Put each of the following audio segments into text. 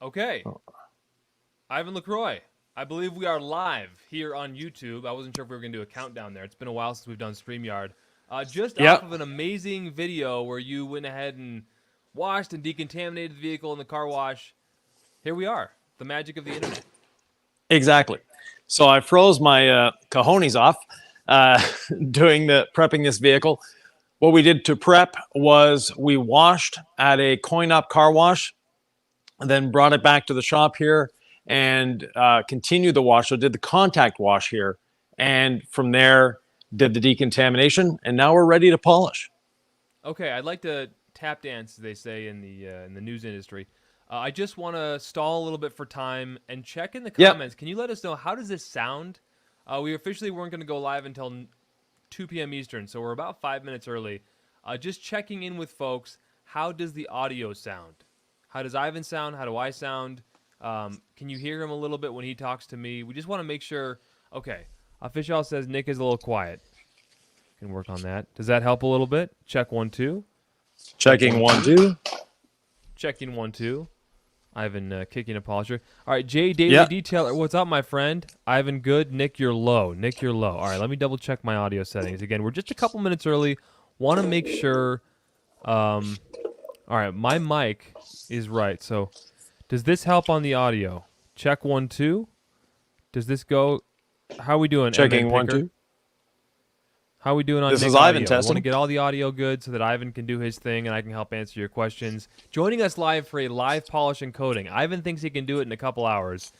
Okay. Ivan LaCroix, I believe we are live here on YouTube. I wasn't sure if we were going to do a countdown there. It's been a while since we've done StreamYard. Just off Yep. of an amazing video where you went ahead and washed and decontaminated the vehicle in the car wash. Here we are. The magic of the internet. Exactly. So I froze my cojones off doing the prepping this vehicle. What we did to prep was we washed at a coin-op car wash, and then brought it back to the shop here and continued the wash. So did the contact wash here, and from there did the decontamination, and now we're ready to polish. Okay, I'd like to tap dance, as they say in the news industry. I just want to stall a little bit for time and check in the Yep. comments. Can you let us know how does this sound? We officially weren't going to go live until 2 p.m. Eastern, so we're about 5 minutes early. Just checking in with folks. How does the audio sound? How does Ivan sound? How do I sound? Can you hear him a little bit when he talks to me? We just want to make sure. Okay, official says Nick is a little quiet. Can work on that. Does that help a little bit? Check 1 2. Checking 1 2. Checking 1 2. Ivan kicking a polisher. All right, Jay Daily Yep. Detailer. What's up, my friend? Ivan, good. Nick, you're low. Nick, you're low. All right, let me double check my audio settings again. We're just a couple minutes early. Want to make sure. All right, my mic is right. So, does this help on the audio? Check 1 2. Does this go? How are we doing? Checking MN 1 Picker? 2. How are we doing on This Nick is Ivan audio? We testing. want to get all the audio good so that Ivan can do his thing and I can help answer your questions. Joining us live for a live polish and coating. Ivan thinks he can do it in a couple hours.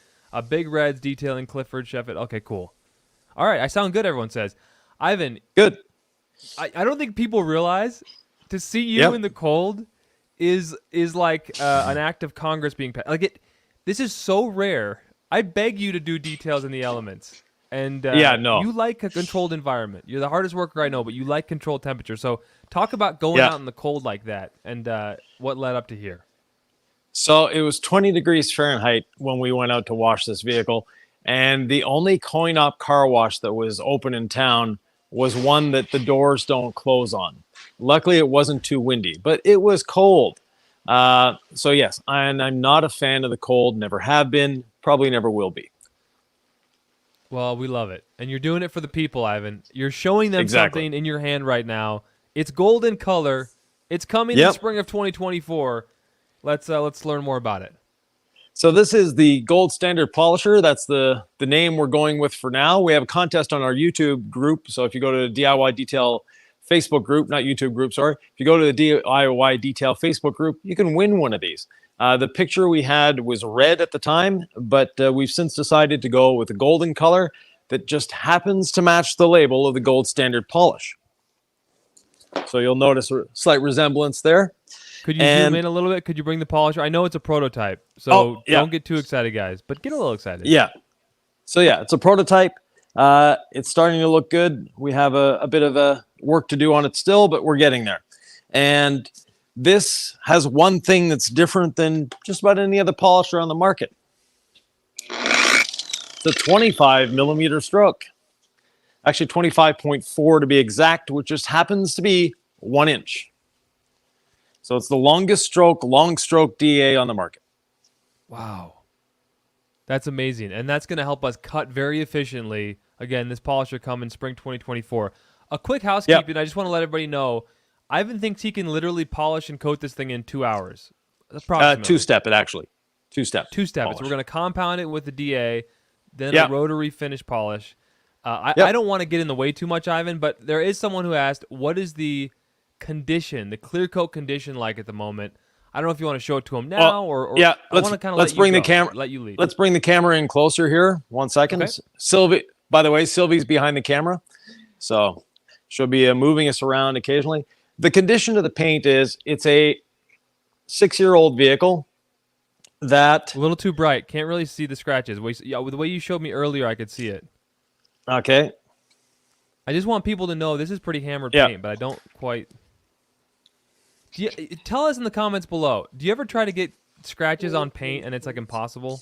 Big Reds detailing Clifford Sheffield. Okay, cool. All right, I sound good, everyone says. Ivan, Good. I don't think people realize to see you Yep. in the cold is like an act of Congress being passed. Like this is so rare. I beg you to do details in the elements. And Yeah, no. you like a controlled environment. You're the hardest worker I know, but you like controlled temperature. So talk about going Yeah. out in the cold like that and what led up to here. So it was 20 degrees Fahrenheit when we went out to wash this vehicle. And the only coin op car wash that was open in town was one that the doors don't close on. Luckily, it wasn't too windy, but it was cold. So, yes, I'm not a fan of the cold, never have been, probably never will be. Well, we love it. And you're doing it for the people, Ivan. You're showing them Exactly. something in your hand right now. It's golden color. It's coming in Yep. the spring of 2024. Let's learn more about it. So this is the gold standard polisher. That's the name we're going with for now. We have a contest on our YouTube group. So if you go to the DIY Detail Facebook group, not YouTube group, sorry. If you go to the DIY Detail Facebook group, you can win one of these. The picture we had was red at the time, but we've since decided to go with a golden color that just happens to match the label of the gold standard polish. So you'll notice a slight resemblance there. Could you zoom in a little bit? Could you bring the polisher? I know it's a prototype, so don't get too excited, guys, but get a little excited. Yeah. So yeah, it's a prototype. It's starting to look good. We have a bit of a work to do on it still, but we're getting there. And this has one thing that's different than just about any other polisher on the market. It's a 25 millimeter stroke. Actually 25.4 to be exact, which just happens to be 1 inch. So it's the longest stroke, long stroke DA on the market. Wow. That's amazing. And that's going to help us cut very efficiently. Again, this polisher coming spring 2024. A quick housekeeping. Yep. I just want to let everybody know, Ivan thinks he can literally polish and coat this thing in 2 hours. Approximately. Two-step it, actually. Two-step. Two-step it. So we're going to compound it with the DA, then a rotary finish polish. I don't want to get in the way too much, Ivan, but there is someone who asked, what is the condition, the clear coat condition like at the moment? I don't know if you want to show it to him now or yeah. I want to kind of let's bring the camera. Let you lead. Let's bring the camera in closer here. 1 second. Okay. Sylvie, by the way, Sylvie's behind the camera, so she'll be moving us around occasionally. The condition of the paint is it's a 6-year-old vehicle that a little too bright. Can't really see the scratches. The way you showed me earlier, I could see it. Okay. I just want people to know this is pretty hammered paint, but I don't quite. Tell us in the comments below. Do you ever try to get scratches on paint and it's like impossible?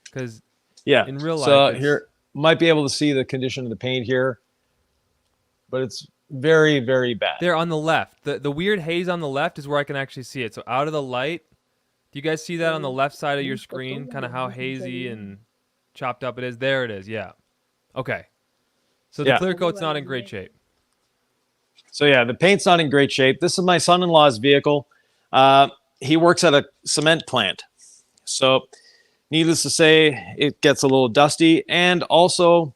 Because in real life, so here might be able to see the condition of the paint here, but it's very, very bad. There on the left, the weird haze on the left is where I can actually see it. So out of the light, Do you guys see that on the left side of your screen? Kind of how hazy and chopped up it is? There it is, yeah. Okay. So the Yeah. clear coat's not in great shape. So yeah, the paint's not in great shape. This is my son-in-law's vehicle. He works at a cement plant. So needless to say, it gets a little dusty. And also,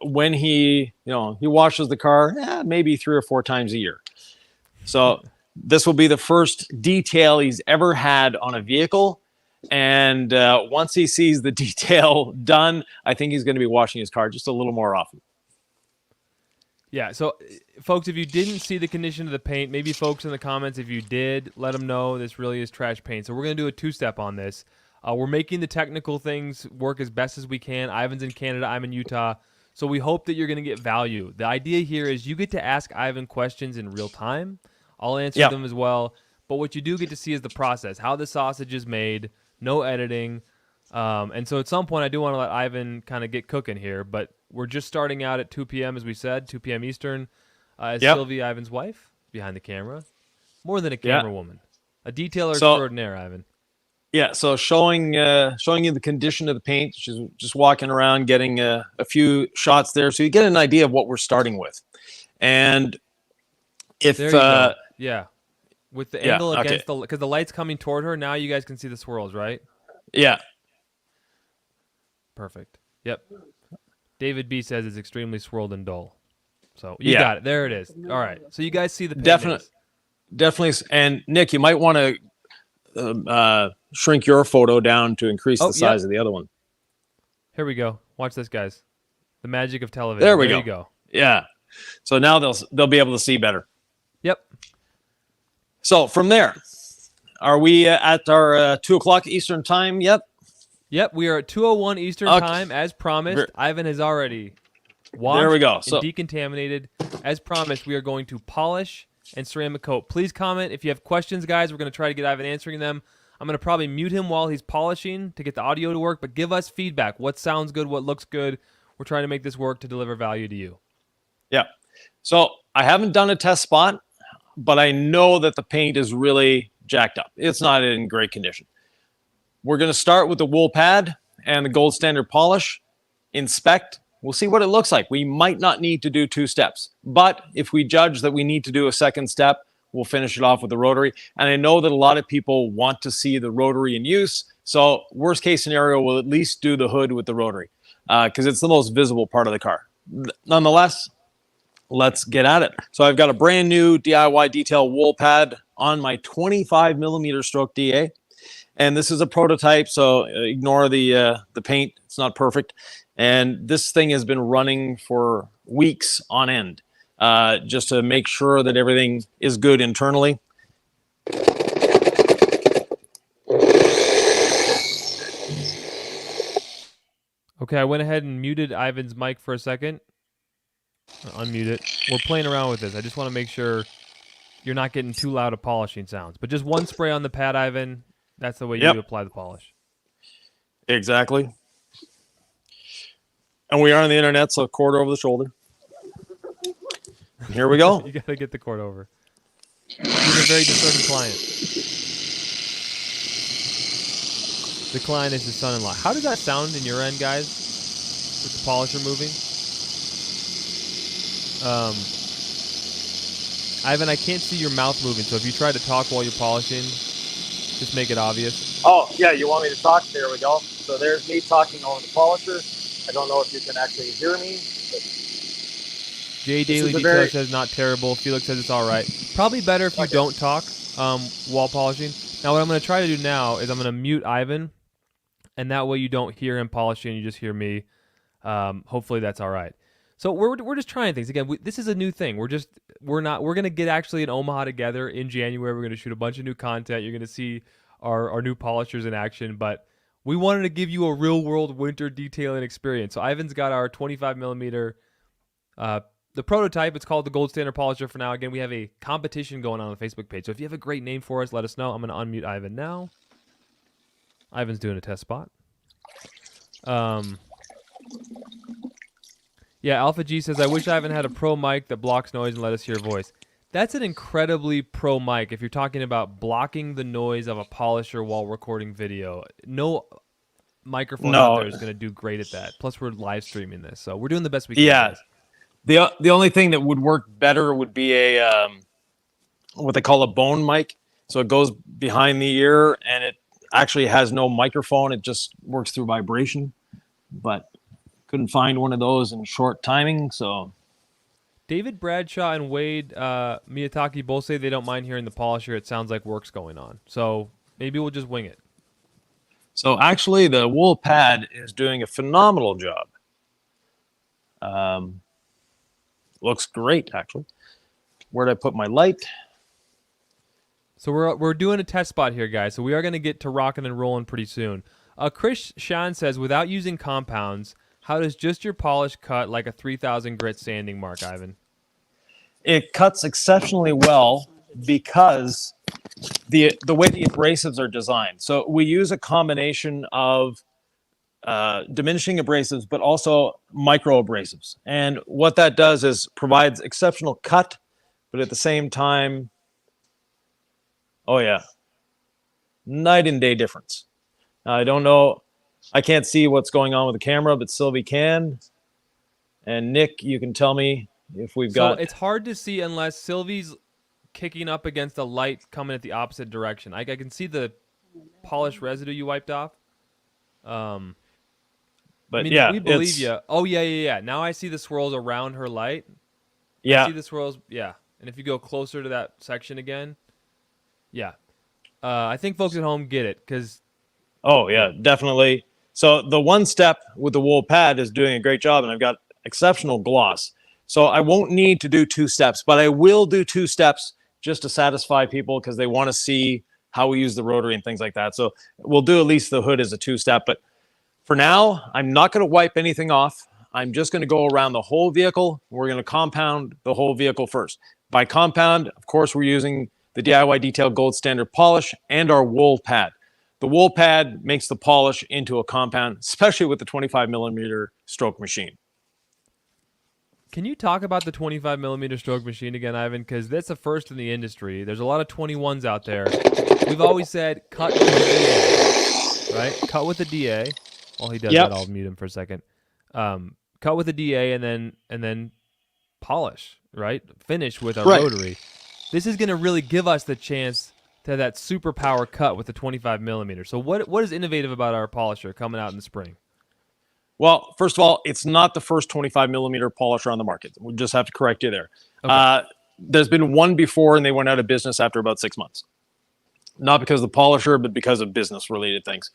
when he washes the car, maybe 3 or 4 times a year. So this will be the first detail he's ever had on a vehicle. And once he sees the detail done, I think he's going to be washing his car just a little more often. Yeah, so folks, if you didn't see the condition of the paint, maybe folks in the comments, if you did, let them know this really is trash paint. So we're going to do a 2-step on this. We're making the technical things work as best as we can. Ivan's in Canada, I'm in Utah. So we hope that you're going to get value. The idea here is you get to ask Ivan questions in real time. I'll answer them as well. But what you do get to see is the process, how the sausage is made, no editing. And so at some point, I do want to let Ivan kind of get cooking here, but we're just starting out at 2 p.m., as we said, 2 p.m. Eastern. Sylvie, Ivan's wife, behind the camera. More than a camera woman. A detailer extraordinaire, Ivan. Yeah, so showing you the condition of the paint, just walking around, getting a few shots there, so you get an idea of what we're starting with. And if with the angle against because the light's coming toward her, now you guys can see the swirls, right? Yeah. Perfect. Yep. David B says it's extremely swirled and dull. So you got it. There it is. All right. So you guys see the paint definitely. And Nick, you might want to shrink your photo down to increase the size of the other one. Here we go. Watch this, guys. The magic of television. There you go. Yeah. So now they'll be able to see better. Yep. So from there, are we at our 2 o'clock Eastern time yet? Yep, we are at 2:01 Eastern time, as promised. Ivan has already washed and decontaminated. As promised, we are going to polish and ceramic coat. Please comment if you have questions, guys. We're going to try to get Ivan answering them. I'm going to probably mute him while he's polishing to get the audio to work, but give us feedback. What sounds good, what looks good. We're trying to make this work to deliver value to you. Yeah. So I haven't done a test spot, but I know that the paint is really jacked up. It's not in great condition. We're going to start with the wool pad and the gold standard polish, inspect. We'll see what it looks like. We might not need to do 2 steps, but if we judge that we need to do a second step, we'll finish it off with the rotary. And I know that a lot of people want to see the rotary in use. So worst case scenario, we'll at least do the hood with the rotary because it's the most visible part of the car. Nonetheless, let's get at it. So I've got a brand new DIY detail wool pad on my 25 millimeter stroke DA. And this is a prototype, so ignore the paint. It's not perfect. And this thing has been running for weeks on end just to make sure that everything is good internally. Okay, I went ahead and muted Ivan's mic for a second. Unmute it. We're playing around with this. I just want to make sure you're not getting too loud of polishing sounds. But just one spray on the pad, Ivan. That's the way you apply the polish. Exactly. And we are on the internet, so cord over the shoulder. Here we go. You got to get the cord over. He's a very discerning client. The client is his son-in-law. How does that sound in your end, guys? With the polisher moving? Ivan, I can't see your mouth moving, so if you try to talk while you're polishing, just make it obvious. Oh, yeah, you want me to talk? There we go. So there's me talking over the polisher. I don't know if you can actually hear me. Jay Daily Detail says not terrible. Felix says it's all right. Probably better if you don't talk while polishing. Now, what I'm going to try to do now is I'm going to mute Ivan, and that way you don't hear him polishing. You just hear me. Hopefully that's all right. So we're just trying things. Again, this is a new thing. We're going to get actually in Omaha together in January. We're going to shoot a bunch of new content. You're going to see our new polishers in action, but we wanted to give you a real world winter detailing experience. So Ivan's got our 25 millimeter, the prototype. It's called the Gold Standard Polisher for now. Again, we have a competition going on the Facebook page. So if you have a great name for us, let us know. I'm going to unmute Ivan now. Ivan's doing a test spot. Yeah, Alpha G says, I wish Ivan had a pro mic that blocks noise and let us hear voice. That's an incredibly pro mic if you're talking about blocking the noise of a polisher while recording video. No microphone out No, there is going to do great at that. Plus, we're live streaming this, so we're doing the best we can, yeah. guys. The only thing that would work better would be a what they call a bone mic. So it goes behind the ear and it actually has no microphone. It just works through vibration. But couldn't find one of those in short timing. So David Bradshaw and Wade Miyataki both say they don't mind hearing the polisher. It sounds like work's going on. So maybe we'll just wing it. so actually the wool pad is doing a phenomenal job. Looks great actually. Where'd I put my light? So we're doing a test spot here, guys. So we are going to get to rocking and rolling pretty soon. Chris Shan says, without using compounds, how does just your polish cut like a 3000 grit sanding mark, Yvan? It cuts exceptionally well because the way the abrasives are designed. So we use a combination of diminishing abrasives, but also micro abrasives. And what that does is provides exceptional cut, but at the same time, oh yeah, night and day difference. Now, I don't know, I can't see what's going on with the camera, but Sylvie can. And Nick, you can tell me if we've got. So it's hard to see unless Sylvie's kicking up against a light coming at the opposite direction. I can see the polished residue you wiped off. But I mean, yeah, we believe you. Oh, yeah. Now I see the swirls around her light. Yeah. I see the swirls, yeah. And if you go closer to that section again, yeah. I think folks at home get it because. Oh, yeah, definitely. So the one step with the wool pad is doing a great job, and I've got exceptional gloss. So I won't need to do 2 steps, but I will do 2 steps just to satisfy people because they want to see how we use the rotary and things like that. So we'll do at least the hood as a 2-step. But for now, I'm not going to wipe anything off. I'm just going to go around the whole vehicle. We're going to compound the whole vehicle first. By compound, of course, we're using the DIY Detail Gold Standard polish and our wool pad. The wool pad makes the polish into a compound, especially with the 25 millimeter stroke machine. Can you talk about the 25 millimeter stroke machine again, Yvan? Because that's the first in the industry. There's a lot of 21s out there. We've always said cut with the DA, right? Cut with the DA. While he does that, I'll mute him for a second. Cut with the DA and then polish, right? Finish with our rotary. This is going to really give us the chance to have that superpower cut with the 25 millimeter. So what is innovative about our polisher coming out in the spring? Well, first of all, it's not the first 25 millimeter polisher on the market. We just have to correct you there. Okay. There's been one before, and they went out of business after about 6 months. Not because of the polisher, but because of business-related things.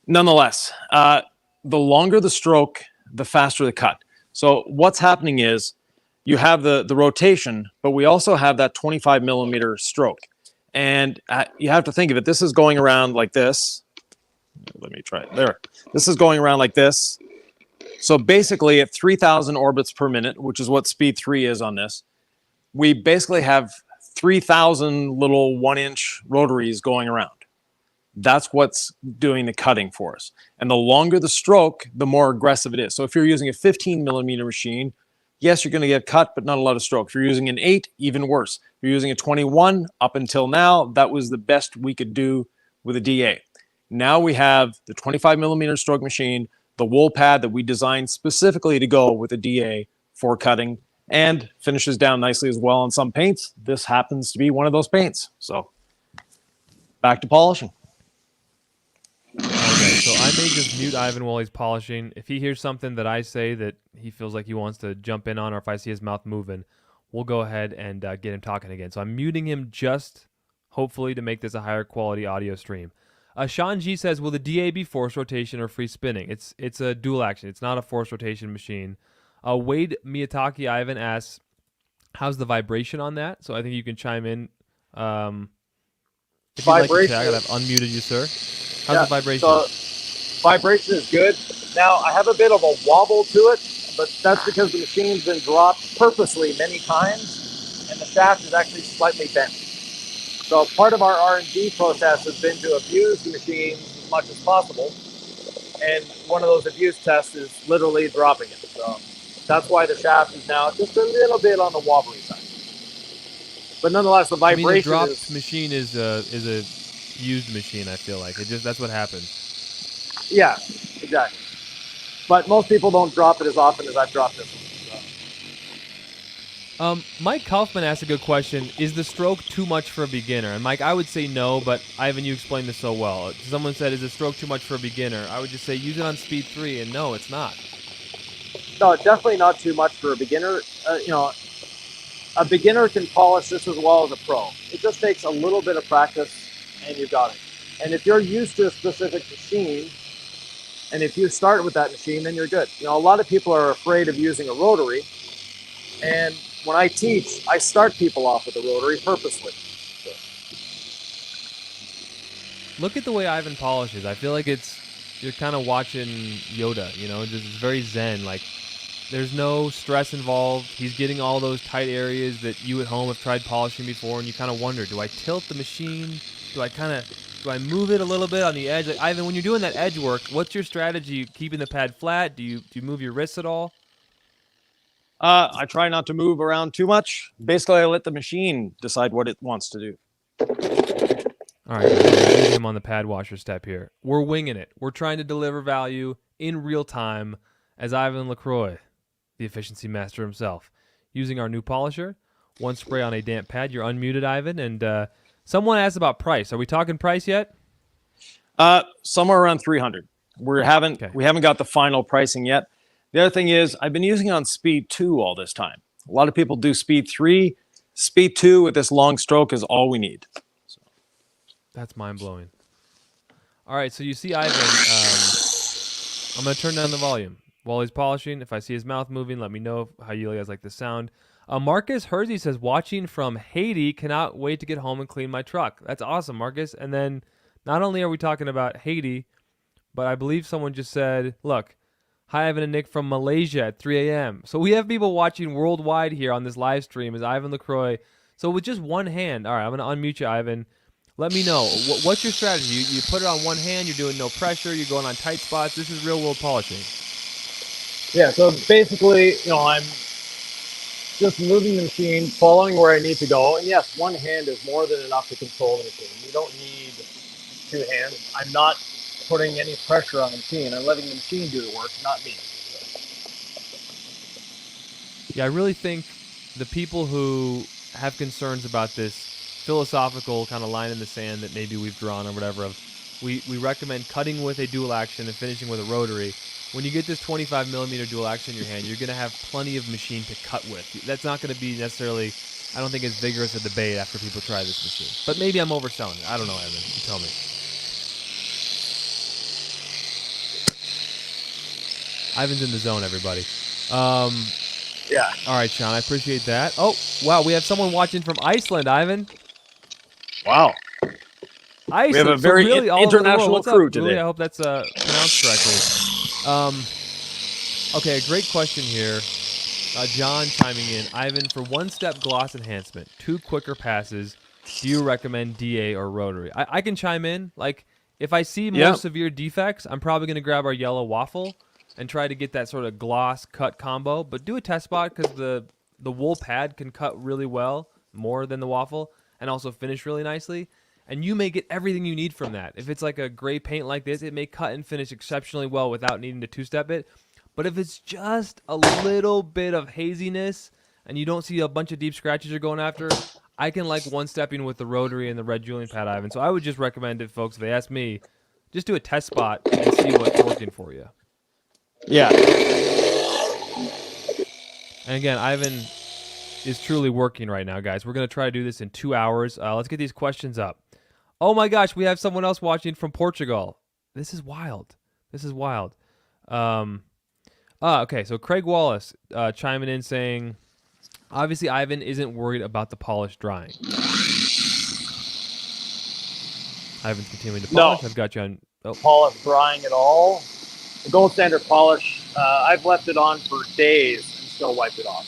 Nonetheless, the longer the stroke, the faster the cut. So what's happening is you have the rotation, but we also have that 25 millimeter stroke. And you have to think of it. This is going around like this. Let me try it. There. This is going around like this. So basically at 3,000 orbits per minute, which is what speed 3 is on this, we basically have 3,000 little 1-inch rotaries going around. That's what's doing the cutting for us. And the longer the stroke, the more aggressive it is. So if you're using a 15 millimeter machine, yes, you're going to get cut, but not a lot of stroke. If you're using an 8, even worse. If you're using a 21, up until now, that was the best we could do with a DA. Now we have the 25 millimeter stroke machine, the wool pad that we designed specifically to go with a DA for cutting, and finishes down nicely as well on some paints. This happens to be one of those paints. So back to polishing. Okay, so I may just mute Yvan while he's polishing. If he hears something that I say that he feels like he wants to jump in on, or if I see his mouth moving, we'll go ahead and get him talking again. So I'm muting him just hopefully to make this a higher quality audio stream. Sean G says, will the DA be force rotation or free spinning? It's a dual action. It's not a force rotation machine. Wade Miyataki Yvan asks, how's the vibration on that? So I think you can chime in. If you'd like to tag, I've unmuted you, sir. How's the vibration? So vibration is good. Now, I have a bit of a wobble to it, but that's because the machine's been dropped purposely many times, and the shaft is actually slightly bent. So part of our R&D process has been to abuse the machine as much as possible, and one of those abuse tests is literally dropping it. So that's why the shaft is now just a little bit on the wobbly side. But nonetheless, the I mean, a vibration dropped is... machine is a used machine. I feel like that's what happens. Yeah, exactly. But most people don't drop it as often as I've dropped this one. Mike Kaufman asked a good question. Is the stroke too much for a beginner? And Mike, I would say no, but Ivan, you explained this so well. Someone said, is the stroke too much for a beginner? I would just say use it on speed 3, and no, it's not. No, definitely not too much for a beginner. A beginner can polish this as well as a pro. It just takes a little bit of practice, and you got it. And if you're used to a specific machine, and if you start with that machine, then you're good. A lot of people are afraid of using a rotary, and when I teach, I start people off with a rotary purposely. So. Look at the way Ivan polishes. I feel like you're kind of watching Yoda, it's very zen. Like, there's no stress involved. He's getting all those tight areas that you at home have tried polishing before, and you kind of wonder, do I tilt the machine? Do I move it a little bit on the edge? Like, Ivan, when you're doing that edge work, what's your strategy? Keeping the pad flat? Do you move your wrists at all? I try not to move around too much. Basically, I let the machine decide what it wants to do. All right, guys, we're using him on the pad washer step here. We're winging it. We're trying to deliver value in real time as Yvan LaCroix, the efficiency master himself, using our new polisher. One spray on a damp pad. You're unmuted, Ivan. And someone asked about price. Are we talking price yet? Somewhere around 300. We haven't got the final pricing yet. The other thing is, I've been using it on speed 2 all this time. A lot of people do speed 3. Speed 2 with this long stroke is all we need. So. That's mind-blowing. All right, so you see Ivan. I'm going to turn down the volume while he's polishing. If I see his mouth moving, let me know how you guys like the sound. Marcus Hersey says, watching from Haiti, cannot wait to get home and clean my truck. That's awesome, Marcus. And then not only are we talking about Haiti, but I believe someone just said, look, hi, Ivan and Nick from Malaysia at 3 a.m. So we have people watching worldwide here on this live stream as Yvan LaCroix. So with just one hand, all right, I'm going to unmute you, Ivan. Let me know. What's your strategy? You put it on one hand, you're doing no pressure, you're going on tight spots. This is real-world polishing. Yeah, so basically, I'm just moving the machine, following where I need to go. And yes, one hand is more than enough to control the machine. You don't need 2 hands. I'm not putting any pressure on the machine. I'm letting the machine do the work, not me. Yeah, I really think the people who have concerns about this philosophical kind of line in the sand that maybe we've drawn or whatever, we recommend cutting with a dual action and finishing with a rotary. When you get this 25 millimeter dual action in your hand, you're going to have plenty of machine to cut with. That's not going to be necessarily, I don't think, as vigorous a debate after people try this machine. But maybe I'm overselling it. I don't know, Evan. You tell me. Ivan's in the zone, everybody. Yeah. All right, Sean, I appreciate that. Oh, wow, we have someone watching from Iceland, Ivan. Wow. Iceland. We have a very international crew today. Really, I hope that's pronounced correctly. Okay, a great question here. John chiming in. Ivan, for one-step gloss enhancement, 2 quicker passes, do you recommend DA or rotary? I can chime in. Like, if I see more severe defects, I'm probably going to grab our yellow waffle and try to get that sort of gloss cut combo. But do a test spot because the wool pad can cut really well, more than the waffle, and also finish really nicely. And you may get everything you need from that. If it's like a gray paint like this, it may cut and finish exceptionally well without needing to 2-step it. But if it's just a little bit of haziness and you don't see a bunch of deep scratches you're going after, I can like one-stepping with the rotary and the red Julian pad, Ivan. So I would just recommend it, folks. If they ask me, just do a test spot and see what's working for you. Yeah. And again, Ivan is truly working right now, guys. We're going to try to do this in 2 hours. Let's get these questions up. Oh my gosh, we have someone else watching from Portugal. This is wild. Okay, so Craig Wallace chiming in saying, obviously Ivan isn't worried about the polish drying. Ivan's continuing to polish. No. I've got you on. Oh. Polish drying at all. The gold standard polish, I've left it on for days and still wiped it off.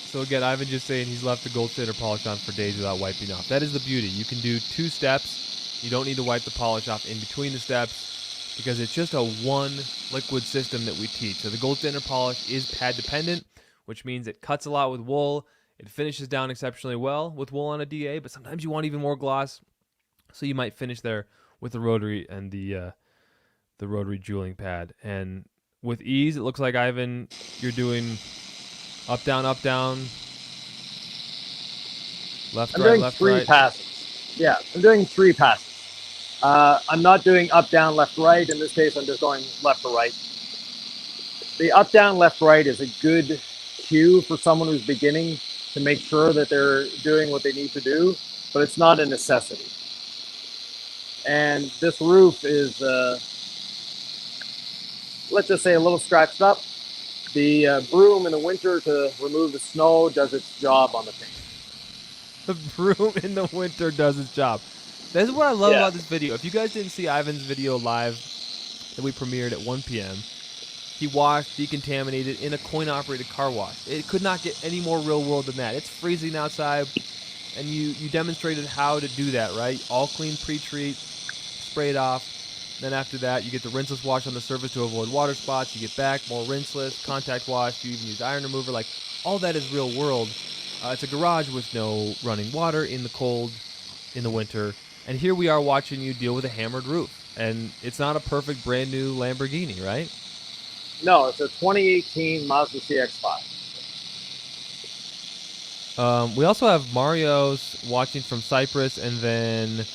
So again, Ivan just saying he's left the gold standard polish on for days without wiping off. That is the beauty. You can do 2 steps. You don't need to wipe the polish off in between the steps because it's just a one liquid system that we teach. So the gold standard polish is pad dependent, which means it cuts a lot with wool. It finishes down exceptionally well with wool on a DA, but sometimes you want even more gloss, so you might finish there with the rotary and the rotary jeweling pad. And with ease, it looks like, Ivan, you're doing up, down, left, I'm right, doing left, 3 right. passes. Yeah, I'm doing 3 passes. I'm not doing up, down, left, right. In this case, I'm just going left to right. The up, down, left, right is a good cue for someone who's beginning to make sure that they're doing what they need to do, but it's not a necessity. And this roof is, let's just say, a little scratched up. The broom in the winter to remove the snow does its job on the paint. The broom in the winter does its job. This is what I love Yeah. about this video. If you guys didn't see Ivan's video live that we premiered at 1 p.m., he washed, decontaminated in a coin-operated car wash. It could not get any more real world than that. It's freezing outside, and you demonstrated how to do that, right? All clean pre-treat, spray it off. Then after that, you get the rinseless wash on the surface to avoid water spots. You get back, more rinseless, contact wash. You even use iron remover. Like, all that is real world. It's a garage with no running water in the cold, in the winter. And here we are watching you deal with a hammered roof. And it's not a perfect brand new Lamborghini, right? No, it's a 2018 Mazda CX-5. We also have Mario's watching from Cyprus, and then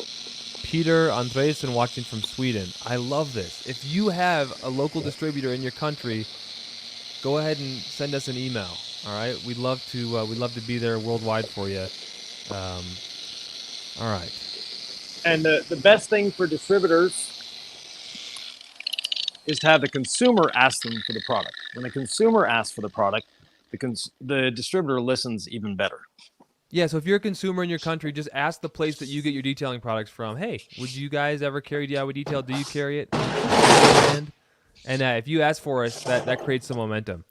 Peter Andresen watching from Sweden. I love this. If you have a local distributor in your country, go ahead and send us an email. All right, we'd love to be there worldwide for you. All right. And the best thing for distributors is to have the consumer ask them for the product. When the consumer asks for the product, the distributor listens even better. Yeah, so if you're a consumer in your country, just ask the place that you get your detailing products from. Hey, would you guys ever carry DIY detail? Do you carry it? And if you ask for us, that creates some momentum.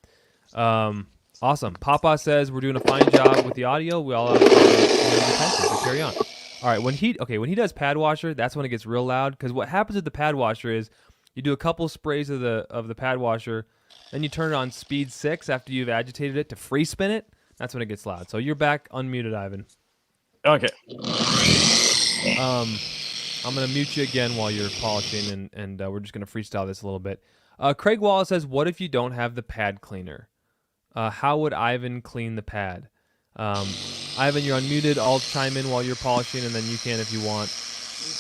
Awesome. Papa says we're doing a fine job with the audio. We all have attention, so carry on. All right, when he does pad washer, that's when it gets real loud, because what happens with the pad washer is you do a couple sprays of the pad washer, then you turn it on speed 6 after you've agitated it to free spin it. That's when it gets loud. So you're back unmuted, Ivan. Okay. I'm going to mute you again while you're polishing, and we're just going to freestyle this a little bit. Craig Wallace says, what if you don't have the pad cleaner? How would Ivan clean the pad? Ivan, you're unmuted. I'll chime in while you're polishing, and then you can if you want.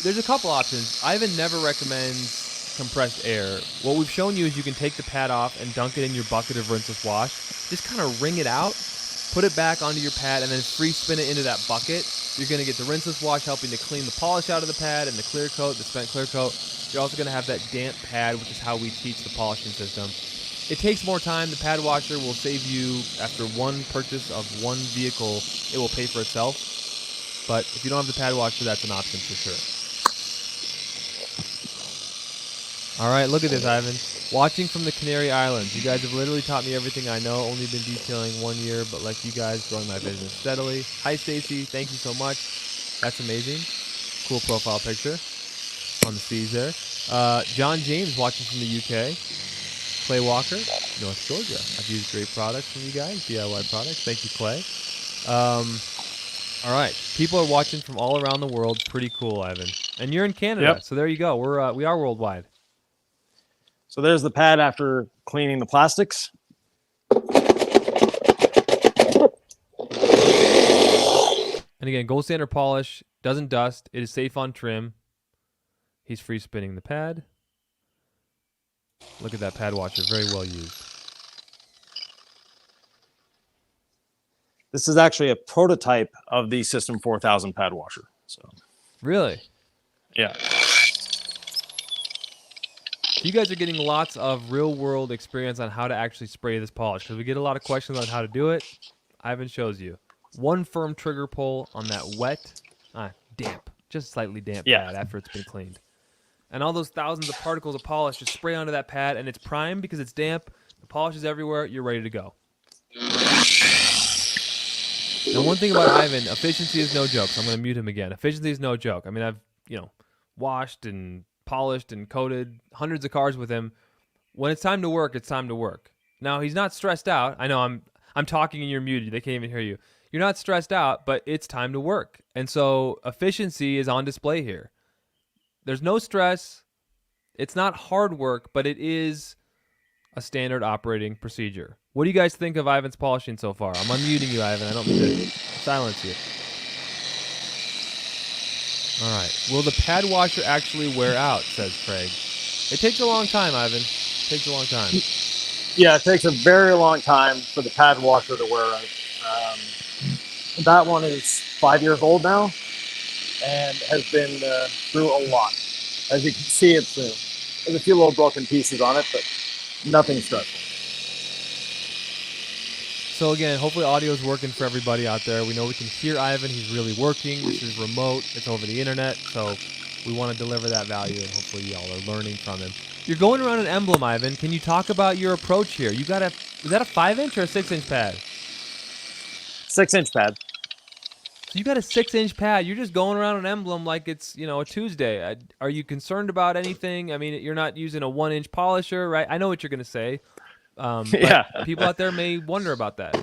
There's a couple options. Ivan never recommends compressed air. What we've shown you is you can take the pad off and dunk it in your bucket of rinseless wash. Just kind of wring it out, put it back onto your pad, and then free spin it into that bucket. You're going to get the rinseless wash helping to clean the polish out of the pad and the clear coat, the spent clear coat. You're also going to have that damp pad, which is how we teach the polishing system. It takes more time. The pad washer will save you, after one purchase of one vehicle, it will pay for itself. But if you don't have the pad washer, that's an option for sure. All right, look at this, Ivan. Watching from the Canary Islands. You guys have literally taught me everything I know. Only been detailing 1 year, but like you guys, growing my business steadily. Hi, Stacy. Thank you so much. That's amazing. Cool profile picture on the seas there. John James watching from the UK. Clay Walker, North Georgia. I've used great products from you guys, DIY products. Thank you, Clay. All right, people are watching from all around the world. Pretty cool, Ivan. And you're in Canada, Yep. so there you go. We are worldwide. So there's the pad after cleaning the plastics. And again, gold standard polish, doesn't dust. It is safe on trim. He's free spinning the pad. Look at that pad washer, very well used. This is actually a prototype of the System 4000 pad washer. So, Really? yeah. You guys are getting lots of real-world experience on how to actually spray this polish, because we get a lot of questions on how to do it. Ivan shows you. One firm trigger pull on that wet, damp, just slightly damp pad after it's been cleaned. And all those thousands of particles of polish just spray onto that pad, and it's primed because it's damp. The polish is everywhere. You're ready to go. Now, one thing about Ivan, efficiency is no joke. So I'm going to mute him again. Efficiency is no joke. I mean, I've washed and polished and coated hundreds of cars with him. When it's time to work, it's time to work. Now, he's not stressed out. I know I'm talking and you're muted. They can't even hear you. you're not stressed out, but it's time to work. And so efficiency is on display here. There's no stress. It's not hard work, but it is a standard operating procedure. What do you guys think of Ivan's polishing so far? I'm unmuting you, Ivan. I don't mean to silence you. All right. Will the pad washer actually wear out, says Craig. It takes a long time, Ivan. It takes a long time. Yeah, it takes a very long time for the pad washer to wear out. That one is 5 years old now and has been through a lot. As you can see, there's a few little broken pieces on it, but nothing stressful. So again, hopefully audio is working for everybody out there. We know we can hear Ivan. He's really working. This is remote. It's over the internet. So we want to deliver that value, and hopefully y'all are learning from him. You're going around an emblem, Ivan. Can you talk about your approach here? You got is that a 5-inch or a 6-inch pad? 6-inch pad. So you got a 6-inch pad. You're just going around an emblem like it's, a Tuesday. Are you concerned about anything? I mean, you're not using a 1-inch polisher, right? I know what you're going to say. But people out there may wonder about that.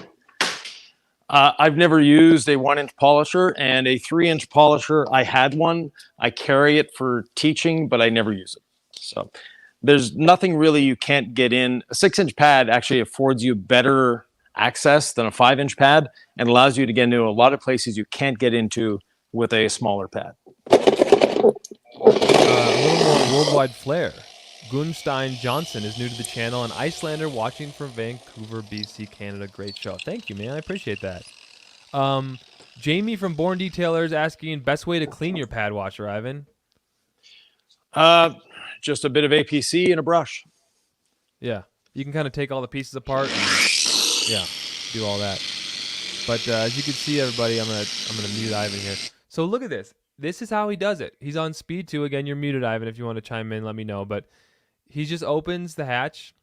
I've never used a 1-inch polisher, and a 3-inch polisher. I had one. I carry it for teaching, but I never use it. So there's nothing really you can't get in. A 6-inch pad actually affords you better access than a 5-inch pad and allows you to get into a lot of places you can't get into with a smaller pad. A little more worldwide flair. Gunstein Johnson is new to the channel, an Icelander watching from Vancouver, BC, Canada. Great show. Thank you, man. I appreciate that. Jamie from Born Detailers asking, best way to clean your pad washer, Ivan? Just a bit of APC and a brush. Yeah. You can kind of take all the pieces apart and, do all that. But as you can see, everybody, I'm gonna mute Ivan here. So look at this. This is how he does it. He's on speed 2. Again, you're muted, Ivan. If you want to chime in, let me know. But he just opens the hatch.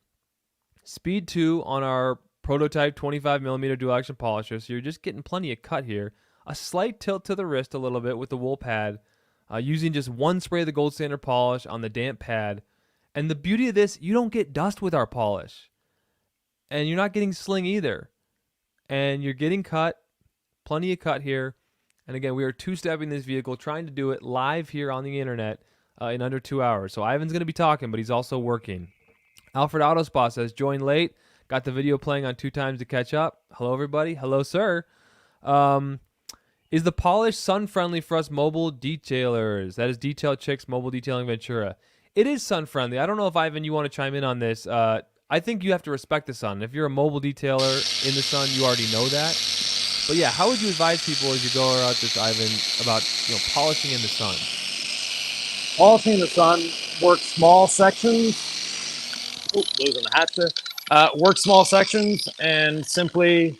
Speed 2 on our prototype 25mm dual action polisher. So you're just getting plenty of cut here. A slight tilt to the wrist a little bit with the wool pad. Using just one spray of the gold standard polish on the damp pad. And the beauty of this, you don't get dust with our polish. And you're not getting sling either. And you're getting cut. Plenty of cut here. And again, we are 2-stepping this vehicle, trying to do it live here on the internet in under 2 hours. So Ivan's going to be talking, but he's also working. Alfred Autospot says, join late. Got the video playing on 2 times to catch up. Hello, everybody. Hello, sir. Is the polish sun-friendly for us mobile detailers? That is Detail Chicks Mobile Detailing Ventura. It is sun-friendly. I don't know if, Ivan, you want to chime in on this. I think you have to respect the sun. If you're a mobile detailer in the sun, you already know that. But yeah, how would you advise people as you go around this, Ivan, about polishing in the sun? Polishing in the sun, work small sections. Losing the hat there. Work small sections and simply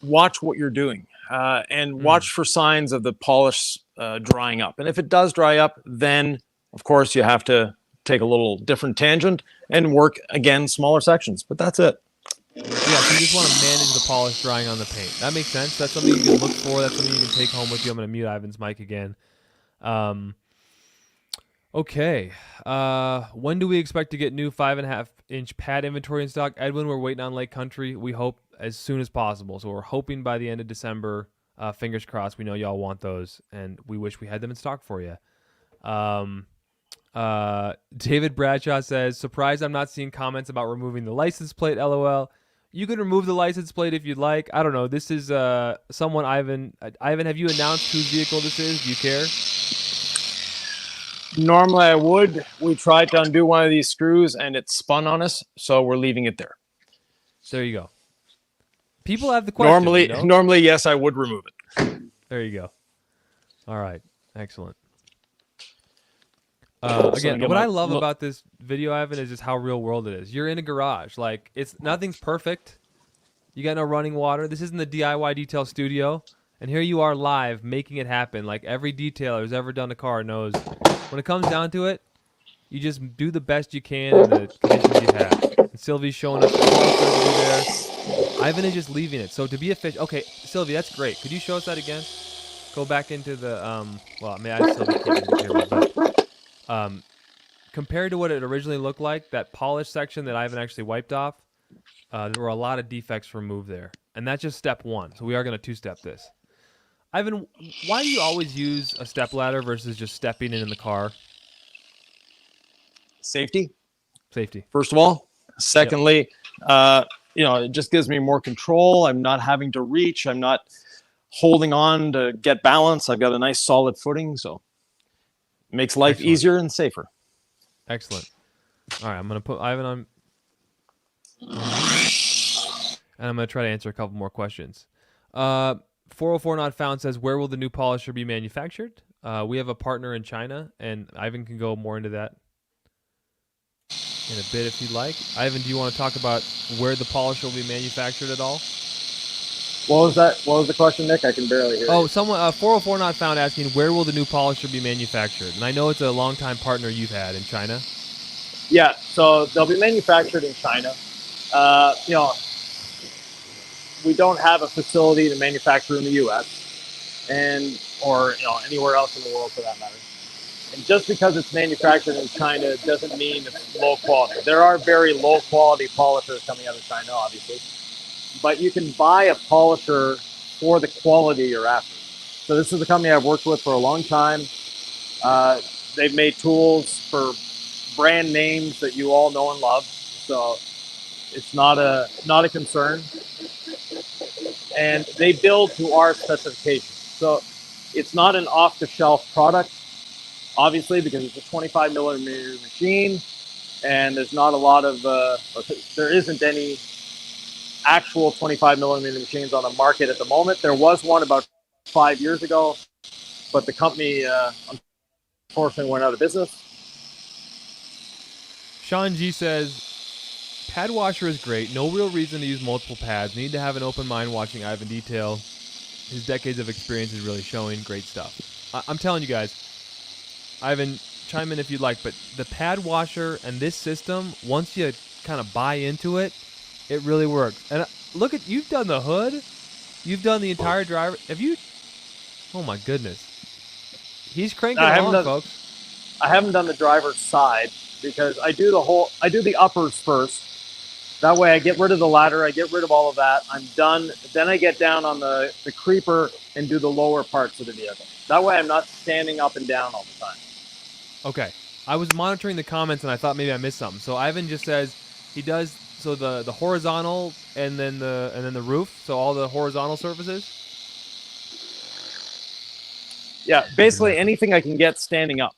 watch what you're doing and watch for signs of the polish drying up. And if it does dry up, then of course you have to take a little different tangent and work again smaller sections. But that's it. Yeah, so you just want to manage the polish drying on the paint. That makes sense. That's something you can look for. That's something you can take home with you. I'm going to mute Ivan's mic again. Okay. When do we expect to get new 5.5-inch pad inventory in stock? Edwin, we're waiting on Lake Country. We hope as soon as possible. So we're hoping by the end of December. Fingers crossed. We know y'all want those, and we wish we had them in stock for you. David Bradshaw says, surprised I'm not seeing comments about removing the license plate, LOL. You can remove the license plate if you'd like. I don't know. This is someone, Ivan. Ivan, have you announced whose vehicle this is? Do you care? Normally I would. We tried to undo one of these screws and it spun on us, so we're leaving it there. There you go. People have the question. Normally, yes, I would remove it. There you go. All right. Excellent. Again, what I love about this video, Ivan, is just how real world it is. You're in a garage. Like, nothing's perfect. You got no running water. This isn't the DIY detail studio. And here you are live making it happen. Like every detailer who's ever done a car knows when it comes down to it, you just do the best you can in the conditions you have. And Sylvie's showing us there. Ivan is just leaving it. So to be efficient, okay, Sylvie, that's great. Could you show us that again? Go back into the, well, I mean, I Sylvie can't hear me, but compared to what it originally looked like, that polished section that Ivan actually wiped off, there were a lot of defects removed there. And that's just step one. So we are going to two-step this. Ivan, why do you always use a step ladder versus just stepping in the car? Safety, Safety. first of all. Secondly, it just gives me more control. I'm not having to reach. I'm not holding on to get balance. I've got a nice solid footing, so it makes life easier and safer. Excellent. All right, I'm going to put Ivan on, and I'm going to try to answer a couple more questions. 404 Not Found says, where will the new polisher be manufactured? We have a partner in China, and Ivan can go more into that in a bit if you'd like. Ivan, do you want to talk about where the polisher will be manufactured at all? What was that? What was the question, Nick? I can barely hear you. Someone 404 Not Found asking, where will the new polisher be manufactured? And I know it's a longtime partner you've had in China. Yeah, so they'll be manufactured in China. We don't have a facility to manufacture in the U.S. or anywhere else in the world for that matter. And just because it's manufactured in China doesn't mean it's low quality. There are very low quality polishers coming out of China, obviously, but you can buy a polisher for the quality you're after. So this is a company I've worked with for a long time. They've made tools for brand names that you all know and love. So it's not a concern. And they build to our specifications. So it's not an off-the-shelf product, obviously, because it's a 25 millimeter machine, and there's not a lot of, there isn't any actual 25 millimeter machines on the market at the moment. There was one about 5 years ago, but the company unfortunately went out of business. Sean G says, pad washer is great. No real reason to use multiple pads. Need to have an open mind watching Ivan detail. His decades of experience is really showing. Great stuff. I'm telling you guys, Ivan, chime in if you'd like, but the pad washer and this system, once you kind of buy into it, it really works. And look at, you've done the hood. You've done the entire driver. Have you? Oh my goodness. He's cranking along, folks. I haven't done the driver's side because I do the uppers first. That way I get rid of the ladder, I get rid of all of that, I'm done. Then I get down on the creeper and do the lower parts of the vehicle. That way I'm not standing up and down all the time. Okay. I was monitoring the comments and I thought maybe I missed something. So Ivan just says he does so the horizontal and then the roof, so all the horizontal surfaces. Yeah, basically anything I can get standing up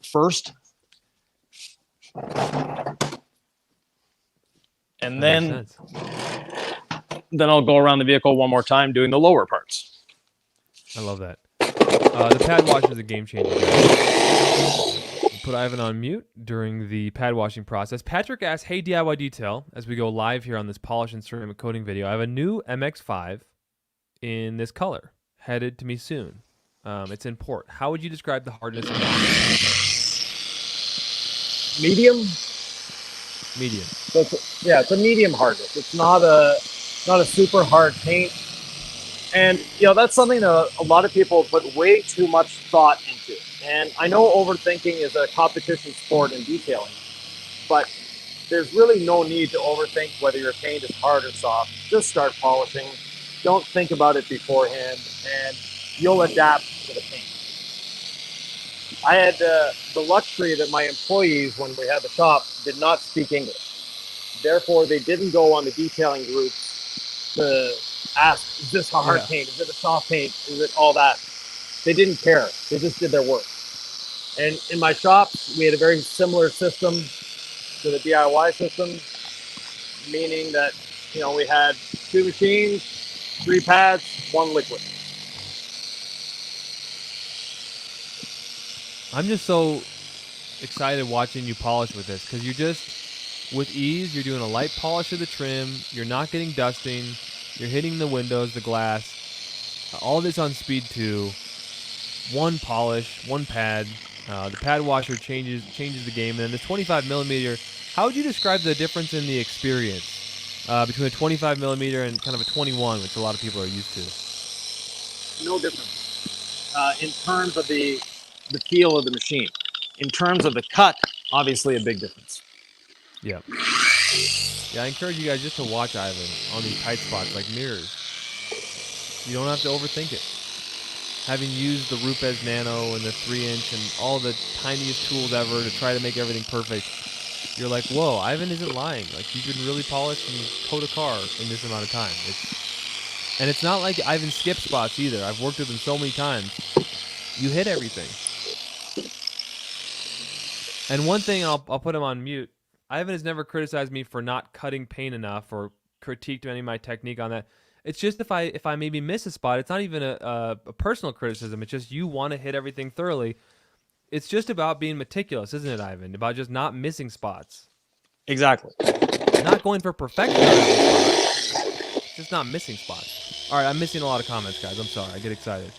first. And then I'll go around the vehicle one more time doing the lower parts. I love that. The pad washer is a game changer. Put Ivan on mute during the pad washing process. Patrick asks, hey, DIY Detail, as we go live here on this polish and ceramic coating video, I have a new MX-5 in this color, headed to me soon. It's in port. How would you describe the hardness of the medium? Medium. So it's a medium hardness. It's not a super hard paint. And that's something that a lot of people put way too much thought into. And I know overthinking is a competition sport in detailing, but there's really no need to overthink whether your paint is hard or soft. Just start polishing. Don't think about it beforehand, and you'll adapt to the paint. I had the luxury that my employees, when we had the shop, did not speak English. Therefore, they didn't go on the detailing groups to ask, is this a hard paint? Is it a soft paint? Is it all that? They didn't care. They just did their work. And in my shop, we had a very similar system to the DIY system, meaning that, we had 2 machines, 3 pads, 1 liquid. I'm just so excited watching you polish with this because you're just, with ease, you're doing a light polish of the trim. You're not getting dusting. You're hitting the windows, the glass. All this on speed 2. 1 polish, 1 pad. The pad washer changes the game. And then the 25 millimeter, how would you describe the difference in the experience between a 25 millimeter and kind of a 21, which a lot of people are used to? No difference in terms of the feel of the machine. In terms of the cut, obviously a big difference. Yeah. Yeah, I encourage you guys just to watch Ivan on these tight spots like mirrors. You don't have to overthink it. Having used the Rupes Nano and the 3-inch and all the tiniest tools ever to try to make everything perfect, you're like, whoa, Ivan isn't lying. Like, you can really polish and coat a car in this amount of time. And it's not like Ivan skips spots either. I've worked with him so many times. You hit everything. And one thing, I'll put him on mute. Ivan has never criticized me for not cutting paint enough or critiqued any of my technique on that. It's just if I maybe miss a spot, it's not even a personal criticism. It's just you want to hit everything thoroughly. It's just about being meticulous, isn't it, Ivan? About just not missing spots. Exactly. Not going for perfection on every spot. Just not missing spots. All right, I'm missing a lot of comments, guys. I'm sorry. I get excited.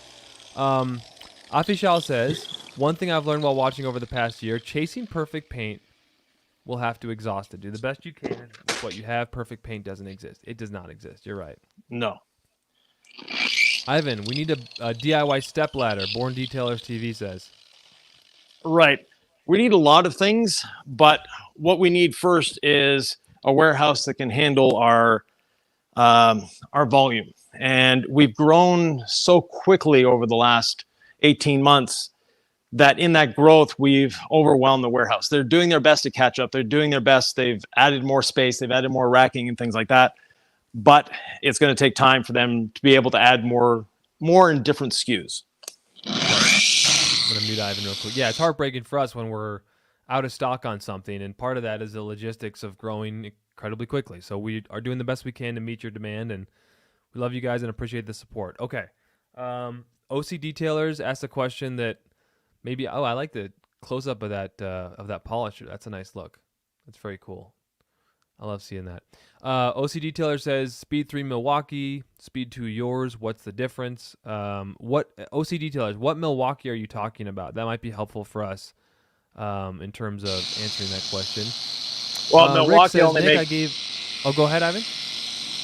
Afishal says, one thing I've learned while watching over the past year, chasing perfect paint will have to exhaust it. Do the best you can with what you have. Perfect paint doesn't exist. It does not exist. You're right. No. Ivan, we need a DIY step ladder. Born Detailers TV says. Right. We need a lot of things, but what we need first is a warehouse that can handle our volume. And we've grown so quickly over the last 18 months that in that growth, we've overwhelmed the warehouse. They're doing their best to catch up. They're doing their best. They've added more space. They've added more racking and things like that. But it's going to take time for them to be able to add more in different SKUs. I'm going to mute Ivan real quick. Yeah, it's heartbreaking for us when we're out of stock on something, and part of that is the logistics of growing incredibly quickly. So we are doing the best we can to meet your demand, and we love you guys and appreciate the support. Okay. OC Detailers asked a question that maybe, I like the close-up of that polisher. That's a nice look. That's very cool. I love seeing that. OC Detailer says, Speed 3 Milwaukee, Speed 2 yours. What's the difference? What OC Detailers, what Milwaukee are you talking about? That might be helpful for us in terms of answering that question. Well, Milwaukee says, only Nick, makes... go ahead, Ivan.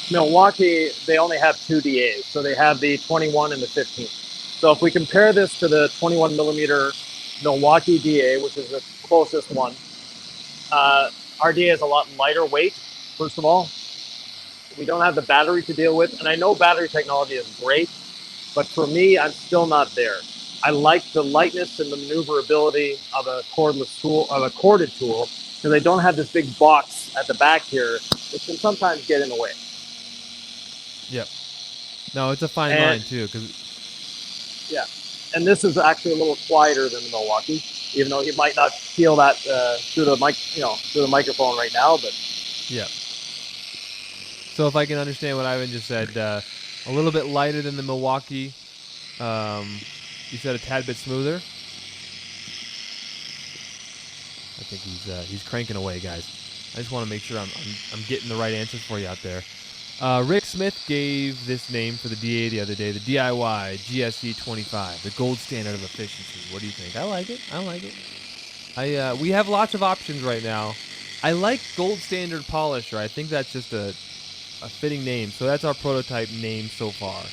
Milwaukee, they only have 2 DAs. So they have the 21 and the 15. So if we compare this to the 21 millimeter Milwaukee DA, which is the closest one, our DA is a lot lighter weight, first of all. We don't have the battery to deal with. And I know battery technology is great, but for me, I'm still not there. I like the lightness and the maneuverability of a cordless tool, of a corded tool, because I don't have this big box at the back here, which can sometimes get in the way. Yep. No, it's a fine line too, yeah. And this is actually a little quieter than the Milwaukee, even though you might not feel that through the microphone right now. But yeah. So if I can understand what Ivan just said, a little bit lighter than the Milwaukee. You said a tad bit smoother. I think he's cranking away, guys. I just want to make sure I'm getting the right answers for you out there. Rick Smith gave this name for the DA the other day, the DIY GSE 25, the gold standard of efficiency. What do you think? I like it. We have lots of options right now. I like gold standard polisher. I think that's just a fitting name. So that's our prototype name so far.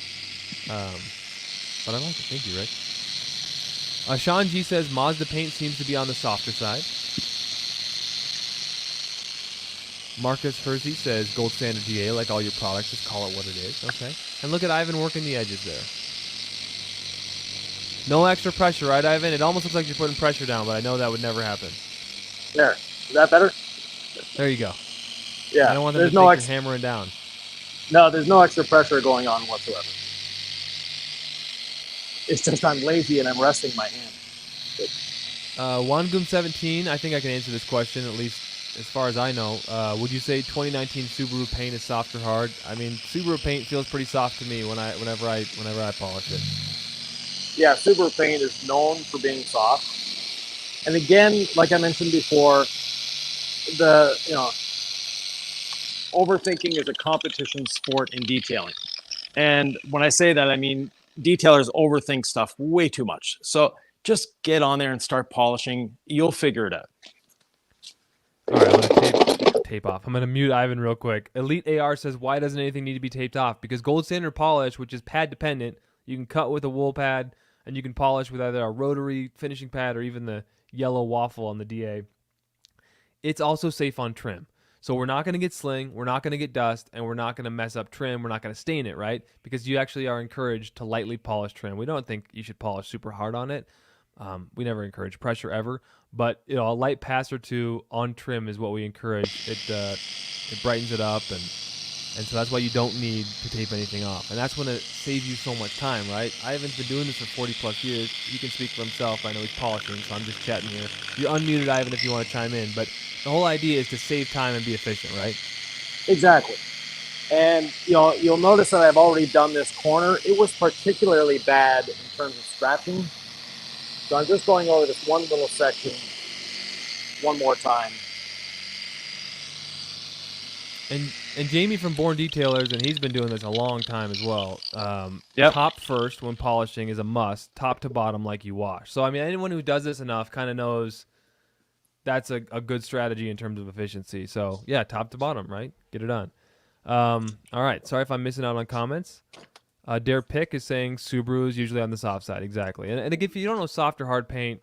But I like it. Thank you, Rick. Sean G says Mazda paint seems to be on the softer side. Marcus Hersey says gold standard DA, like all your products, just call it what it is. Okay. And look at Ivan working the edges there. No extra pressure, right, Ivan? It almost looks like you're putting pressure down, but I know that would never happen. There. Is that better? There you go. Yeah. I don't want them to think you're hammering down. No, there's no extra pressure going on whatsoever. It's just I'm lazy and I'm resting my hand. Wangoom17, I think I can answer this question, at least as far as I know. Would you say 2019 Subaru paint is soft or hard? I mean, Subaru paint feels pretty soft to me whenever I polish it. Yeah, Subaru paint is known for being soft. And again, like I mentioned before, overthinking is a competition sport in detailing. And when I say that, I mean detailers overthink stuff way too much. So just get on there and start polishing. You'll figure it out. All right, I'm going to tape off. I'm going to mute Ivan real quick. Elite AR says, why doesn't anything need to be taped off? Because gold standard polish, which is pad dependent, you can cut with a wool pad and you can polish with either a rotary finishing pad or even the yellow waffle on the DA. It's also safe on trim. So we're not going to get sling, we're not going to get dust, and we're not going to mess up trim. We're not going to stain it, right? Because you actually are encouraged to lightly polish trim. We don't think you should polish super hard on it. We never encourage pressure ever, but a light pass or two on trim is what we encourage. It brightens it up, and so that's why you don't need to tape anything off. And that's when it saves you so much time, right? Ivan's been doing this for 40 plus years. He can speak for himself. I know he's polishing, so I'm just chatting here. You're unmuted, Ivan, if you want to chime in. But the whole idea is to save time and be efficient, right? Exactly. And you'll notice that I've already done this corner. It was particularly bad in terms of scratching. So I'm just going over this one little section one more time. And Jamie from Born Detailers, and he's been doing this a long time as well. Top first when polishing is a must, top to bottom like you wash. So, I mean, anyone who does this enough kind of knows that's a good strategy in terms of efficiency. So, yeah, top to bottom, right? Get it done. All right. Sorry if I'm missing out on comments. Dare Pick is saying Subaru is usually on the soft side. Exactly. And if you don't know soft or hard paint,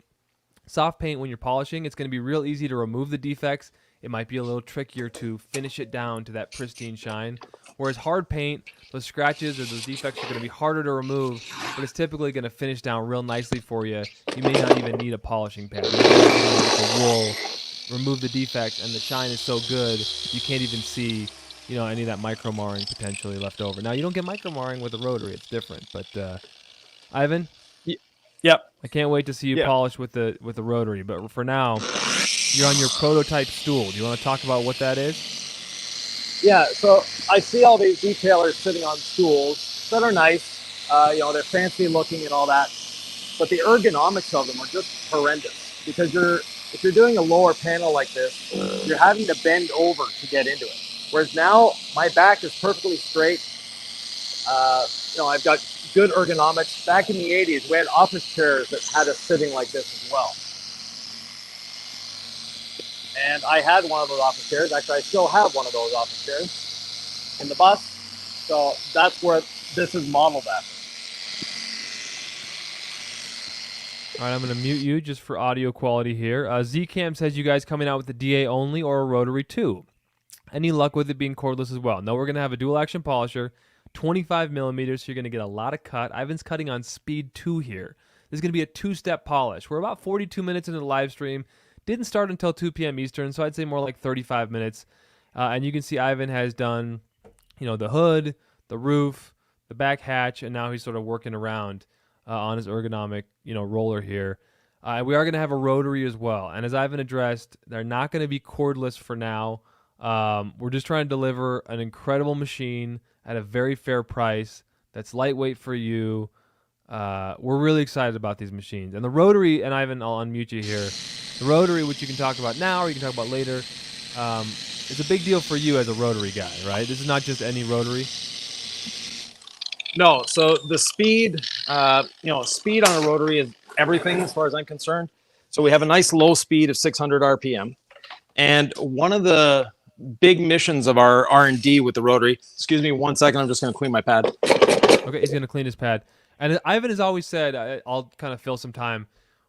soft paint when you're polishing, it's going to be real easy to remove the defects. It might be a little trickier to finish it down to that pristine shine. Whereas hard paint, those scratches or those defects are going to be harder to remove, but it's typically going to finish down real nicely for you. You may not even need a polishing pad. You may not even need the wool, remove the defects, and the shine is so good you can't even see any of that micro marring potentially left over. Now, you don't get micro marring with a rotary. It's different. But, Ivan? Yep. I can't wait to see you polish with the rotary. But for now, you're on your prototype stool. Do you want to talk about what that is? Yeah, so I see all these detailers sitting on stools that are nice. They're fancy looking and all that. But the ergonomics of them are just horrendous because if you're doing a lower panel like this, you're having to bend over to get into it. Whereas now my back is perfectly straight. I've got good ergonomics. Back in the 80s, we had office chairs that had us sitting like this as well. And I had one of those office chairs. Actually, I still have one of those office chairs in the bus. So that's where this is modeled after. All right, I'm going to mute you just for audio quality here. Zcam says you guys coming out with the DA only or a rotary too. Any luck with it being cordless as well? No, we're going to have a dual action polisher, 25 millimeters, so you're going to get a lot of cut. Ivan's cutting on speed 2 here. This is going to be a 2-step polish. We're about 42 minutes into the live stream. Didn't start until 2 p.m. Eastern, so I'd say more like 35 minutes. And you can see Ivan has done, the hood, the roof, the back hatch, and now he's sort of working around on his ergonomic, roller here. We are going to have a rotary as well. And as Ivan addressed, they're not going to be cordless for now. We're just trying to deliver an incredible machine at a very fair price that's lightweight for you. We're really excited about these machines. And the rotary, and Ivan, I'll unmute you here. The rotary, which you can talk about now or you can talk about later, is a big deal for you as a rotary guy, right? This is not just any rotary. No, so the speed, speed on a rotary is everything as far as I'm concerned. So we have a nice low speed of 600 RPM. And one of the big missions of our R&D with the rotary, excuse me 1 second, I'm just going to clean my pad. Okay, he's going to clean his pad. And Ivan has always said, I'll kind of fill some time,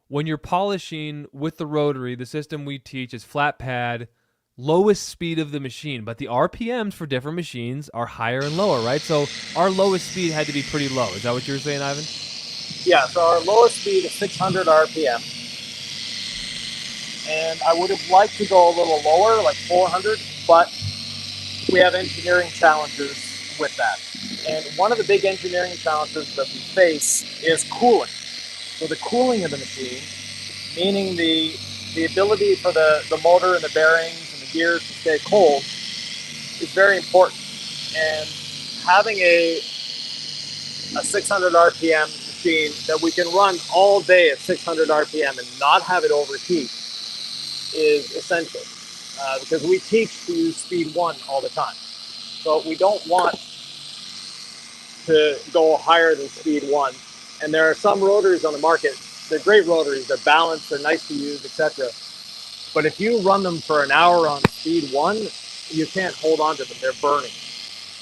when you're polishing with the rotary, the system we teach is flat pad, lowest speed of the machine, but the RPMs for different machines are higher and lower, right? So our lowest speed had to be pretty low. Is that what you were saying, Ivan? Yeah, so our lowest speed is 600 RPM. And I would have liked to go a little lower, like 400, but we have engineering challenges with that. And one of the big engineering challenges that we face is cooling. So the cooling of the machine, meaning the ability for the motor and the bearings and the gears to stay cold, is very important. And having a 600 RPM machine that we can run all day at 600 RPM and not have it overheat is essential, because we teach to use speed 1 all the time. So we don't want to go higher than speed 1. And there are some rotaries on the market. They're great rotaries. They're balanced. They're nice to use, etc. But if you run them for an hour on speed 1, you can't hold on to them. They're burning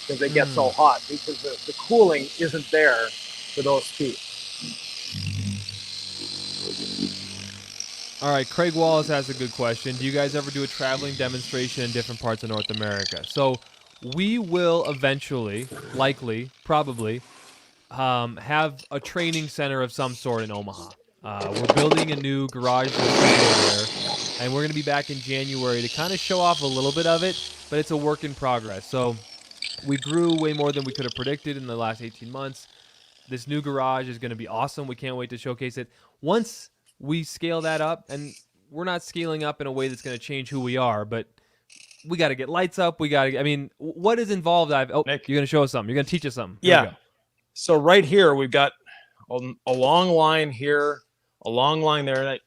because they get so hot because the cooling isn't there for those speeds. All right, Craig Wallace has a good question. Do you guys ever do a traveling demonstration in different parts of North America? So we will eventually, likely, probably, have a training center of some sort in Omaha. We're building a new garage over there, and we're going to be back in January to kind of show off a little bit of it, but it's a work in progress. So we grew way more than we could have predicted in the last 18 months. This new garage is going to be awesome. We can't wait to showcase it. Once we scale that up, and we're not scaling up in a way that's going to change who we are, but we got to get lights up. We got to, I mean, what is involved? Nick? You're going to show us something. You're going to teach us something. Here Yeah. we go. So right here, we've got a long line here, a long line there. And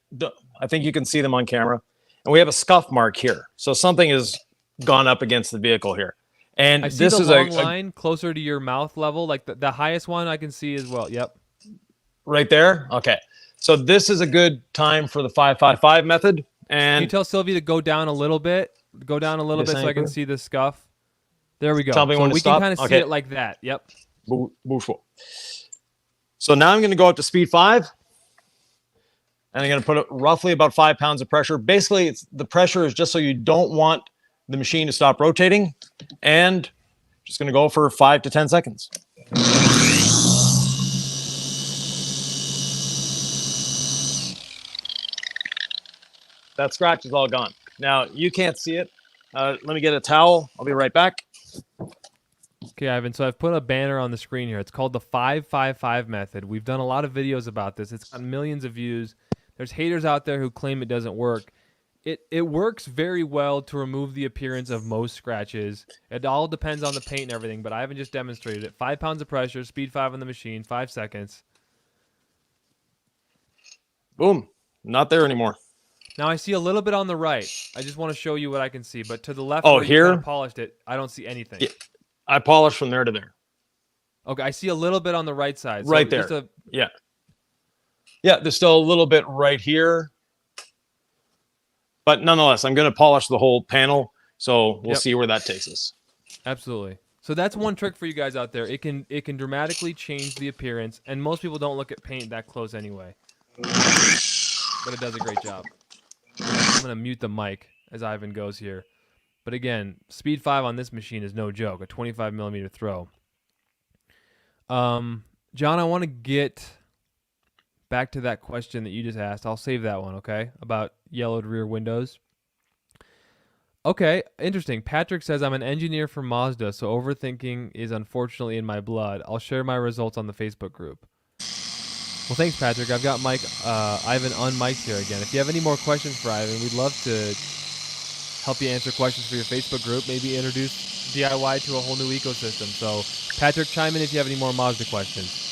I think you can see them on camera. And we have a scuff mark here. So something has gone up against the vehicle here. And I see this the is long line closer to your mouth level, like the highest one I can see as well. Yep. right there. Okay. So this is a good time for the 555 method. Can you And tell Sylvie to go down a little bit? Go down a little This bit so I can anchor? see the scuff. There we go. Tell me So when to we stop? can kind of see Okay. it like that. Yep. So now I'm going to go up to speed 5. And I'm going to put roughly about 5 pounds of pressure. Basically, the pressure is just so you don't want the machine to stop rotating. And just going to go for 5 to 10 seconds. That scratch is all gone. Now, you can't see it. Let me get a towel. I'll be right back. Okay, Ivan. So I've put a banner on the screen here. It's called the 555 method. We've done a lot of videos about this. It's got millions of views. There's haters out there who claim it doesn't work. It works very well to remove the appearance of most scratches. It all depends on the paint and everything, but I haven't just demonstrated it. 5 pounds of pressure, speed 5 on the machine, 5 seconds. Boom. Not there anymore. Now I see a little bit on the right. I just want to show you what I can see. But to the left, Oh, where you here? kind of polished it, I don't see anything. Yeah. I polished from there to there. Okay, I see a little bit on the right side. So Right there. just Yeah. Yeah, there's still a little bit right here. But nonetheless, I'm going to polish the whole panel. So we'll see where that takes us. Absolutely. So that's one trick for you guys out there. It can dramatically change the appearance, and most people don't look at paint that close anyway. But it does a great job. I'm gonna mute the mic as Ivan goes here. But again, speed 5 on this machine is no joke. A 25 millimeter throw. John, I want to get back to that question that you just asked. I'll save that one, okay? About yellowed rear windows. Okay, interesting. Patrick says, I'm an engineer for Mazda, so overthinking is unfortunately in my blood. I'll share my results on the Facebook group. Well, thanks, Patrick. I've got Ivan unmiked here again. If you have any more questions for Ivan, we'd love to help you answer questions for your Facebook group, maybe introduce DIY to a whole new ecosystem. So, Patrick, chime in if you have any more Mazda questions.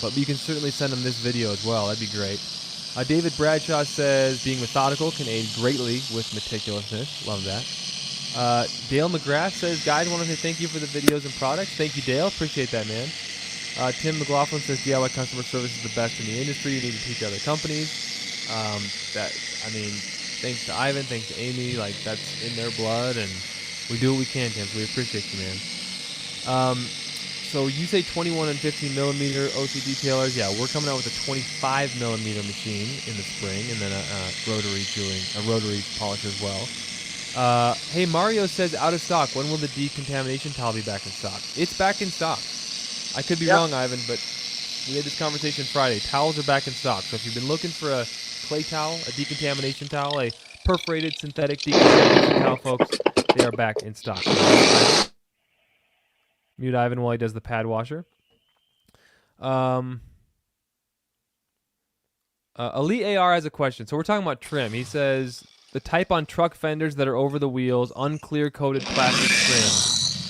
But you can certainly send them this video as well. That'd be great. David Bradshaw says, being methodical can aid greatly with meticulousness. Love that. Dale McGrath says, guys, want to say thank you for the videos and products. Thank you, Dale. Appreciate that, man. Tim McLaughlin says, DIY customer service is the best in the industry. You need to teach other companies. Thanks to Ivan, thanks to Amy. Like, that's in their blood, and we do what we can, Tim. So we appreciate you, man. So you say 21 and 15 millimeter OC detailers. Yeah, we're coming out with a 25 millimeter machine in the spring, and then a rotary polish as well. Hey, Mario says out of stock. When will the decontamination towel be back in stock? It's back in stock. I could be wrong, Ivan, but we had this conversation Friday. Towels are back in stock. So if you've been looking for a clay towel, a decontamination towel, a perforated synthetic decontamination towel, folks, they are back in stock. Mute Ivan while he does the pad washer. Elite AR has a question. So we're talking about trim. He says, the type on truck fenders that are over the wheels, unclear coated plastic trim,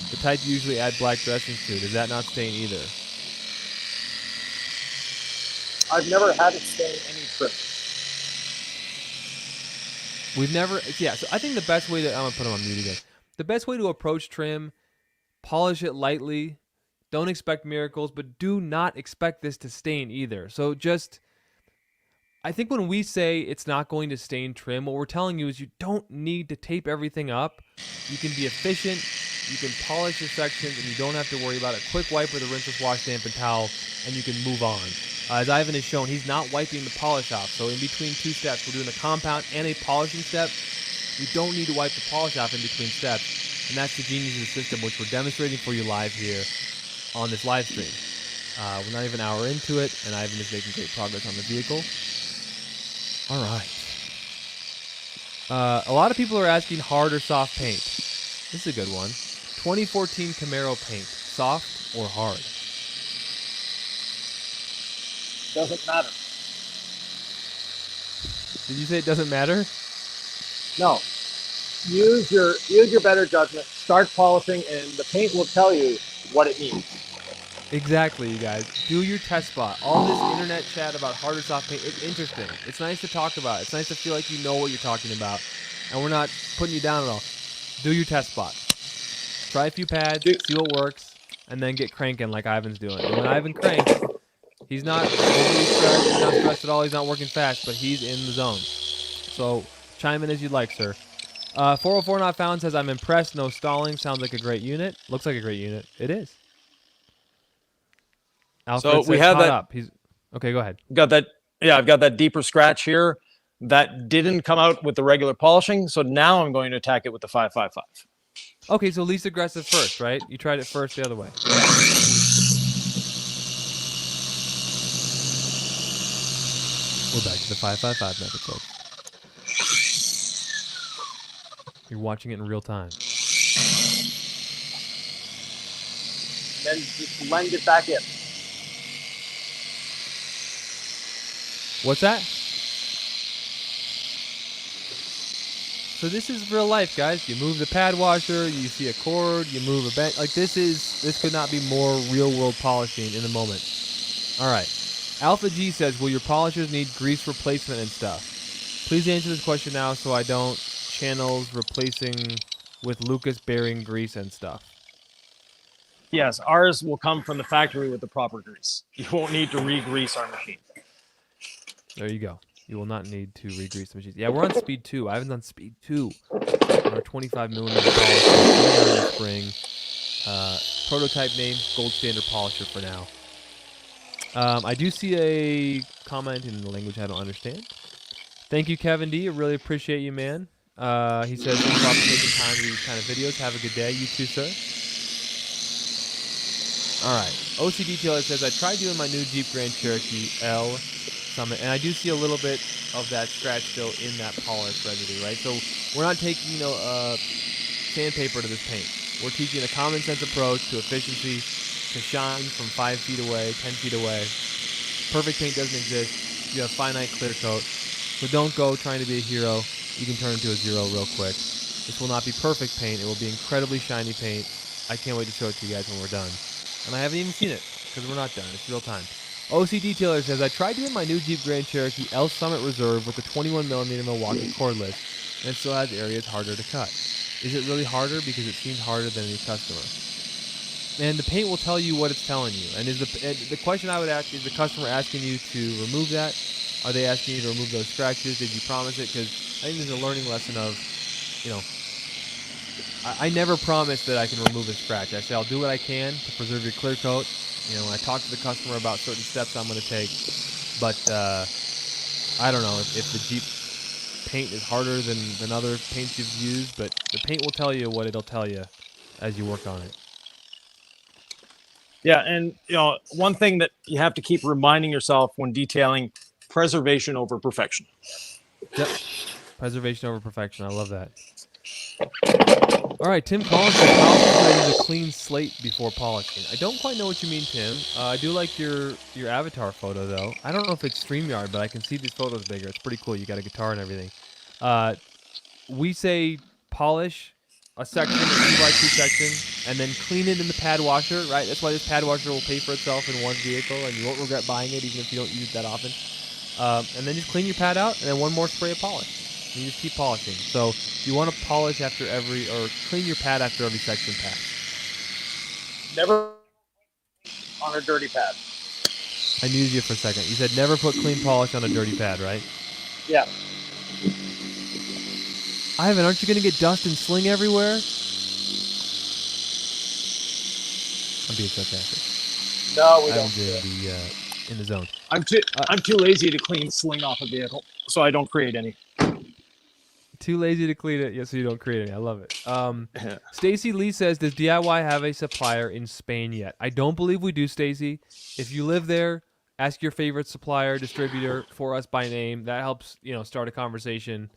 the type you usually add black dressings to, does that not stain either? I've never had it stain any trim. We've never, yeah, so I think the best way to, I'm going to put him on mute again. The best way to approach trim, polish it lightly, don't expect miracles, but do not expect this to stain either. So just, I think when we say it's not going to stain trim, what we're telling you is you don't need to tape everything up. You can be efficient, you can polish your sections, and you don't have to worry about it. Quick wipe with a rinseless wash damp and towel, and you can move on. As Ivan has shown, he's not wiping the polish off. So in between two steps, we're doing a compound and a polishing step. We don't need to wipe the polish off in between steps. And that's the genius of the system, which we're demonstrating for you live here on this live stream. We're not even an hour into it, and Ivan is making great progress on the vehicle. All right. A lot of people are asking hard or soft paint. This is a good one. 2014 Camaro paint, soft or hard? Doesn't matter. Did you say it doesn't matter? No. Use your better judgment. Start polishing, and the paint will tell you what it needs. Exactly, you guys. Do your test spot. All this internet chat about hard or soft paint, it's interesting. It's nice to talk about. It's nice to feel like you know what you're talking about. And we're not putting you down at all. Do your test spot. Try a few pads, see what works, and then get cranking like Ivan's doing. And when Ivan cranks, he's not overly stressed. He's not stressed at all. He's not working fast, but he's in the zone. So chime in as you'd like, sir. 404 Not Found says, I'm impressed. No stalling. Sounds like a great unit. Looks like a great unit. It is. Alfred So we says, have caught that. up. Okay, go ahead. Got that. Yeah, I've got that deeper scratch here that didn't come out with the regular polishing. So now I'm going to attack it with the 555. Okay, so least aggressive first, right? You tried it first the other way. We're back to the 555 method, folks. You're watching it in real time. Then just lend it back in. What's that? So this is real life, guys. You move the pad washer, you see a cord, you move a bench. Like this could not be more real world polishing in the moment. All right. Alpha G says, will your polishers need grease replacement and stuff? Please answer this question now so I don't channels replacing with Lucas bearing grease and stuff. Yes, ours will come from the factory with the proper grease. You won't need to re-grease our machine. There you go. You will not need to re-grease the machines. Yeah, we're on speed 2. I haven't done speed 2. On our 25 millimeter polisher spring. Prototype name, gold standard polisher for now. I do see a comment in the language I don't understand. Thank you, Kevin D. I really appreciate you, man. He says, thanks a lot for taking time to do these kind of videos. Have a good day. You too, sir. All right. OC Detailer says, I tried doing my new Jeep Grand Cherokee L Summit, and I do see a little bit of that scratch still in that polish residue, right? So we're not taking, sandpaper to this paint. We're teaching a common sense approach to efficiency, to shine from 5 feet away, 10 feet away. Perfect paint doesn't exist. You have finite clear coat. So don't go trying to be a hero. You can turn into a zero real quick. This will not be perfect paint. It will be incredibly shiny paint. I can't wait to show it to you guys when we're done. And I haven't even seen it because we're not done. It's real time. OC Detailer says, I tried doing my new Jeep Grand Cherokee L Summit Reserve with the 21mm Milwaukee cordless, and it still has areas harder to cut. Is it really harder? Because it seemed harder than any customer. And the paint will tell you what it's telling you. And is the question I would ask, is the customer asking you to remove that? Are they asking you to remove those scratches? Did you promise it? Because I think there's a learning lesson of, I never promise that I can remove a scratch. I say I'll do what I can to preserve your clear coat. I talk to the customer about certain steps I'm going to take. But I don't know if the Jeep paint is harder than other paints you've used. But the paint will tell you what it'll tell you as you work on it. Yeah, and one thing that you have to keep reminding yourself when detailing: preservation over perfection. Yep. Preservation over perfection. I love that. All right, Tim Collins says, how to use a clean slate before polishing. I don't quite know what you mean, Tim. I do like your avatar photo, though. I don't know if it's StreamYard, but I can see these photos bigger. It's pretty cool. You got a guitar and everything. We say polish a section, a 2x2 section, and then clean it in the pad washer, right? That's why this pad washer will pay for itself in one vehicle, and you won't regret buying it even if you don't use it that often. And then just clean your pad out, and then one more spray of polish. And you just keep polishing. So you want to polish after or clean your pad after every section pass. Never on a dirty pad. I muted you for a second. You said never put clean polish on a dirty pad, right? Yeah. Ivan, aren't you going to get dust and sling everywhere? I'm being sarcastic. No, we don't. Ivan's in the zone. I'm too lazy to clean sling off a vehicle, so I don't create any. Too lazy to clean it, so you don't create any. I love it. Stacy Lee says, does DIY have a supplier in Spain yet? I don't believe we do, Stacy. If you live there, ask your favorite supplier, distributor for us by name. That helps, start a conversation.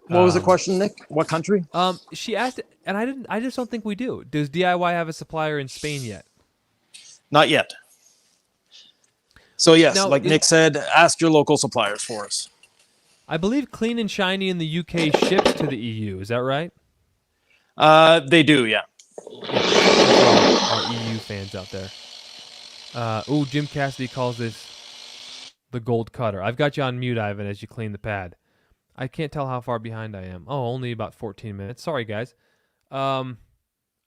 What was the question, Nick? What country? She asked, and I just don't think we do. Does DIY have a supplier in Spain yet? Not yet. So yes, Now, like Nick said, ask your local suppliers for us. I believe Clean and Shiny in the UK ships to the EU. Is that right? They do, yeah. Our EU fans out there. Jim Cassidy calls this the gold cutter. I've got you on mute, Ivan, as you clean the pad. I can't tell how far behind I am. Oh, only about 14 minutes. Sorry, guys. All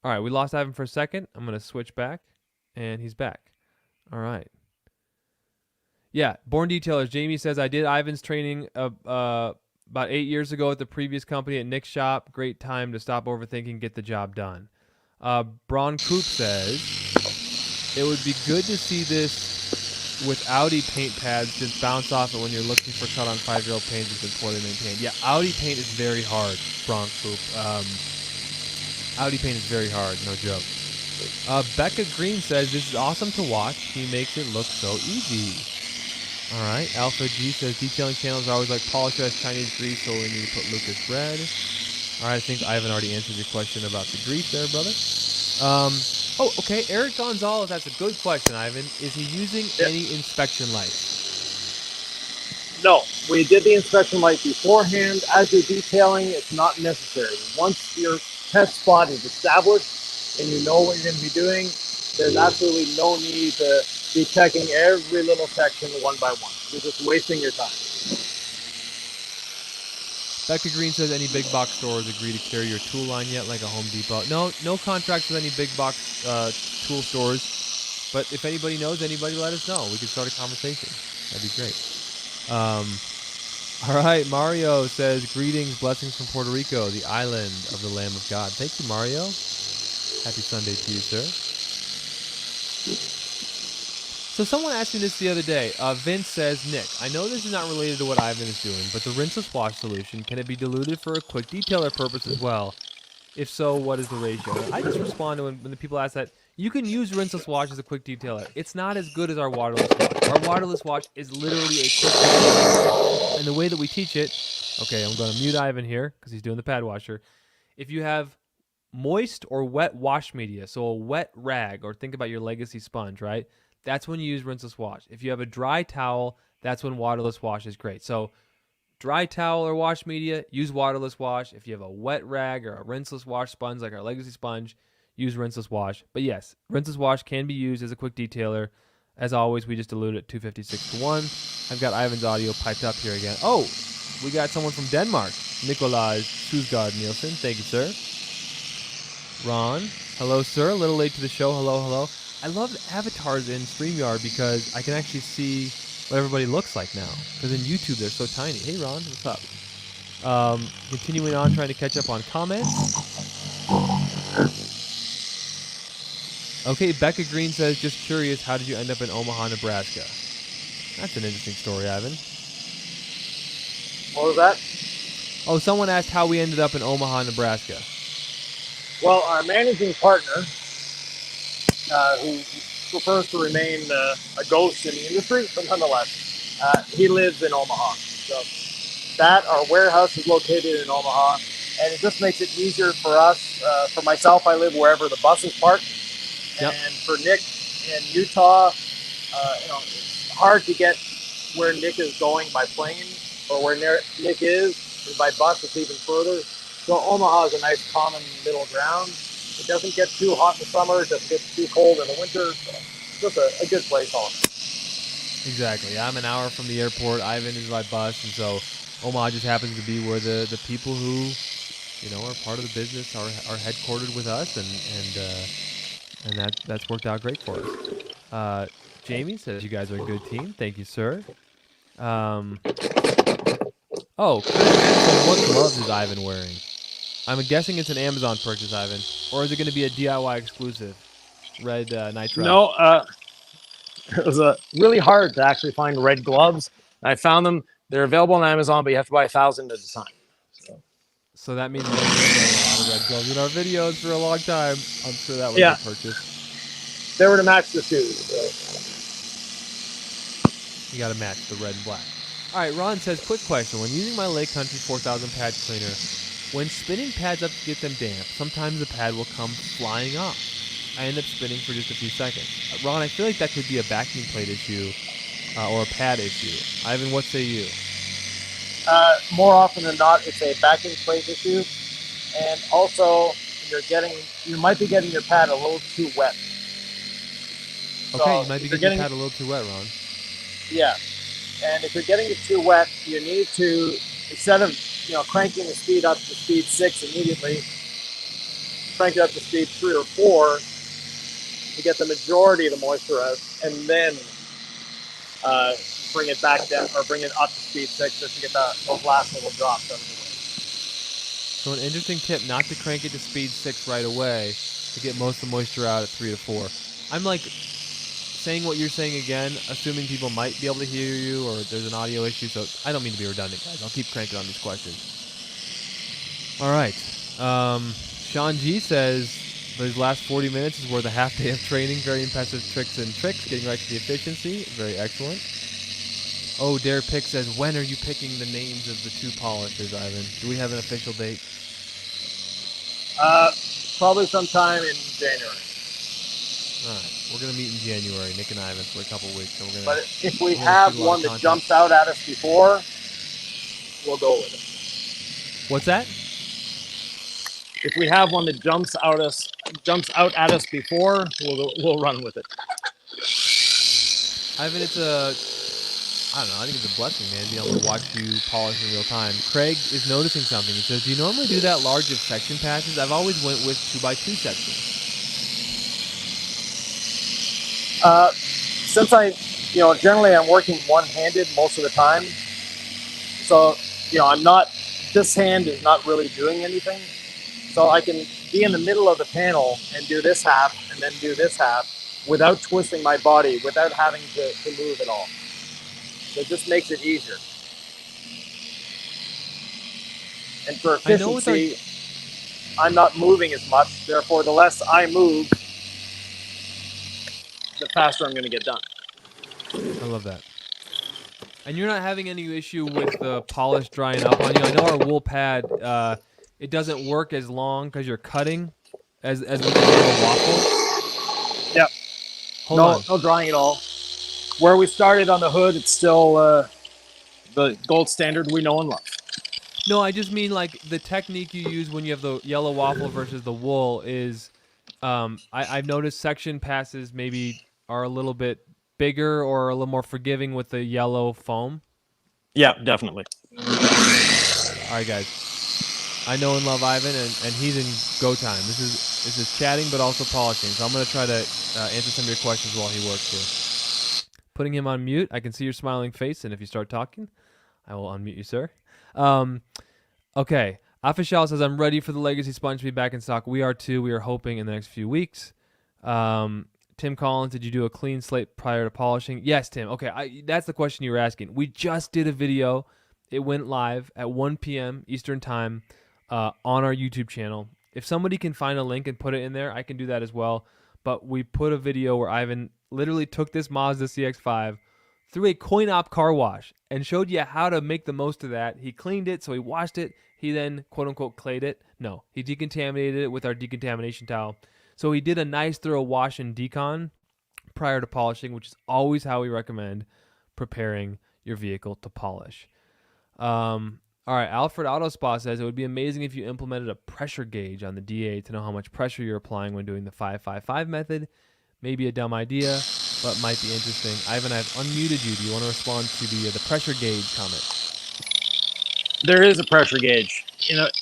right, we lost Ivan for a second. I'm going to switch back, and he's back. All right. Yeah, Born Detailers. Jamie says, I did Ivan's training about 8 years ago at the previous company at Nick's shop. Great time to stop overthinking, get the job done. Braun Coop says, it would be good to see this with Audi paint pads. Just bounce off it when you're looking for cut on 5-year-old paint that's been poorly maintained. Yeah, Audi paint is very hard, Braun Coop. Audi paint is very hard, no joke. Becca Green says, this is awesome to watch. He makes it look so easy. All right. Alpha G says, detailing channels are always like polish as Chinese grease, so we need to put Lucas red. All right. I think Ivan already answered your question about the grease there, brother. Okay. Eric Gonzalez, that's a good question, Ivan. Is he using any inspection lights? No, we did the inspection light beforehand. As you're detailing, it's not necessary. Once your test spot is established and you know what you're going to be doing, there's absolutely no need to be checking every little section one by one. You're just wasting your time. Becca Green says, any big box stores agree to carry your tool line yet, like a Home Depot? No contracts with any big box tool stores. But if anybody knows, anybody let us know. We could start a conversation. That'd be great. All right, Mario says, greetings, blessings from Puerto Rico, the island of the Lamb of God. Thank you, Mario. Happy Sunday to you, sir. So someone asked me this the other day. Vince says, Nick, I know this is not related to what Ivan is doing, but the rinseless wash solution, can it be diluted for a quick detailer purpose as well? If so, what is the ratio? I just respond to when the people ask that, you can use rinseless wash as a quick detailer. It's not as good as our waterless wash. Our waterless wash is literally a quick detailer. And the way that we teach it, okay, I'm going to mute Ivan here because he's doing the pad washer. If you have moist or wet wash media, so a wet rag, or think about your legacy sponge, right? That's when you use rinseless wash. If you have a dry towel, that's when waterless wash is great. So dry towel or wash media, use waterless wash. If you have a wet rag or a rinseless wash sponge like our legacy sponge, use rinseless wash. But yes, rinseless wash can be used as a quick detailer. As always, we just dilute it 256-1. I've got Ivan's audio piped up here again. Oh, we got someone from Denmark. Nikolaj Susgaard Nielsen. Thank you, sir. Ron. Hello, sir. A little late to the show. Hello. I love the avatars in StreamYard because I can actually see what everybody looks like now. Because in YouTube, they're so tiny. Hey, Ron. What's up? Continuing on, trying to catch up on comments. Okay, Becca Green says, just curious, how did you end up in Omaha, Nebraska? That's an interesting story, Ivan. What was that? Oh, someone asked how we ended up in Omaha, Nebraska. Well, our managing partner, who prefers to remain a ghost in the industry, but nonetheless, he lives in Omaha. So our warehouse is located in Omaha, and it just makes it easier for us. For myself, I live wherever the bus is parked. Yep. And for Nick in Utah, it's hard to get where Nick is going by plane, or where Nick is, and by bus it's even further. So Omaha is a nice common middle ground. It doesn't get too hot in the summer, it doesn't get too cold in the winter. So it's just a good place all. Exactly. I'm an hour from the airport. Ivan is by bus, and so Omaha just happens to be where the people who, are part of the business are headquartered with us, and that's worked out great for us. Jamie says you guys are a good team. Thank you, sir. So what gloves is Ivan wearing? I'm guessing it's an Amazon purchase, Ivan, or is it going to be a DIY exclusive? Red nitrile. No, It was really hard to actually find red gloves. I found them. They're available on Amazon, but you have to buy 1,000 at a time. So that means we're going to get a lot of red gloves in our videos for a long time. I'm sure that was a purchase. They were to match the shoes. So. You got to match the red and black. All right, Ron says, quick question. When using my Lake Country 4000 pad cleaner, when spinning pads up to get them damp, sometimes the pad will come flying off. I end up spinning for just a few seconds. Ron, I feel like that could be a backing plate issue or a pad issue. Ivan, what say you? More often than not, it's a backing plate issue. And also, you might be getting your pad a little too wet. Okay, you might be getting your pad a little too wet, Ron. Yeah. And if you're getting it too wet, you need to, instead of cranking the speed up to speed 6 immediately, crank it up to speed 3 or 4 to get the majority of the moisture out, and then bring it back down or bring it up to speed 6 just to get those last little drops out of the way. So an interesting tip, not to crank it to speed 6 right away to get most of the moisture out at 3 to 4. I'm like saying what you're saying again, assuming people might be able to hear you or there's an audio issue, so I don't mean to be redundant, guys. I'll keep cranking on these questions. All right. Sean G says, those last 40 minutes is worth a half day of training. Very impressive tricks, getting right to the efficiency. Very excellent. Oh, Dare Pick says, when are you picking the names of the 2 polishers, Ivan? Do we have an official date? Probably sometime in January. All right. We're going to meet in January, Nick and Ivan, for a couple weeks. And but if we have one that jumps out at us before, we'll go with it. What's that? If we have one that jumps out at us before, we'll run with it. Ivan, I don't know, I think it's a blessing, man, being able to watch you polish in real time. Craig is noticing something. He says, do you normally do that large of section passes? I've always went with 2x2 sections. Since generally I'm working one-handed most of the time. So, this hand is not really doing anything. So I can be in the middle of the panel and do this half and then do this half without twisting my body, without having to move at all. So it just makes it easier. And for efficiency, I'm not moving as much. Therefore, the less I move, the faster I'm going to get done. I love that. And you're not having any issue with the polish drying up on you. I know our wool pad, it doesn't work as long because you're cutting as with a waffle. Yep. Hold on. No drying at all. Where we started on the hood, it's still the gold standard we know and love. No, I just mean like the technique you use when you have the yellow waffle versus the wool is, I've noticed section passes maybe are a little bit bigger or a little more forgiving with the yellow foam. Yeah, definitely. All right, guys. I know and love Ivan, and he's in go time. This is chatting, but also polishing. So I'm going to try to answer some of your questions while he works here. Putting him on mute. I can see your smiling face, and if you start talking, I will unmute you, sir. Okay. Afishal says, I'm ready for the Legacy Sponge to be back in stock. We are too. We are hoping in the next few weeks. Tim Collins, did you do a clean slate prior to polishing? Yes, Tim. Okay, that's the question you were asking. We just did a video. It went live at 1 p.m. Eastern Time on our YouTube channel. If somebody can find a link and put it in there, I can do that as well. But we put a video where Ivan literally took this Mazda CX-5 through a coin-op car wash and showed you how to make the most of that. He cleaned it, so he washed it. He then, quote-unquote, clayed it. No, he decontaminated it with our decontamination towel. So he did a nice thorough wash and decon prior to polishing, which is always how we recommend preparing your vehicle to polish. All right, Alfred Autospa says, it would be amazing if you implemented a pressure gauge on the DA to know how much pressure you're applying when doing the 555 method. Maybe a dumb idea, but might be interesting. Ivan, I've unmuted you. Do you want to respond to the pressure gauge comment? There is a pressure gauge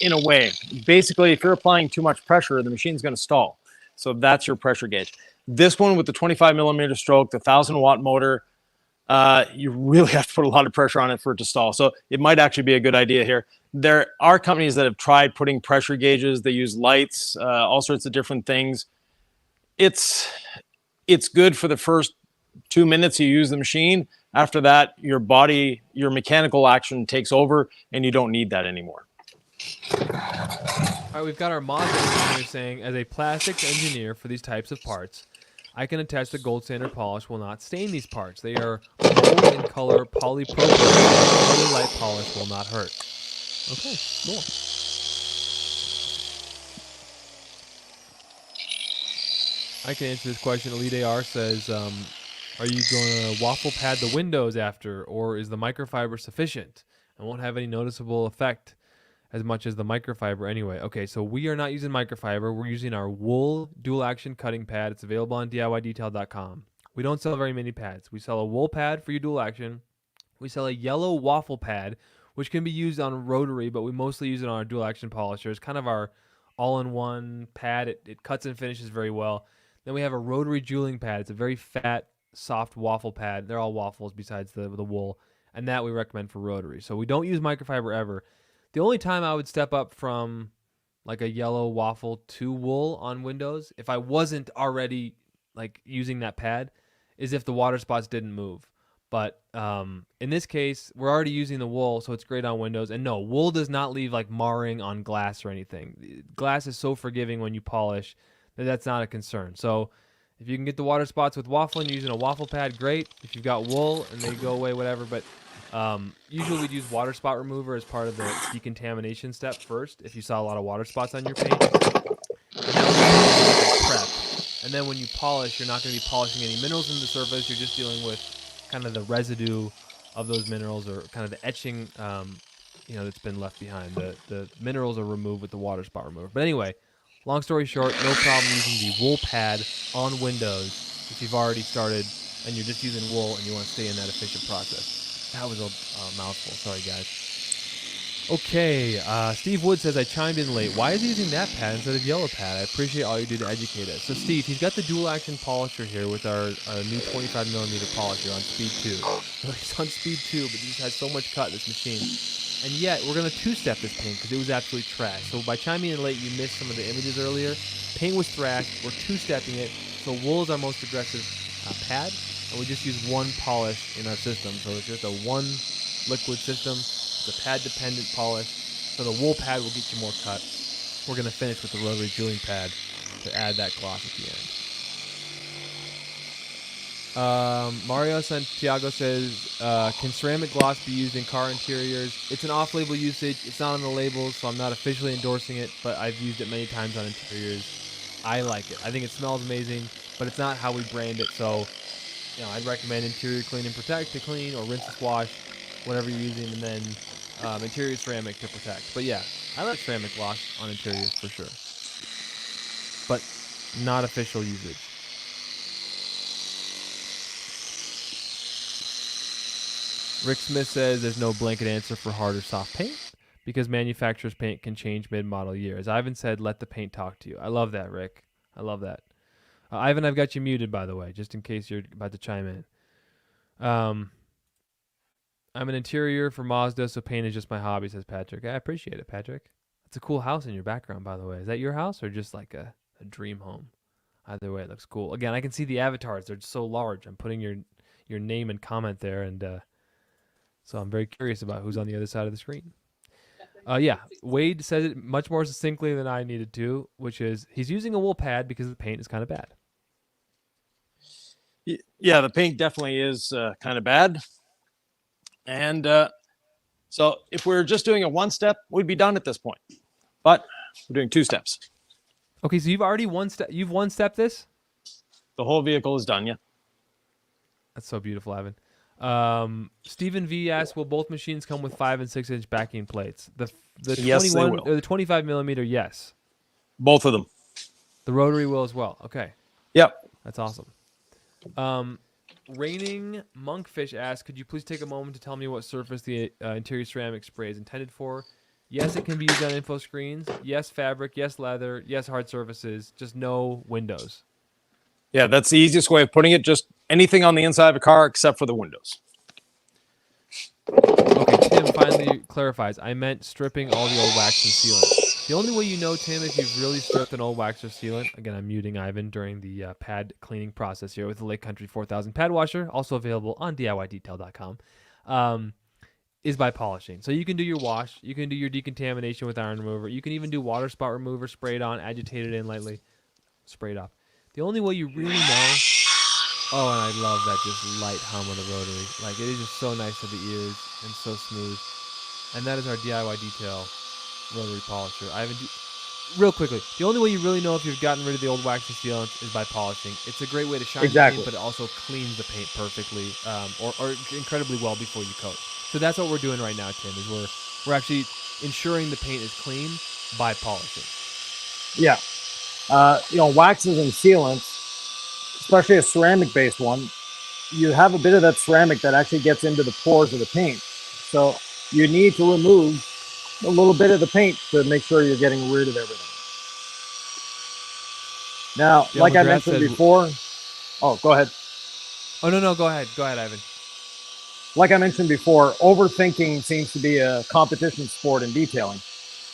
in a way. Basically, if you're applying too much pressure, the machine's going to stall. So that's your pressure gauge. This one with the 25 millimeter stroke, the 1,000-watt motor, you really have to put a lot of pressure on it for it to stall. So it might actually be a good idea here. There are companies that have tried putting pressure gauges. They use lights, all sorts of different things. It's good for the first 2 minutes you use the machine. After that, your mechanical action takes over, and you don't need that anymore. All right, we've got our Mazda engineer saying, as a plastics engineer for these types of parts, I can attest that gold standard polish will not stain these parts. They are mold and color polypropylene. Really light polish will not hurt. Okay, cool. I can answer this question. Elite AR says, are you going to waffle pad the windows after, or is the microfiber sufficient and won't have any noticeable effect as much as the microfiber anyway? Okay, so we are not using microfiber. We're using our wool dual action cutting pad. It's available on DIYdetail.com. We don't sell very many pads. We sell a wool pad for your dual action. We sell a yellow waffle pad, which can be used on Rotary, but we mostly use it on our dual action polisher. It's kind of our all-in-one pad. It cuts and finishes very well. Then we have a Rotary jeweling pad. It's a very fat, soft waffle pad. They're all waffles besides the wool, and that we recommend for Rotary. So we don't use microfiber ever. The only time I would step up from like a yellow waffle to wool on windows, if I wasn't already like using that pad, is if the water spots didn't move. But in this case, we're already using the wool, so it's great on windows. And no, wool does not leave like marring on glass or anything. Glass is so forgiving when you polish that's not a concern. So if you can get the water spots with waffling using a waffle pad, great. If you've got wool and they go away, whatever. But usually we'd use water spot remover as part of the decontamination step first if you saw a lot of water spots on your paint. And that would be prep. And then when you polish, you're not going to be polishing any minerals into the surface. You're just dealing with kind of the residue of those minerals or kind of the etching that's been left behind. The minerals are removed with the water spot remover. But anyway, long story short, no problem using the wool pad on windows if you've already started and you're just using wool and you want to stay in that efficient process. That was a mouthful. Sorry, guys. Okay, Steve Wood says, I chimed in late. Why is he using that pad instead of yellow pad? I appreciate all you do to educate us. So, Steve, he's got the dual action polisher here with our new 25mm polisher on speed 2. So he's on speed 2, but he just has so much cut in this machine. And yet, we're going to two-step this paint because it was absolutely trash. So by chiming in late, you missed some of the images earlier. Paint was thrashed. We're two-stepping it. So wool is our most aggressive pad, and we just use one polish in our system. So it's just a one liquid system. It's a pad-dependent polish. So the wool pad will get you more cut. We're going to finish with the rotary jeweling pad to add that gloss at the end. Mario Santiago says, can ceramic gloss be used in car interiors? It's an off-label usage. It's not on the labels, so I'm not officially endorsing it, but I've used it many times on interiors. I like it. I think it smells amazing, but it's not how we brand it. So, I'd recommend interior clean and protect to clean, or rinse and wash, whatever you're using, and then interior ceramic to protect. But yeah, I like ceramic gloss on interiors for sure, but not official usage. Rick Smith says there's no blanket answer for hard or soft paint because manufacturer's paint can change mid-model year. As Ivan said, let the paint talk to you. I love that, Rick. I love that. Ivan, I've got you muted, by the way, just in case you're about to chime in. I'm an interior for Mazda, so paint is just my hobby, says Patrick. I appreciate it, Patrick. That's a cool house in your background, by the way. Is that your house or just like a dream home? Either way, it looks cool. Again, I can see the avatars. They're so large. I'm putting your name and comment there, and so I'm very curious about who's on the other side of the screen. Yeah, Wade says it much more succinctly than I needed to, which is he's using a wool pad because the paint is kind of bad. Yeah, the paint definitely is kind of bad. And so if we're just doing a one step, we'd be done at this point. But we're doing two steps. Okay, so you've already you've one-stepped this? The whole vehicle is done, yeah. That's so beautiful, Ivan. Stephen V asks, will both machines come with 5 and 6 inch backing plates? The yes, 21 they will. or the 25 millimeter, yes. Both of them. The rotary will as well. Okay. Yep. That's awesome. Raining Monkfish asks, could you please take a moment to tell me what surface the interior ceramic spray is intended for? Yes, it can be used on info screens. Yes, fabric. Yes, leather. Yes, hard surfaces. Just no windows. Yeah, that's the easiest way of putting it. Just anything on the inside of a car except for the windows. Okay, Tim finally clarifies. I meant stripping all the old wax and sealant. The only way you know, Tim, if you've really stripped an old wax or sealant, again, I'm muting Ivan during the pad cleaning process here with the Lake Country 4000 pad washer, also available on DIYdetail.com, is by polishing. So you can do your wash, you can do your decontamination with iron remover, you can even do water spot remover, sprayed on, agitated in lightly, sprayed off. The only way you really know, oh, and I love that just light hum of the Rotary. Like, it is just so nice to the ears and so smooth. And that is our DIY Detail Rotary Polisher. Real quickly, the only way you really know if you've gotten rid of the old wax and sealants is by polishing. It's a great way to shine the paint, but it also cleans the paint perfectly, or incredibly well before you coat. So that's what we're doing right now, Tim. Is we're actually ensuring the paint is clean by polishing. Yeah. Waxes and sealants, especially a ceramic-based one, you have a bit of that ceramic that actually gets into the pores of the paint. So you need to remove a little bit of the paint to make sure you're getting rid of everything. Now, Dale like McGrath I mentioned before, go ahead. Oh, no, go ahead. Go ahead, Ivan. Like I mentioned before, overthinking seems to be a competition sport in detailing.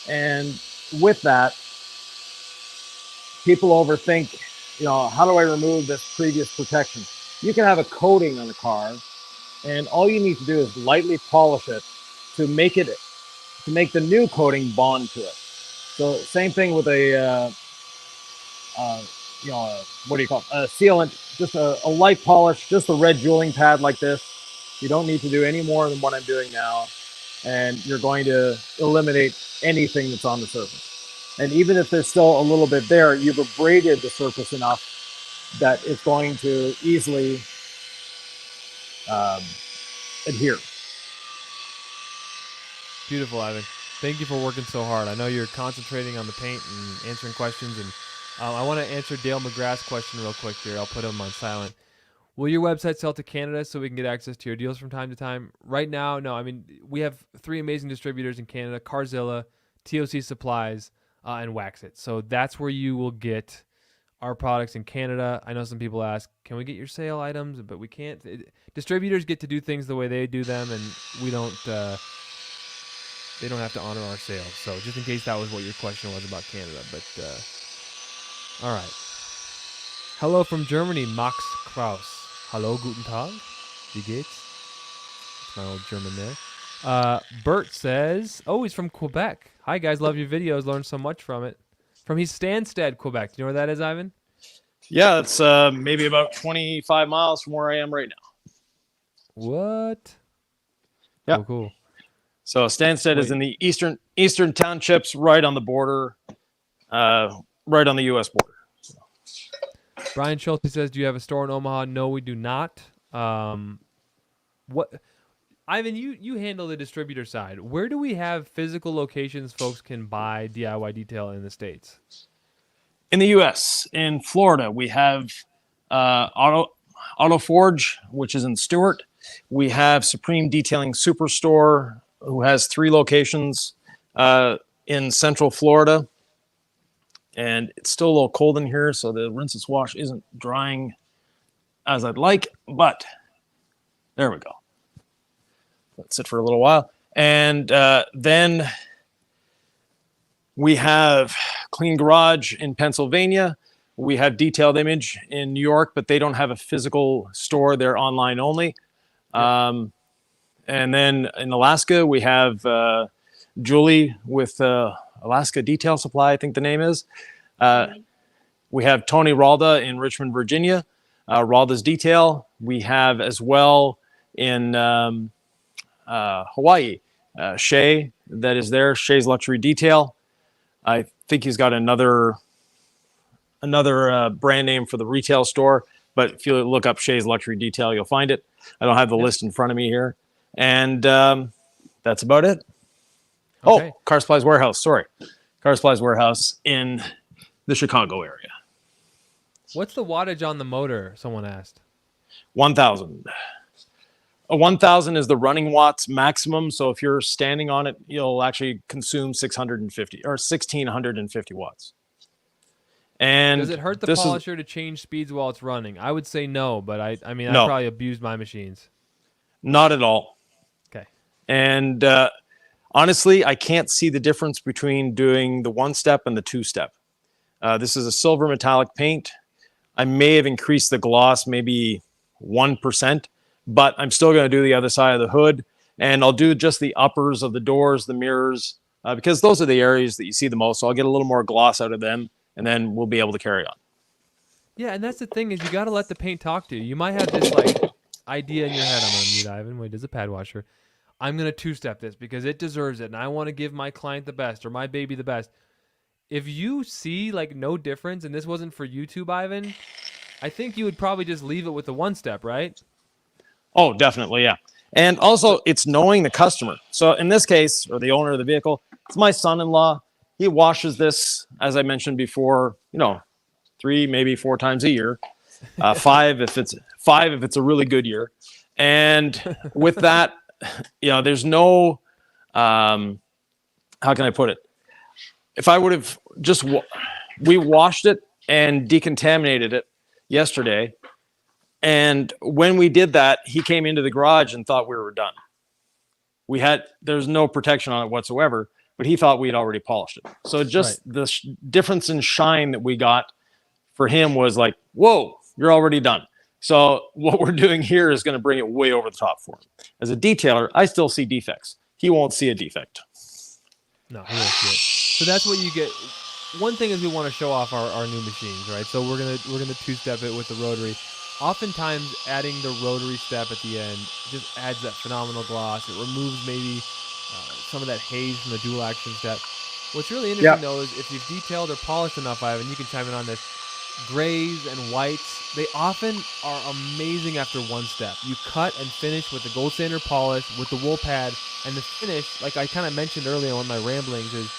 And with that, people overthink, how do I remove this previous protection? You can have a coating on the car, and all you need to do is lightly polish it to make the new coating bond to it. So same thing with a what do you call it? A sealant, just a light polish, just a red jeweling pad like this. You don't need to do any more than what I'm doing now, and you're going to eliminate anything that's on the surface. And even if there's still a little bit there, you've abraded the surface enough that it's going to easily adhere. Beautiful, Ivan. Thank you for working so hard. I know you're concentrating on the paint and answering questions, and I want to answer Dale McGrath's question real quick here. I'll put him on silent. Will your website sell to Canada so we can get access to your deals from time to time? Right now, no. I mean, we have 3 amazing distributors in Canada: Carzilla, TOC Supplies, and Wax It. So that's where you will get our products in Canada. I know some people ask, can we get your sale items? But we can't. Distributors get to do things the way they do them, and we don't. They don't have to honor our sales. So just in case that was what your question was about Canada. But all right. Hello from Germany, Max Kraus. Hallo, guten Tag. Wie geht's? That's my old German there. Bert says, he's from Quebec. Hi, guys. Love your videos. Learned so much from it. From his Stansted, Quebec. Do you know where that is, Ivan? Yeah, it's maybe about 25 miles from where I am right now. What? Yeah. Cool. So Stansted is in the eastern townships, right on the border, right on the U.S. border. So. Brian Schulte says, do you have a store in Omaha? No, we do not. What, Ivan, you handle the distributor side. Where do we have physical locations folks can buy DIY detail in the States? In the U.S., in Florida, we have Auto Forge, which is in Stewart. We have Supreme Detailing Superstore, who has 3 locations in Central Florida. And it's still a little cold in here, so the rinse and wash isn't drying as I'd like, but there we go. Let's sit for a little while. And then we have Clean Garage in Pennsylvania. We have Detailed Image in New York, but they don't have a physical store. They're online only. Yeah. And then in Alaska, we have Julie with Alaska Detail Supply, I think the name is. We have Tony Ralda in Richmond, Virginia, Ralda's Detail. We have as well in Hawaii, Shea, that is there, Shea's Luxury Detail. I think he's got another brand name for the retail store, but if you look up Shea's Luxury Detail, you'll find it. I don't have the list in front of me here. And that's about it. Okay. Car Supplies Warehouse. Sorry. Car Supplies Warehouse in the Chicago area. What's the wattage on the motor? Someone asked. 1,000. A 1,000 is the running watts maximum. So if you're standing on it, you'll actually consume 650 or 1,650 watts. And does it hurt the polisher to change speeds while it's running? I would say no, but I probably abused my machines. Not at all. Okay. And Honestly, I can't see the difference between doing the 1-step and the 2-step. This is a silver metallic paint. I may have increased the gloss maybe 1%, but I'm still going to do the other side of the hood, and I'll do just the uppers of the doors, the mirrors, because those are the areas that you see the most. So I'll get a little more gloss out of them, and then we'll be able to carry on. Yeah, and that's the thing is you got to let the paint talk to you. You might have this like idea in your head. I'm gonna mute Ivan. Wait, does a pad washer? I'm gonna 2-step this because it deserves it, and I want to give my client the best or my baby the best. If you see like no difference, and this wasn't for YouTube, Ivan, I think you would probably just leave it with the 1-step, right? Oh, definitely, yeah. And also, it's knowing the customer. So in this case, or the owner of the vehicle, it's my son-in-law. He washes this, as I mentioned before, 3, maybe 4 times a year. 5 if it's a really good year. And with that, there's no, how can I put it? If I would have just, we washed it and decontaminated it yesterday. And when we did that, he came into the garage and thought we were done. There's no protection on it whatsoever, but he thought we had already polished it. So just the difference in shine that we got for him was like, whoa, you're already done. So what we're doing here is going to bring it way over the top for him. As a detailer, I still see defects. He won't see a defect. No, he won't see it. So that's what you get. One thing is we want to show off our new machines, right? So we're gonna 2-step it with the rotary. Oftentimes, adding the rotary step at the end just adds that phenomenal gloss. It removes maybe some of that haze from the dual action step. What's really interesting though is if you've detailed or polished enough, Ivan, you can chime in on this. Grays and whites, they often are amazing after 1-step. You cut and finish with the gold standard polish, with the wool pad, and the finish, like I kind of mentioned earlier on my ramblings, is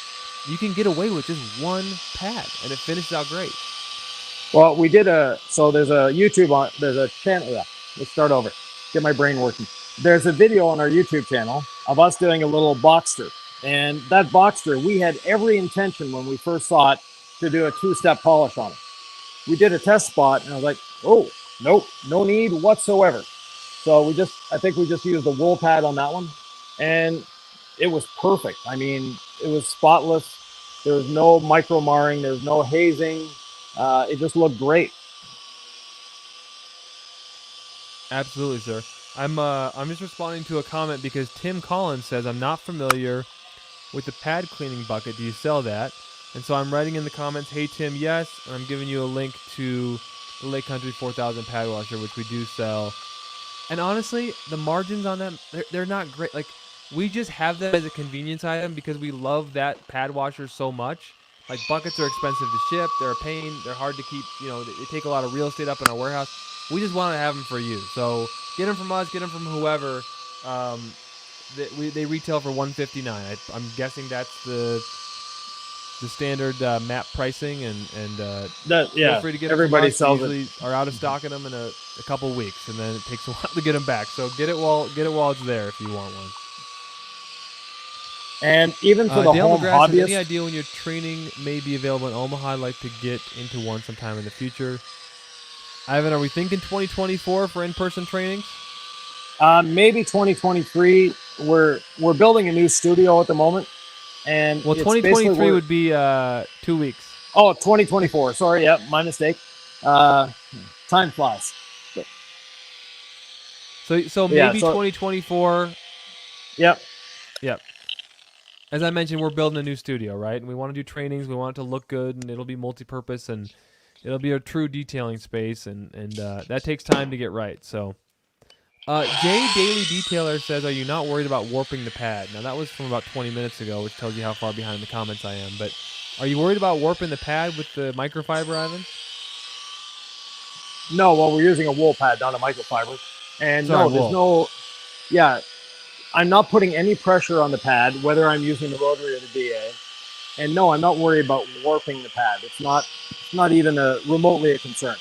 you can get away with just one pad, and it finishes out great. Well, there's a channel. Yeah, let's start over. Get my brain working. There's a video on our YouTube channel of us doing a little Boxster. And that Boxster, we had every intention when we first saw it to do a 2-step polish on it. We did a test spot and I was like, oh, nope, no need whatsoever. So I think we just used the wool pad on that one. And it was perfect. I mean, it was spotless. There was no micro marring. There was no hazing. It just looked great. Absolutely, sir. I'm just responding to a comment because Tim Collins says I'm not familiar with the pad cleaning bucket. Do you sell that? And so I'm writing in the comments, hey Tim, yes, and I'm giving you a link to the Lake Country 4000 pad washer, which we do sell. And honestly, the margins on them, they're not great. Like, we just have them as a convenience item because we love that pad washer so much. Like, buckets are expensive to ship. They're a pain. They're hard to keep. They take a lot of real estate up in our warehouse. We just want to have them for you. So get them from us. Get them from whoever. They retail for $159. I'm guessing that's the standard map pricing, and feel free to get everybody them from us. sells We usually are out of stock in them in a couple weeks, and then it takes a while to get them back. So get it while it's there if you want one. And even for the Dale home McGrath says, hobbyist, any idea when your training may be available in Omaha? I'd like to get into one sometime in the future. Ivan, are we thinking 2024 for in-person trainings? maybe 2023. We're building a new studio at the moment, and Well, 2023 would be 2 weeks. Oh, 2024. Sorry, yeah, my mistake. Time flies. So maybe 2024. Yep. As I mentioned, we're building a new studio, right? And we want to do trainings. We want it to look good, and it'll be multi-purpose, and it'll be a true detailing space, and that takes time to get right. So, Jay Daily Detailer says, "Are you not worried about warping the pad?" Now that was from about 20 minutes ago, which tells you how far behind the comments I am. But are you worried about warping the pad with the microfiber, Ivan? No, well, we're using a wool pad, not a microfiber. And Sorry, there's no, I'm not putting any pressure on the pad, whether I'm using the rotary or the DA. And no, I'm not worried about warping the pad. It's not even remotely a concern.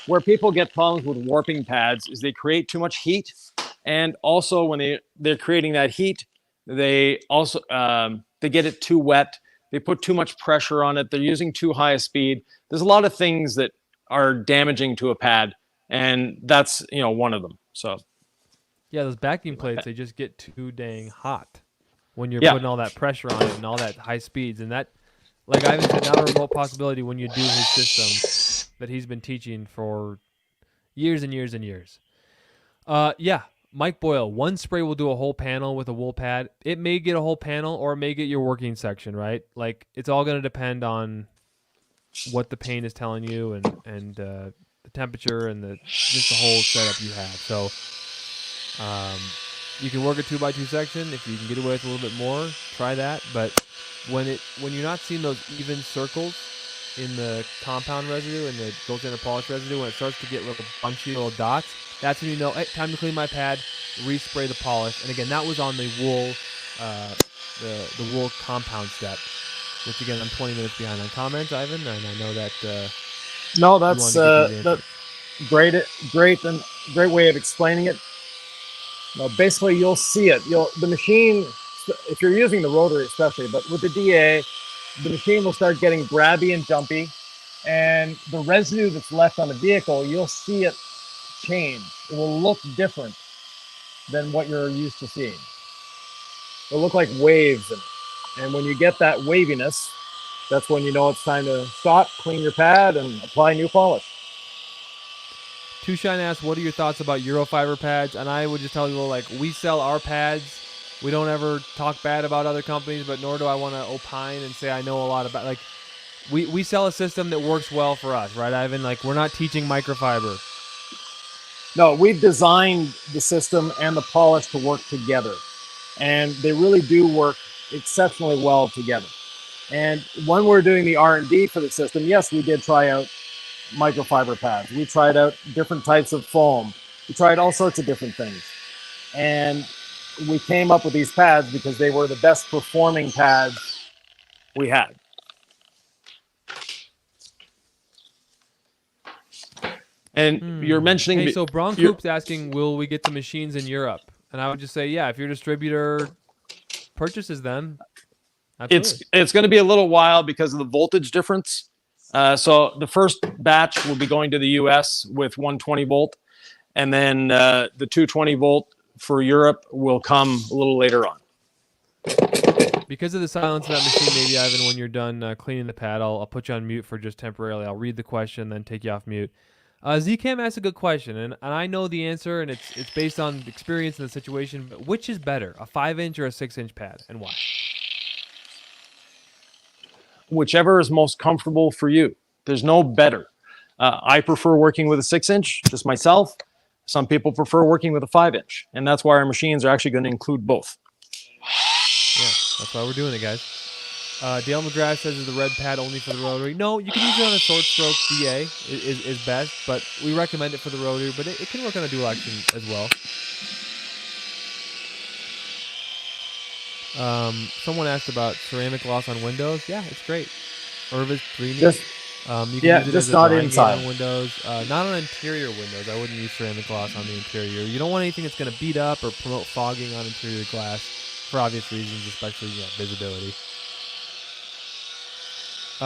Where people get problems with warping pads is they create too much heat. And also when they're creating that heat, they also, they get it too wet. They put too much pressure on it. They're using too high a speed. There's a lot of things that are damaging to a pad, and that's one of them. So yeah, those backing plates, they just get too dang hot. when you're Yeah. putting all that pressure on it and all that high speeds. And that, like Ivan said, not a remote possibility when you do his system that he's been teaching for years and years and years. Yeah, Mike Boyle, one spray will do a whole panel with a wool pad. It may get a whole panel or it may get your working section, right? Like, it's all going to depend on what the paint is telling you and the temperature and just the whole setup you have. So you can work a 2x2 section. If you can get away with a little bit more, try that. But when you're not seeing those even circles in the compound residue and the gold standard polish residue, when it starts to get little bunchy little dots, that's when you know, hey, time to clean my pad, respray the polish. And again, that was on the wool, the wool compound step. Which again, I'm 20 minutes behind on comments, Ivan, and I know that. No, that's great way of explaining it. No, basically, you'll see it. The machine, if you're using the rotary especially, but with the DA, the machine will start getting grabby and jumpy, and the residue that's left on the vehicle, you'll see it change. It will look different than what you're used to seeing. It'll look like waves in it. And when you get that waviness, that's when you know it's time to stop, clean your pad, and apply new polish. Two Shine asks, what are your thoughts about Eurofiber pads? And I would just tell people, like, we sell our pads. We don't ever talk bad about other companies, but nor do I want to opine and say I know a lot about, like, we sell a system that works well for us, right, Ivan? Like, we're not teaching microfiber. No, we've designed the system and the polish to work together. And they really do work exceptionally well together. And when we're doing the R&D for the system, yes, we did try out microfiber pads. We tried out different types of foam. We tried all sorts of different things. And we came up with these pads because they were the best performing pads we had. And you're mentioning... Hey, so Broncoop's asking, will we get the machines in Europe? And I would just say, yeah, if your distributor purchases them, absolutely. It's going to be a little while because of the voltage difference. So the first batch will be going to the US with 120 volt, and then the 220 volt for Europe will come a little later on. Because of the silence of that machine, maybe, Ivan, when you're done cleaning the pad, I'll put you on mute for just temporarily. I'll read the question, then take you off mute. Zcam asked a good question, and I know the answer, and it's based on experience in the situation. But which is better, a 5-inch or a 6-inch pad, and why? Whichever is most comfortable for you. There's no better. I prefer working with a 6-inch, just myself. Some people prefer working with a 5-inch, and that's why our machines are actually going to include both. Yeah, that's why we're doing it, guys. Dale McGrath says, is the red pad only for the rotary? No, you can use it on a short stroke. DA is best, but we recommend it for the rotary, but it can work on a dual action as well. Someone asked about ceramic gloss on windows. Yeah, it's great. Irvis 3. You can use it just as a not drying inside. aid on windows. Not on interior windows. I wouldn't use ceramic gloss on the interior. You don't want anything that's going to beat up or promote fogging on interior glass for obvious reasons, especially visibility.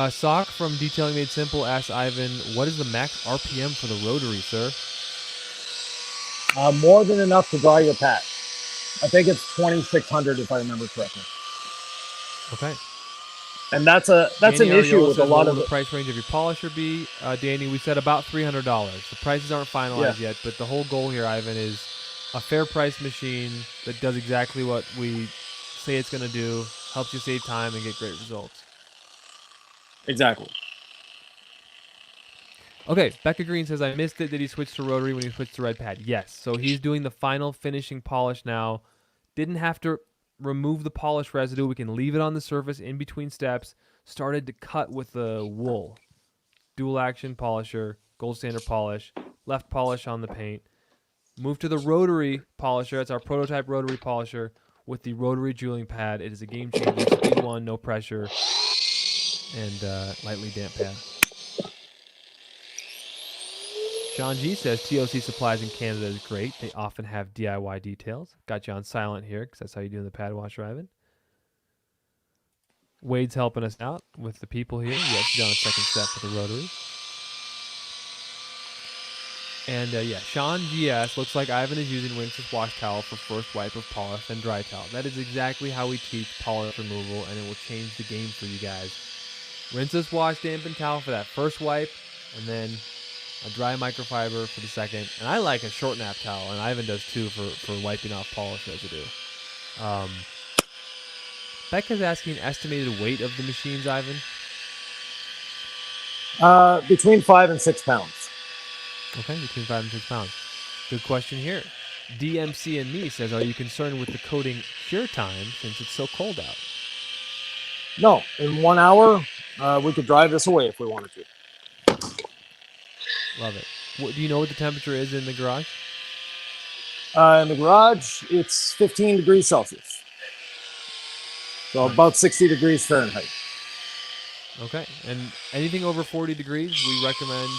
Sock from Detailing Made Simple asks Ivan, what is the max RPM for the rotary, sir? More than enough to dry your pad. I think it's 2,600 if I remember correctly. Okay. And that's an issue with a lot of the price range of your polisher be. Danny, we said about $300. The prices aren't finalized yet, but the whole goal here, Ivan, is a fair price machine that does exactly what we say it's going to do, helps you save time and get great results. Exactly. Okay, Becca Green says, I missed it. Did he switch to rotary when he switched to red pad? Yes. So he's doing the final finishing polish now. Didn't have to remove the polish residue. We can leave it on the surface in between steps. Started to cut with the wool. Dual action polisher, gold standard polish, left polish on the paint. Moved to the rotary polisher. That's our prototype rotary polisher with the rotary jeweling pad. It is a game changer. Speed 1, no pressure, and lightly damp pad. Sean G says TOC Supplies in Canada is great. They often have DIY details. Got you on silent here because that's how you do in the pad washer, Ivan. Wade's helping us out with the people here. Yes, he's on a second step with the rotary. And yeah, Sean GS looks like Ivan is using rinseless wash towel for first wipe of polish, then dry towel. That is exactly how we teach polish removal, and it will change the game for you guys. Rinseless wash dampened towel for that first wipe, and then a dry microfiber for the second. And I like a short nap towel, and Ivan does too for wiping off polish residue. Becca's asking estimated weight of the machines, Ivan. Between 5 and 6 pounds. Okay, between 5 and 6 pounds. Good question here. DMC and me says, are you concerned with the coating cure time since it's so cold out? No, in 1 hour, we could drive this away if we wanted to. Love it. Do you know what the temperature is in the garage? In the garage, it's 15 degrees Celsius. So about 60 degrees Fahrenheit. Okay, and anything over 40 degrees, we recommend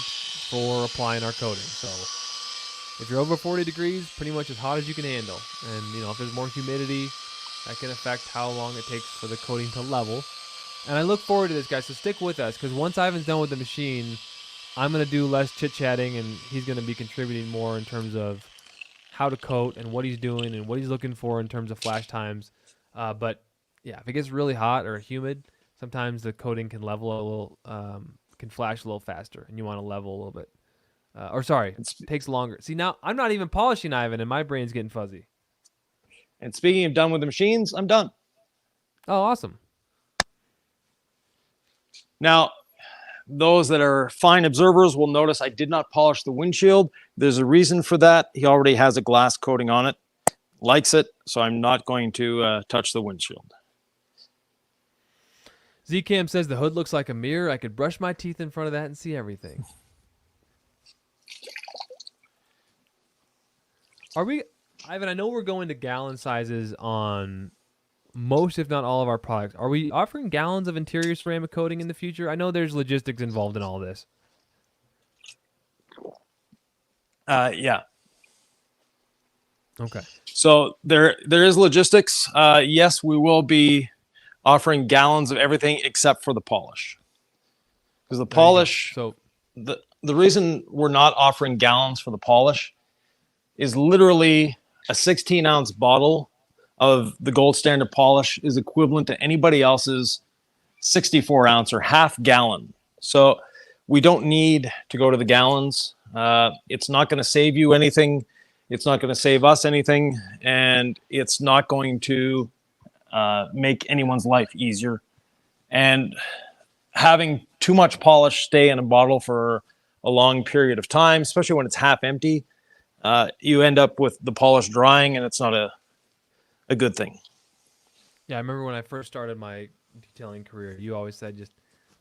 for applying our coating. So if you're over 40 degrees, pretty much as hot as you can handle. And, if there's more humidity, that can affect how long it takes for the coating to level. And I look forward to this, guys, so stick with us, because once Ivan's done with the machine, I'm going to do less chit-chatting, and he's going to be contributing more in terms of how to coat and what he's doing and what he's looking for in terms of flash times. But, yeah, if it gets really hot or humid, sometimes the coating can level a little, can flash a little faster, and you want to level a little bit. It takes longer. See, now I'm not even polishing Ivan, and my brain's getting fuzzy. And speaking of done with the machines, I'm done. Oh, awesome. Now, those that are fine observers will notice I did not polish the windshield. There's a reason for that. He already has a glass coating on it, likes it, so I'm not going to touch the windshield. Zcam says the hood looks like a mirror. I could brush my teeth in front of that and see everything. Ivan, I know we're going to gallon sizes on most, if not all, of our products. Are we offering gallons of interior ceramic coating in the future? I know there's logistics involved in all this. Yeah. Okay. So there is logistics. Yes, we will be offering gallons of everything except for the polish. Because the polish, so the reason we're not offering gallons for the polish is literally a 16-ounce bottle of the gold standard polish is equivalent to anybody else's 64-ounce or half gallon. So we don't need to go to the gallons. It's not going to save you anything. It's not going to save us anything. And it's not going to make anyone's life easier. And having too much polish stay in a bottle for a long period of time, especially when it's half empty, you end up with the polish drying, and it's not a good thing. Yeah, I remember when I first started my detailing career, you always said just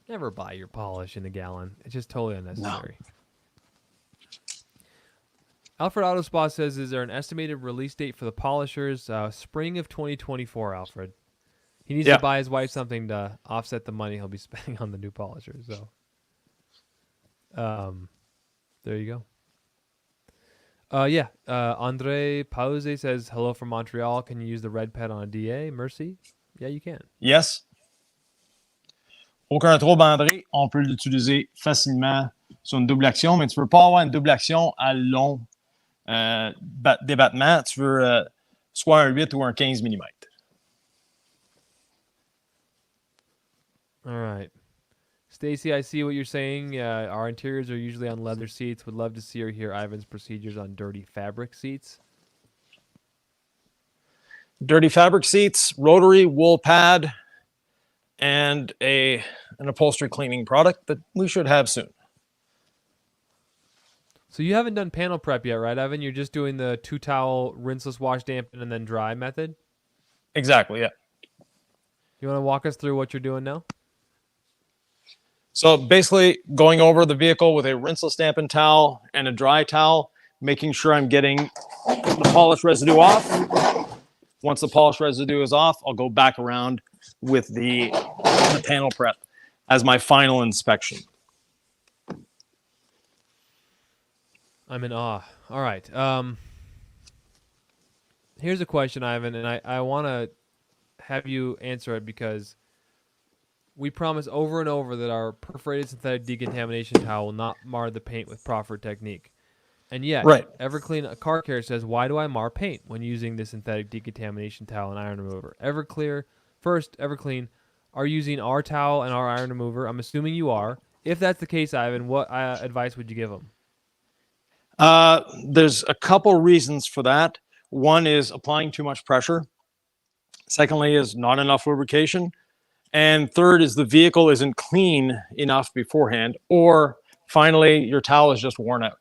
never buy your polish in a gallon. It's just totally unnecessary. No. Alfred Autospa says, is there an estimated release date for the polishers? Spring of 2024, Alfred. He needs to buy his wife something to offset the money he'll be spending on the new polishers. So, there you go. Andre Pause says, hello from Montreal. Can you use the red pad on a DA? Merci. Yeah, you can. Yes. Aucun trouble, André. On peut l'utiliser facilement sur une double action, mais tu ne veux pas avoir une double action à long débattement. Tu veux soit un 8 ou un 15 mm. All right. Stacy, I see what you're saying. Our interiors are usually on leather seats. Would love to see or hear Ivan's procedures on dirty fabric seats. Dirty fabric seats, rotary wool pad, and an upholstery cleaning product that we should have soon. So you haven't done panel prep yet, right, Ivan? You're just doing the 2-towel rinseless wash dampen and then dry method? Exactly, yeah. You want to walk us through what you're doing now? So basically going over the vehicle with a rinseless dampened towel and a dry towel, making sure I'm getting the polish residue off. Once the polish residue is off, I'll go back around with the panel prep as my final inspection. I'm in awe. All right. Here's a question, Ivan, and I want to have you answer it because we promise over and over that our perforated synthetic decontamination towel will not mar the paint with proper technique. And yet, Right. Everclean Car Care says, why do I mar paint when using the synthetic decontamination towel and iron remover? Everclean, are you using our towel and our iron remover? I'm assuming you are. If that's the case, Ivan, what advice would you give them? There's a couple reasons for that. One is applying too much pressure. Secondly is not enough lubrication. And third is the vehicle isn't clean enough beforehand. Or finally, your towel is just worn out.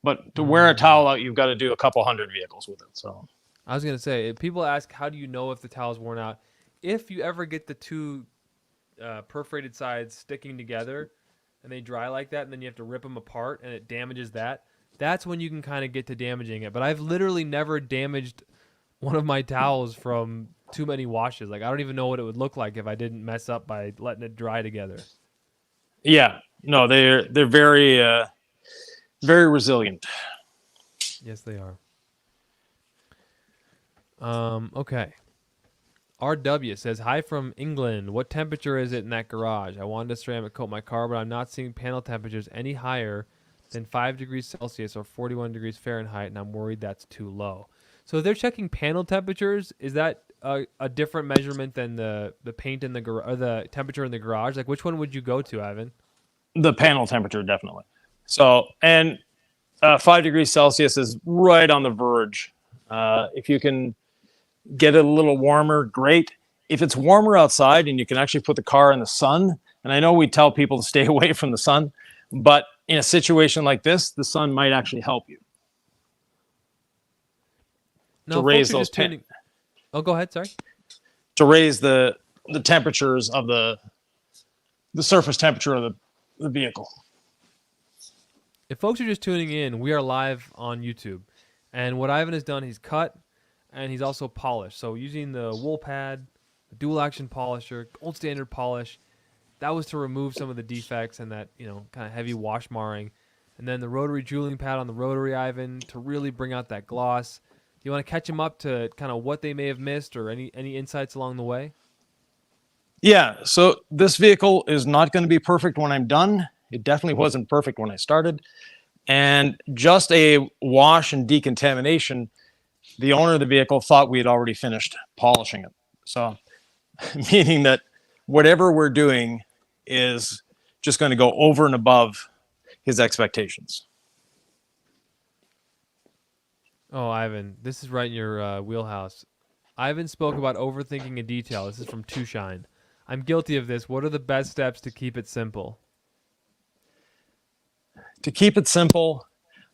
But to wear a towel out, you've got to do a couple hundred vehicles with it. So I was going to say, if people ask, how do you know if the towel's worn out? If you ever get the two perforated sides sticking together and they dry like that, and then you have to rip them apart and it damages that, that's when you can kind of get to damaging it. But I've literally never damaged one of my towels from too many washes. Like, I don't even know what it would look like if I didn't mess up by letting it dry together. yeah, no, they're very very resilient. Yes, they are. Okay. RW says, hi from England. What temperature is it in that garage? I wanted to ceramic coat my car, but I'm not seeing panel temperatures any higher than 5 degrees Celsius or 41 degrees Fahrenheit, and I'm worried that's too low. So if they're checking panel temperatures, is that a different measurement than the paint in the garage, or the temperature in the garage? Like, which one would you go to, Ivan? The panel temperature, definitely. So, and 5 degrees Celsius is right on the verge. If you can get it a little warmer, great. If it's warmer outside and you can actually put the car in the sun, and I know we tell people to stay away from the sun, but in a situation like this, the sun might actually help you. No, to raise folks are those just tuning. Oh, go ahead. Sorry. to raise the temperatures of the surface temperature of the vehicle. If folks are just tuning in, we are live on YouTube. And what Ivan has done, he's cut and he's also polished. So using the wool pad, the dual action polisher, gold standard polish, that was to remove some of the defects and that, kind of heavy wash marring. And then the rotary jeweling pad on the Rotary, Ivan, to really bring out that gloss. Do you want to catch them up to kind of what they may have missed or any insights along the way? Yeah, so this vehicle is not going to be perfect when I'm done. It definitely wasn't perfect when I started. And just a wash and decontamination, the owner of the vehicle thought we had already finished polishing it. So, meaning that whatever we're doing is just going to go over and above his expectations. Oh, Ivan, this is right in your wheelhouse. Ivan spoke about overthinking a detail. This is from Two Shine. I'm guilty of this. What are the best steps to keep it simple? To keep it simple,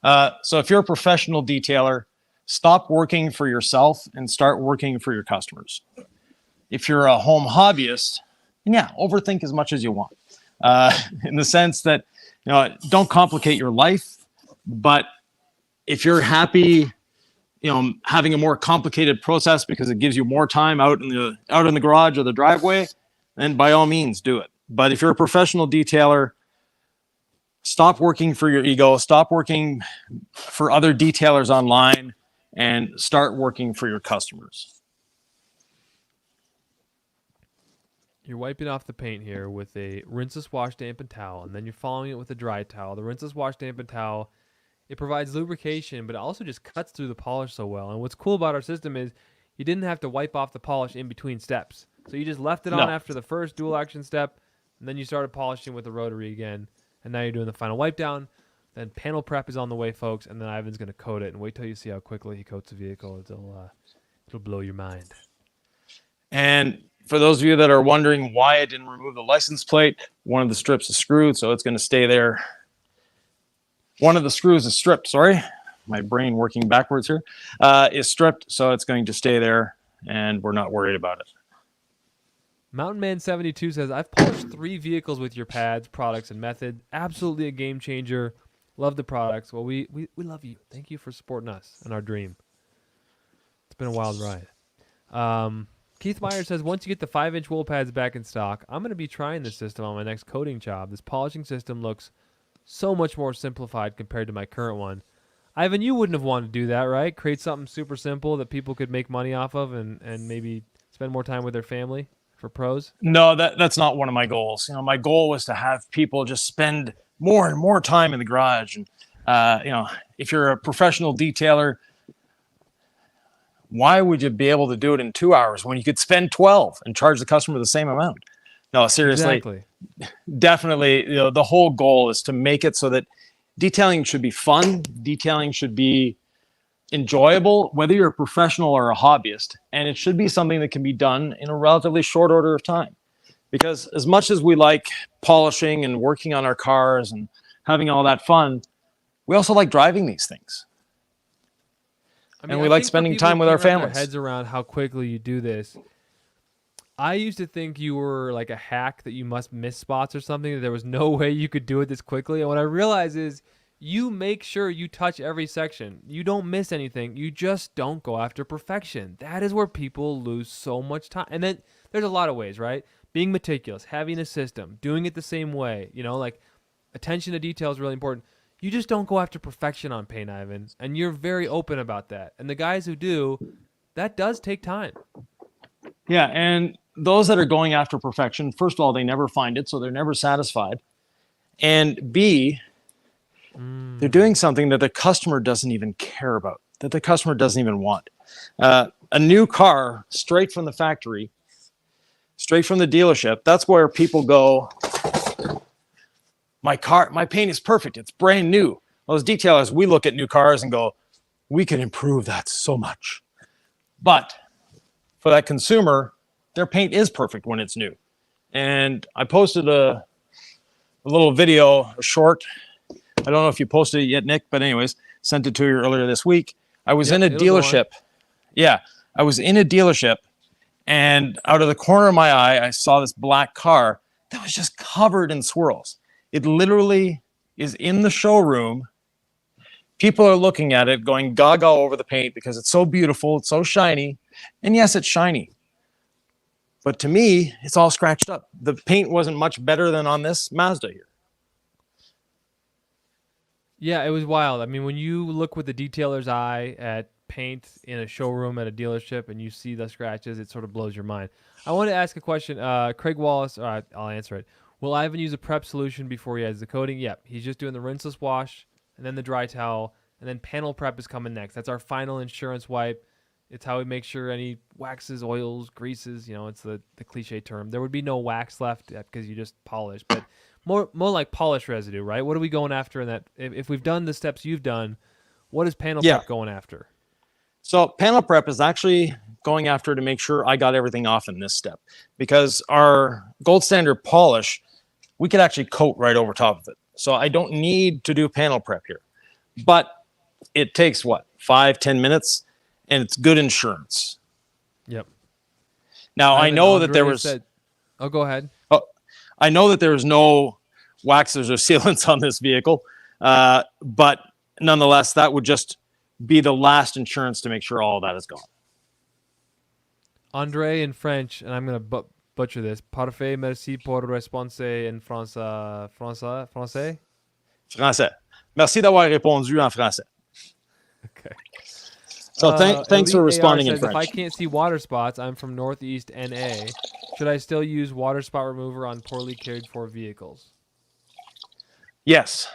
so if you're a professional detailer, stop working for yourself and start working for your customers. If you're a home hobbyist, and yeah, overthink as much as you want. In the sense that, don't complicate your life, but if you're happy, having a more complicated process because it gives you more time out in the garage or the driveway, then by all means do it. But if you're a professional detailer, stop working for your ego, stop working for other detailers online, and start working for your customers. You're wiping off the paint here with a rinseless wash, damp, and towel, and then you're following it with a dry towel. The rinseless wash, damp, and towel, it provides lubrication, but it also just cuts through the polish so well. And what's cool about our system is you didn't have to wipe off the polish in between steps. So you just left it on after the first dual action step, and then you started polishing with the Rotary again, and now you're doing the final wipe down. Then panel prep is on the way, folks, and then Ivan's going to coat it. And wait till you see how quickly he coats the vehicle. It'll blow your mind. And for those of you that are wondering why I didn't remove the license plate, one of the strips is screwed, so it's going to stay there. One of the screws is stripped, sorry. My brain working backwards here. Is stripped, so it's going to stay there, and we're not worried about it. Mountain Man 72 says, I've polished 3 vehicles with your pads, products, and method. Absolutely a game changer. Love the products. Well, we love you. Thank you for supporting us and our dream. It's been a wild ride. Keith Meyer says, once you get the 5-inch wool pads back in stock, I'm going to be trying this system on my next coating job. This polishing system looks so much more simplified compared to my current one. Ivan, you wouldn't have wanted to do that, right? Create something super simple that people could make money off of and maybe spend more time with their family for pros? No, that's not one of my goals. My goal was to have people just spend more and more time in the garage. And If you're a professional detailer, why would you be able to do it in 2 hours when you could spend 12 and charge the customer the same amount? No, seriously, Exactly. definitely, the whole goal is to make it so that detailing should be fun. Detailing should be enjoyable, whether you're a professional or a hobbyist. And it should be something that can be done in a relatively short order of time. Because as much as we like polishing and working on our cars and having all that fun, we also like driving these things. I mean, And we I like think for spending people time who with our can't wrap families. their heads around how quickly you do this. I used to think you were like a hack, that you must miss spots or something, that there was no way you could do it this quickly. And what I realize is you make sure you touch every section. You don't miss anything. You just don't go after perfection. That is where people lose so much time. And then there's a lot of ways, right? Being meticulous, having a system, doing it the same way, like attention to detail is really important. You just don't go after perfection on paint, Ivan, and you're very open about that. And the guys who do, that does take time. Yeah, and those that are going after perfection, first of all, they never find it, so they're never satisfied. And B, they're doing something that the customer doesn't even care about, that the customer doesn't even want. A new car, straight from the factory, straight from the dealership, that's where people go, my paint is perfect, it's brand new. Those detailers, we look at new cars and go, we can improve that so much. But for that consumer, their paint is perfect when it's new. And I posted a little video, a short. I don't know if you posted it yet, Nick, but anyways, sent it to you earlier this week. I was in a dealership. Yeah, I was in a dealership, and out of the corner of my eye, I saw this black car that was just covered in swirls. It literally is in the showroom. People are looking at it, going gaga over the paint because it's so beautiful, it's so shiny. And yes, it's shiny. But to me, it's all scratched up. The paint wasn't much better than on this Mazda here. Yeah, it was wild. I mean, when you look with the detailer's eye at paint in a showroom at a dealership and you see the scratches, it sort of blows your mind. I want to ask a question. Craig Wallace, I'll answer it. Will Ivan use a prep solution before he has the coating? Yep. He's just doing the rinseless wash and then the dry towel, and then panel prep is coming next. That's our final insurance wipe. It's how we make sure any waxes, oils, greases, it's the cliche term. There would be no wax left because you just polish, but more like polish residue, right? What are we going after in that? If we've done the steps you've done, what is panel prep going after? So panel prep is actually going after to make sure I got everything off in this step, because our gold standard polish, we could actually coat right over top of it. So I don't need to do panel prep here, but it takes 5-10 minutes. And it's good insurance. Yep. Now, I know that there was... go ahead. Oh, I know that there was no waxes or sealants on this vehicle, but nonetheless, that would just be the last insurance to make sure all of that is gone. Andre in French, and I'm going to butcher this. Parfait, merci pour réponse en français. Français. Merci d'avoir répondu en français. Okay. So thanks for responding in French. If I can't see water spots, I'm from Northeast NA. Should I still use water spot remover on poorly cared for vehicles? Yes.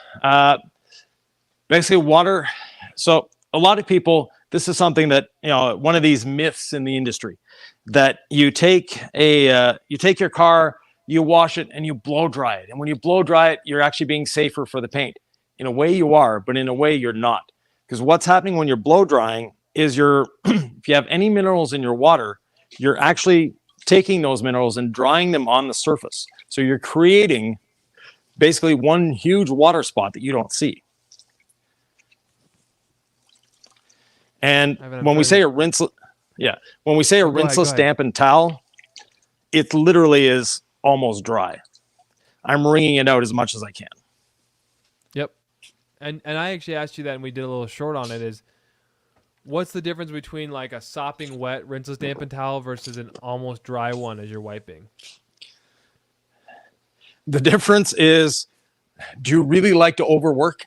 Basically, water. So a lot of people, this is something that, one of these myths in the industry, that you take your car, you wash it, and you blow dry it. And when you blow dry it, you're actually being safer for the paint. In a way you are, but in a way you're not. Because what's happening when you're blow drying is if you have any minerals in your water, you're actually taking those minerals and drying them on the surface. So you're creating basically one huge water spot that you don't see. And when we say a rinseless dampened towel, it literally is almost dry. I'm wringing it out as much as I can. Yep. And I actually asked you that, and we did a little short on it, is what's the difference between like a sopping wet rinseless dampened towel versus an almost dry one as you're wiping? The difference is, do you really like to overwork?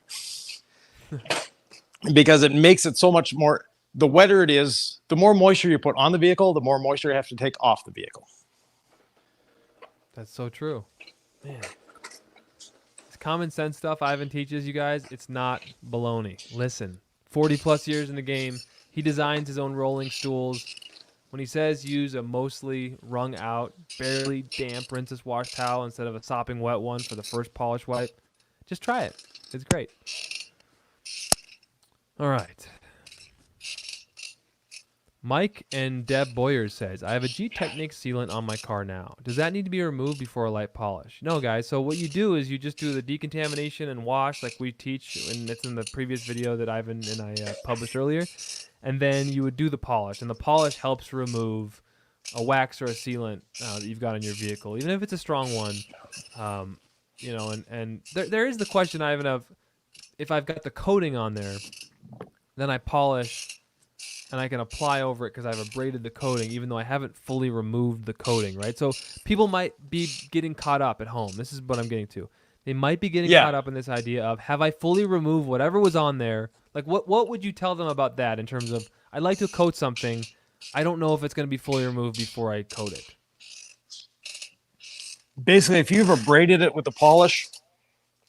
Because it makes it so much more, the wetter it is, the more moisture you put on the vehicle, the more moisture you have to take off the vehicle. That's so true. Man. common sense stuff Ivan teaches you guys. It's not baloney. Listen, 40 plus years in the game. He designs his own rolling stools. When he says use a mostly wrung out, barely damp rinseless wash towel instead of a sopping wet one for the first polish wipe, just try it. It's great. All right. Mike and Deb Boyer says, I have a G-Technic sealant on my car now. Does that need to be removed before a light polish? No, guys. So what you do is you just do the decontamination and wash like we teach, and it's in the previous video that Ivan and I published earlier. And then you would do the polish. And the polish helps remove a wax or a sealant that you've got on your vehicle, even if it's a strong one. You know, and there is the question, Ivan, of if I've got the coating on there, then I polish and I can apply over it because I've abraded the coating, even though I haven't fully removed the coating, right? So people might be getting caught up at home. This is what I'm getting to. They might be getting caught up in this idea of, have I fully removed whatever was on there? Like, what would you tell them about that in terms of, I'd like to coat something. I don't know if it's going to be fully removed before I coat it. Basically, if you've abraded it with the polish,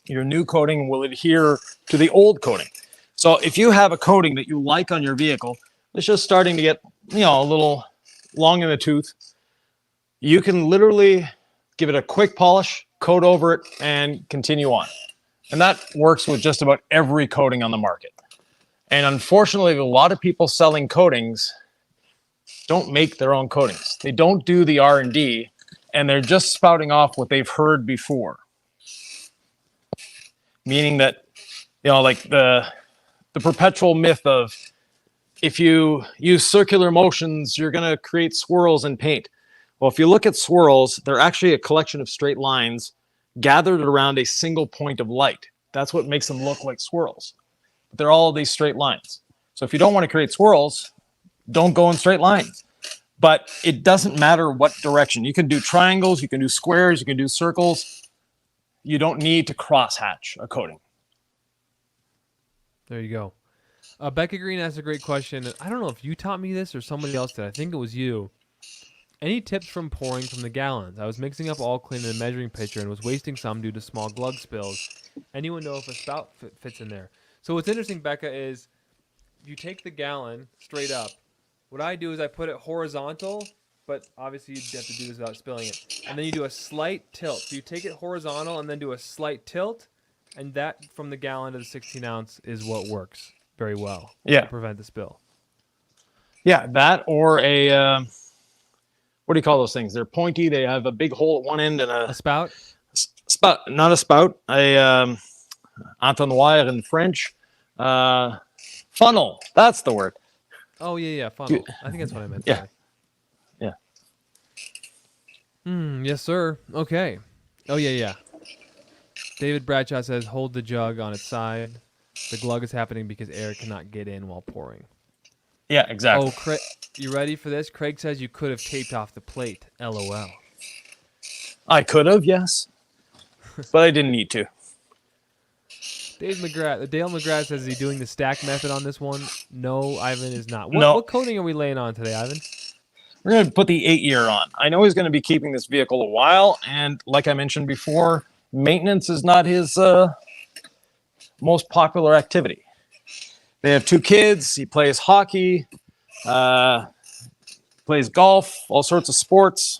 your new coating will adhere to the old coating. So if you have a coating that you like on your vehicle, it's just starting to get, a little long in the tooth, you can literally give it a quick polish, coat over it, and continue on. And that works with just about every coating on the market. And unfortunately, a lot of people selling coatings don't make their own coatings. They don't do the R&D, and they're just spouting off what they've heard before. Meaning that, like the perpetual myth of, if you use circular motions, you're going to create swirls in paint. Well, if you look at swirls, they're actually a collection of straight lines gathered around a single point of light. That's what makes them look like swirls. But they're all these straight lines. So if you don't want to create swirls, don't go in straight lines. But it doesn't matter what direction. You can do triangles, you can do squares, you can do circles. You don't need to cross-hatch a coating. There you go. Becca Green asked a great question. I don't know if you taught me this or somebody else did. I think it was you. Any tips from pouring from the gallons? I was mixing up all clean in a measuring pitcher and was wasting some due to small glug spills. Anyone know if a spout fits in there? So what's interesting, Becca, is you take the gallon straight up. What I do is I put it horizontal, but obviously you have to do this without spilling it. And then you do a slight tilt. So you take it horizontal and then do a slight tilt, and that from the gallon to the 16 ounce is what works very well to prevent the spill. Yeah, that or a, what do you call those things? They're pointy. They have a big hole at one end and a spout? Spout, not a spout. A entonnoir in French. Funnel. That's the word. Oh, yeah, funnel. I think that's what I meant. Yeah. Yeah. Yes, sir. Okay. Oh, yeah. David Bradshaw says, hold the jug on its side. The glug is happening because air cannot get in while pouring. Yeah, exactly. Oh, Craig, you ready for this? Craig says you could have taped off the plate. LOL. I could have, yes. But I didn't need to. Dale McGrath says, is he doing the stack method on this one? No, Ivan is not. No. What coating are we laying on today, Ivan? We're going to put the 8-year on. I know he's going to be keeping this vehicle a while, and like I mentioned before, maintenance is not his most popular activity. They have 2 kids. He plays hockey, plays golf, all sorts of sports.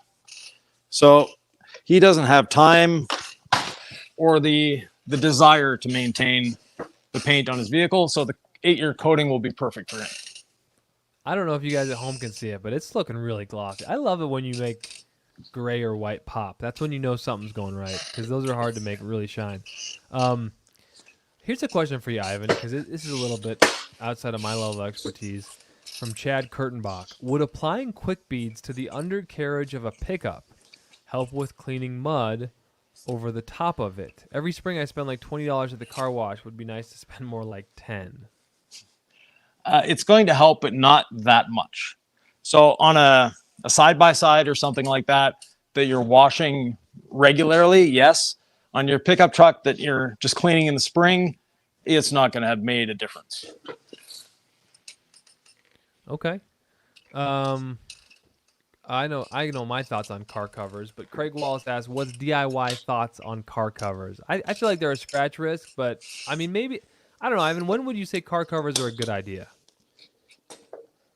So he doesn't have time or the desire to maintain the paint on his vehicle. So the 8-year coating will be perfect for him. I don't know if you guys at home can see it, but it's looking really glossy. I love it when you make gray or white pop. That's when you know something's going right, because those are hard to make really shine. Here's a question for you, Ivan, because this is a little bit outside of my level of expertise. From Chad Kurtenbach. Would applying quick beads to the undercarriage of a pickup help with cleaning mud over the top of it? Every spring I spend like $20 at the car wash. Would be nice to spend more like 10. It's going to help, but not that much. So on a side-by-side or something like that you're washing regularly, yes. On your pickup truck that you're just cleaning in the spring, it's not going to have made a difference. Okay. I know my thoughts on car covers, but Craig Wallace asks, "What's DIY thoughts on car covers?" I feel like they're a scratch risk, but I mean, maybe I don't know. Ivan, when would you say car covers are a good idea?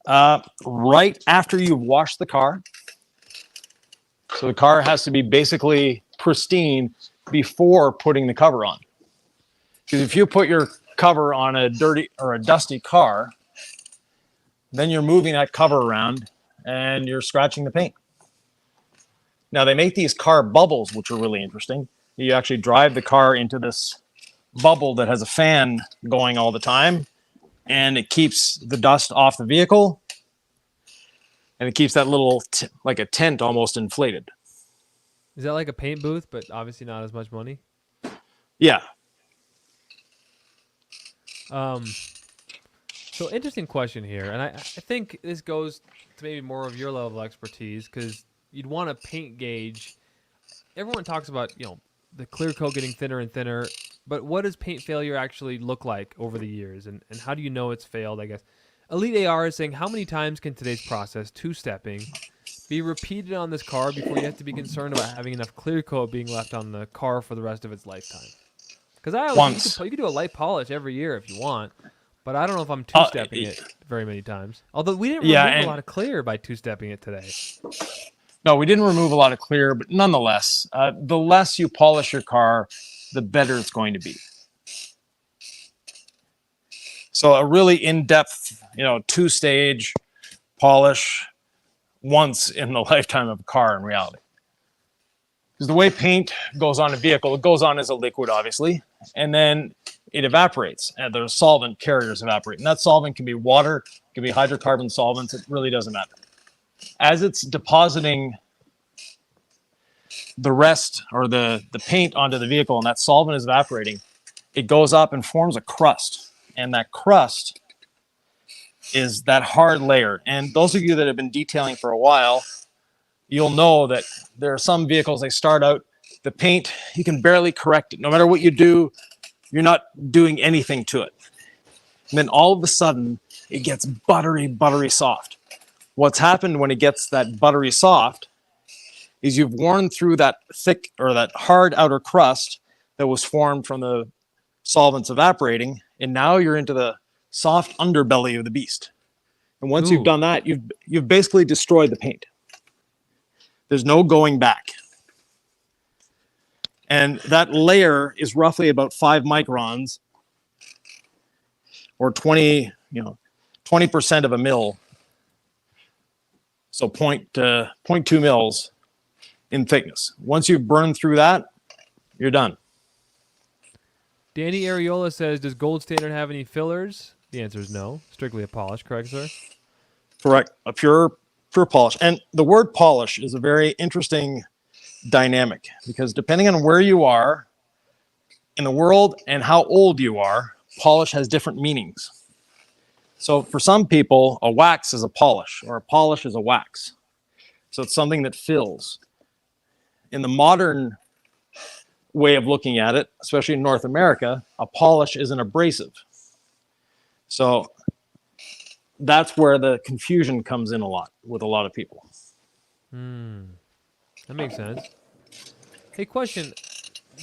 Right after you've washed the car. So the car has to be basically pristine before putting the cover on. Because if you put your cover on a dirty or a dusty car, then you're moving that cover around and you're scratching the paint. Now they make these car bubbles, which are really interesting. You actually drive the car into this bubble that has a fan going all the time, and it keeps the dust off the vehicle, and it keeps that little like a tent almost inflated. Is that like a paint booth, but obviously not as much money? Yeah. So interesting question here, and I think this goes to maybe more of your level of expertise, because you'd want a paint gauge. Everyone talks about, the clear coat getting thinner and thinner, but what does paint failure actually look like over the years, and how do you know it's failed, I guess? Elite AR is saying, how many times can today's process, two-stepping, be repeated on this car before you have to be concerned about having enough clear coat being left on the car for the rest of its lifetime? Because I always think you could do a light polish every year if you want, but I don't know if I'm two-stepping it very many times. Although we didn't remove a lot of clear by two-stepping it today. No, we didn't remove a lot of clear, but nonetheless, the less you polish your car, the better it's going to be. So a really in-depth, two-stage polish once in the lifetime of a car in reality. Because the way paint goes on a vehicle, it goes on as a liquid, obviously, and then it evaporates, and the solvent carriers evaporate. And that solvent can be water, it can be hydrocarbon solvents, it really doesn't matter. As it's depositing the rest or the paint onto the vehicle and that solvent is evaporating, it goes up and forms a crust. And that crust is that hard layer. And those of you that have been detailing for a while, you'll know that there are some vehicles, they start out, the paint, you can barely correct it. No matter what you do, you're not doing anything to it. And then all of a sudden, it gets buttery, buttery soft. What's happened when it gets that buttery soft is you've worn through that thick or that hard outer crust that was formed from the solvents evaporating, and now you're into the soft underbelly of the beast. And once you've done that, you've basically destroyed the paint. There's no going back. And that layer is roughly about 5 microns or 20% of a mil. So 0.2 mils in thickness. Once you've burned through that, you're done. Danny Areola says, does Gold Standard have any fillers? The answer is no. Strictly a polish, correct, sir? Correct. A pure polish. And the word polish is a very interesting dynamic, because depending on where you are in the world and how old you are, polish has different meanings. So for some people, a wax is a polish, or a polish is a wax. So it's something that fills. In the modern way of looking at it, especially in North America, a polish is an abrasive. So that's where the confusion comes in a lot with a lot of people. That makes sense. Hey, question.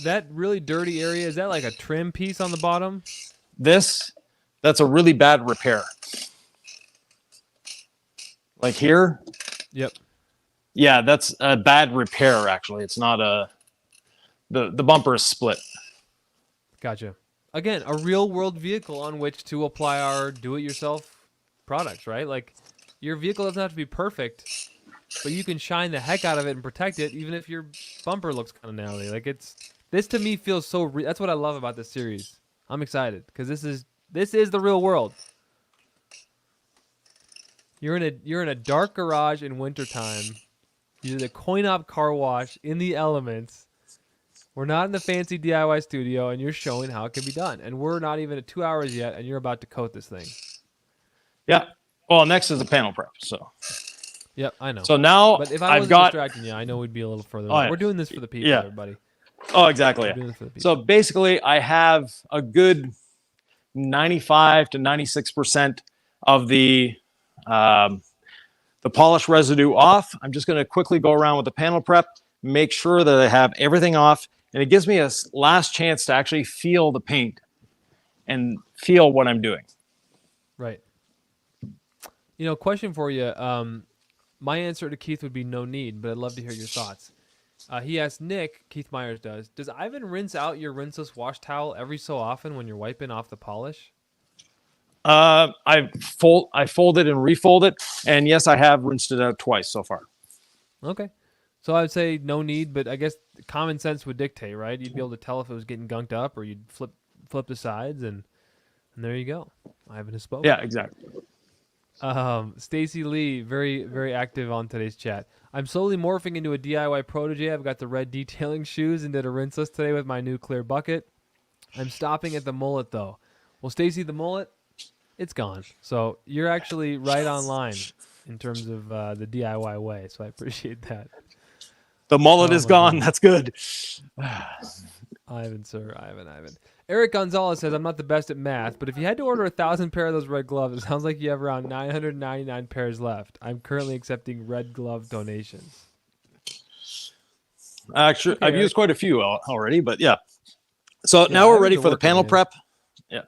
That really dirty area, is that like a trim piece on the bottom? That's a really bad repair. Like here? Yep. Yeah, that's a bad repair, actually. It's not the bumper is split. Gotcha. Again, a real-world vehicle on which to apply our do-it-yourself products, right? Like, your vehicle doesn't have to be perfect, but you can shine the heck out of it and protect it, even if your bumper looks kind of gnarly. Like, this to me feels so that's what I love about this series. I'm excited, because this is the real world. You're in a dark garage in wintertime. You did a coin-op car wash in the elements. We're not in the fancy DIY studio, and you're showing how it can be done. And we're not even at 2 hours yet, and you're about to coat this thing. Yeah. Well, next is the panel prep. So. Yep, I know. So now but if I wasn't distracting you, I know we'd be a little further. We're doing this for the people, everybody. Oh, exactly. So basically, I have a good 95 to 96% of the the polish residue off. I'm just going to quickly go around with the panel prep, make sure that I have everything off, and it gives me a last chance to actually feel the paint and feel what I'm doing. Right. You know, question for you. My answer to Keith would be no need, but I'd love to hear your thoughts. He asked Nick, Keith Myers does Ivan rinse out your rinseless wash towel every so often when you're wiping off the polish? I fold it and refold it, and yes, I have rinsed it out twice so far. Okay. So I would say no need, but I guess common sense would dictate, right? You'd be able to tell if it was getting gunked up, or you'd flip the sides, and there you go. Ivan has spoken. Yeah, exactly. Stacy Lee, very, very active on today's chat. I'm slowly morphing into a DIY protege. I've got the red detailing shoes and did a rinseless today with my new clear bucket. I'm stopping at the mullet, though. Well, Stacy, the mullet, it's gone. So you're actually right on line in terms of the DIY way. So I appreciate that. The mullet is gone. Goodness. That's good. Ivan, sir. Ivan. Eric Gonzalez says, I'm not the best at math, but if you had to order 1,000 pair of those red gloves, it sounds like you have around 999 pairs left. I'm currently accepting red glove donations. Actually, okay, I've used quite a few already, but yeah. So now we're ready for the panel prep. Yeah.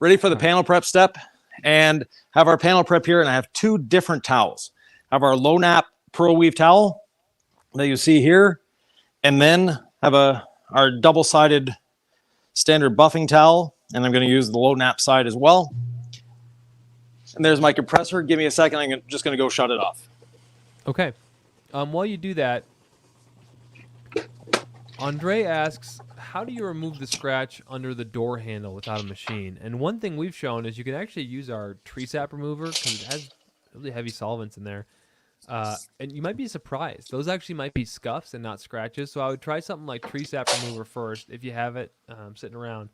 Ready for the panel prep step, and have our panel prep here, and I have two different towels. I have our low nap pearl weave towel that you see here, and then have our double-sided standard buffing towel, and I'm going to use the low nap side as well. And there's my compressor. Give me a second. I'm just going to go shut it off. Okay. While you do that, Andre asks, how do you remove the scratch under the door handle without a machine? And one thing we've shown is you can actually use our tree sap remover because it has really heavy solvents in there. And you might be surprised. Those actually might be scuffs and not scratches. So I would try something like tree sap remover first if you have it sitting around.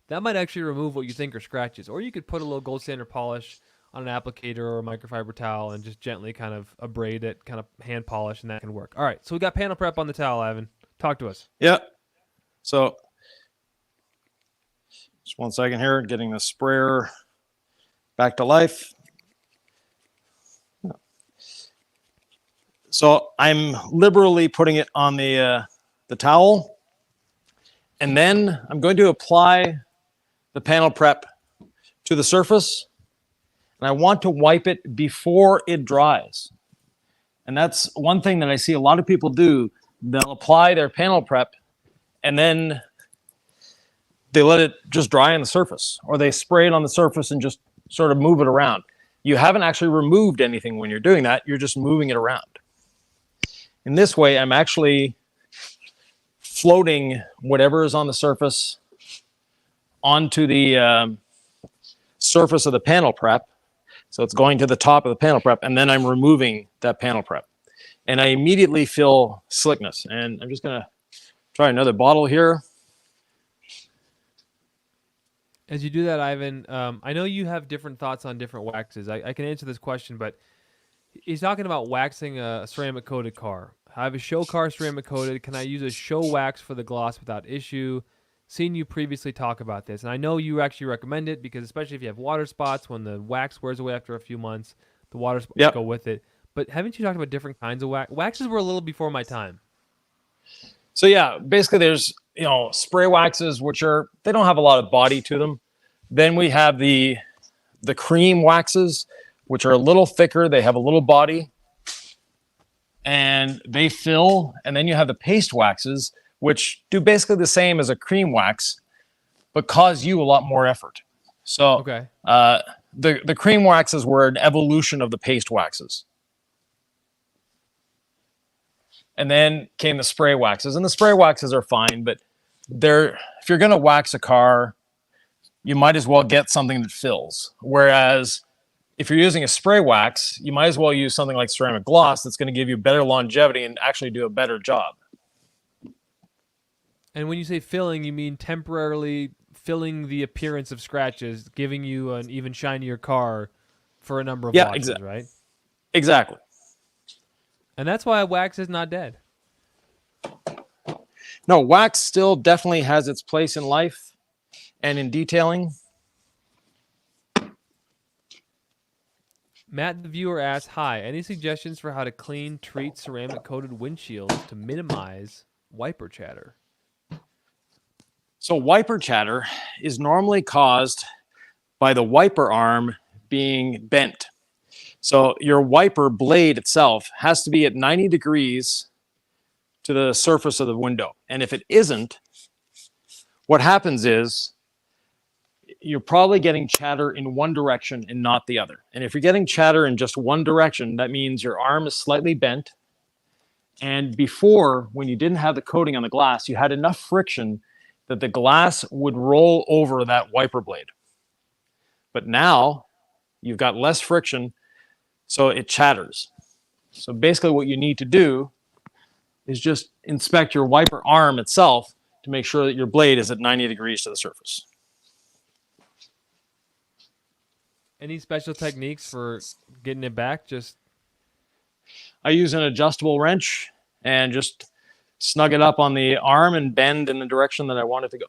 That might actually remove what you think are scratches. Or you could put a little gold standard polish on an applicator or a microfiber towel and just gently kind of abrade it, kind of hand polish, and that can work. All right, so we got panel prep on the towel, Ivan. Talk to us. Yeah. So just one second here, getting the sprayer back to life. So I'm liberally putting it on the towel, and then I'm going to apply the panel prep to the surface, and I want to wipe it before it dries. And that's one thing that I see a lot of people do. They'll apply their panel prep, and then they let it just dry on the surface, or they spray it on the surface and just sort of move it around. You haven't actually removed anything when you're doing that. You're just moving it around. In this way, I'm actually floating whatever is on the surface onto the surface of the panel prep. So it's going to the top of the panel prep, and then I'm removing that panel prep. And I immediately feel slickness. And I'm just going to try another bottle here. As you do that, Ivan, I know you have different thoughts on different waxes. I can answer this question, but he's talking about waxing a ceramic coated car. I have a show car ceramic coated. Can I use a show wax for the gloss without issue? Seen you previously talk about this, and I know you actually recommend it because especially if you have water spots, when the wax wears away after a few months, the water spots go with it. But haven't you talked about different kinds of wax? Waxes were a little before my time. So yeah, basically there's spray waxes which they don't have a lot of body to them. Then we have the cream waxes, which are a little thicker. They have a little body, and they fill. And then you have the paste waxes, which do basically the same as a cream wax, but cause you a lot more effort. So the cream waxes were an evolution of the paste waxes. And then came the spray waxes. And the spray waxes are fine, but if you're going to wax a car, you might as well get something that fills. Whereas if you're using a spray wax, you might as well use something like ceramic gloss that's going to give you better longevity and actually do a better job. And when you say filling, you mean temporarily filling the appearance of scratches, giving you an even shinier car for a number of washes, right? Exactly. And that's why wax is not dead. No, wax still definitely has its place in life and in detailing. Matt, the viewer, asks, "Hi, any suggestions for how to clean, treat ceramic-coated windshields to minimize wiper chatter?" So wiper chatter is normally caused by the wiper arm being bent. So your wiper blade itself has to be at 90 degrees to the surface of the window. And if it isn't, what happens is you're probably getting chatter in one direction and not the other. And if you're getting chatter in just one direction, that means your arm is slightly bent. And before, when you didn't have the coating on the glass, you had enough friction that the glass would roll over that wiper blade. But now you've got less friction, so it chatters. So basically what you need to do is just inspect your wiper arm itself to make sure that your blade is at 90 degrees to the surface. Any special techniques for getting it back? Just I use an adjustable wrench and just snug it up on the arm and bend in the direction that I want it to go.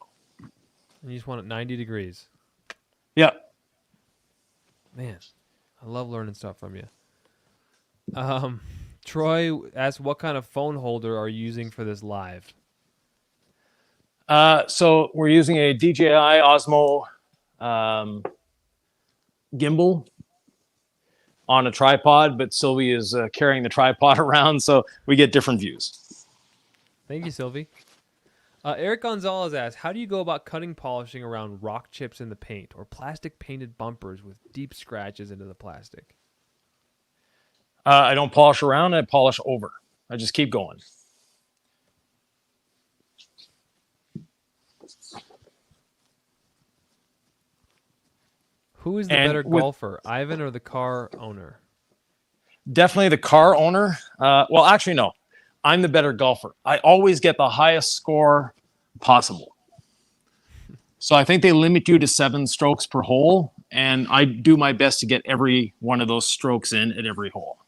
and you just want it 90 degrees. Yeah. Man, I love learning stuff from you. Troy asked, "What kind of phone holder are you using for this live?" So we're using a DJI Osmo gimbal on a tripod, but Sylvie is carrying the tripod around, so we get different views. Thank you, Sylvie. Eric Gonzalez asks, "How do you go about cutting polishing around rock chips in the paint or plastic painted bumpers with deep scratches into the plastic?" I don't polish around, I polish over. I just keep going. Who is the better golfer, Yvan or the car owner? Definitely the car owner. Well, actually, no. I'm the better golfer. I always get the highest score possible. So I think they limit you to 7 strokes per hole, and I do my best to get every one of those strokes in at every hole.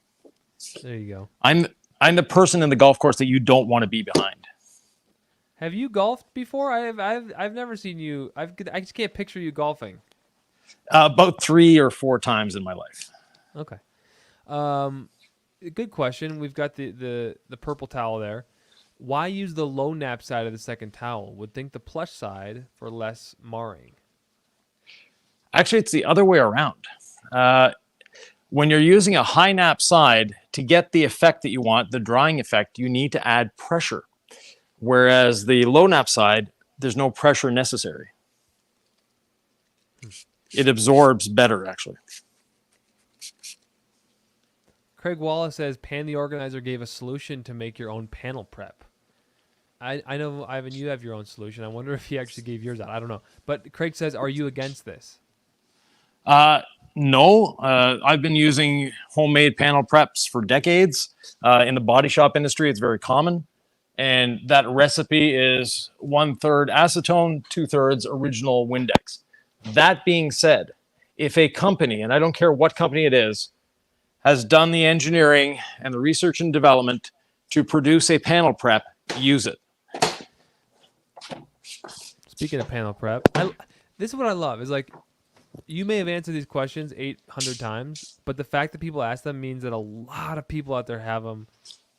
There you go. I'm the person in the golf course that you don't want to be behind. Have you golfed before? I've never seen you. I just can't picture you golfing. About 3 or 4 times in my life. Okay. Good question. We've got the purple towel there. Why use the low nap side of the second towel? Would think the plush side for less marring. Actually, it's the other way around. When you're using a high nap side, to get the effect that you want, the drying effect, you need to add pressure. Whereas the low nap side, there's no pressure necessary. It absorbs better, actually. Craig Wallace says, "Pan the Organizer gave a solution to make your own panel prep." I know, Ivan, you have your own solution. I wonder if he actually gave yours out. I don't know. But Craig says, "Are you against this?" No. I've been using homemade panel preps for decades. In the body shop industry, it's very common. And that recipe is 1/3 acetone, 2/3 original Windex. That being said, if a company, and I don't care what company it is, has done the engineering and the research and development to produce a panel prep, use it. Speaking of panel prep, this is what I love. Is like, you may have answered these questions 800 times, but the fact that people ask them means that a lot of people out there have them.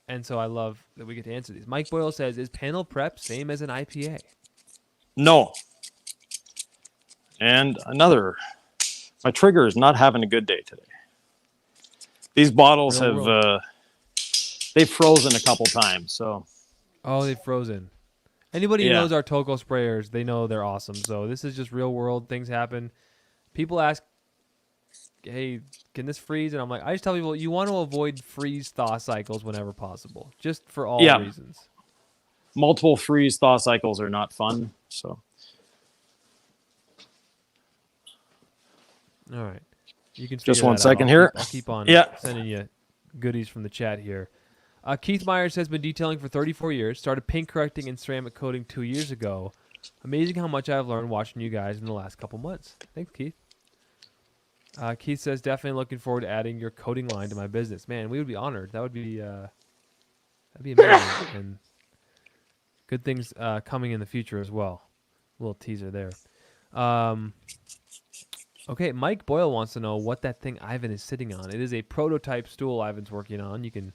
And so I love that we get to answer these. Mike Boyle says, "Is panel prep same as an IPA?" No. And another, my trigger is not having a good day today. These bottles they've frozen a couple times, so. Oh, they've frozen. Anybody who Yeah. knows our Toco sprayers, they know they're awesome. So this is just real world. Things happen. People ask, "Hey, can this freeze?" And I'm like, I just tell people, you want to avoid freeze-thaw cycles whenever possible, just for all reasons. Multiple freeze-thaw cycles are not fun, so. All right. You can Just figure one that out. second here. I'll keep on Yeah. sending you goodies from the chat here. Keith Myers has been detailing for 34 years, started paint correcting and ceramic coating 2 years ago. Amazing how much I've learned watching you guys in the last couple months. Thanks, Keith. Keith says, "Definitely looking forward to adding your coating line to my business." Man, we would be honored. That'd be amazing. And good things coming in the future as well. A little teaser there. Okay, Mike Boyle wants to know what that thing Ivan is sitting on. It is a prototype stool Ivan's working on. You can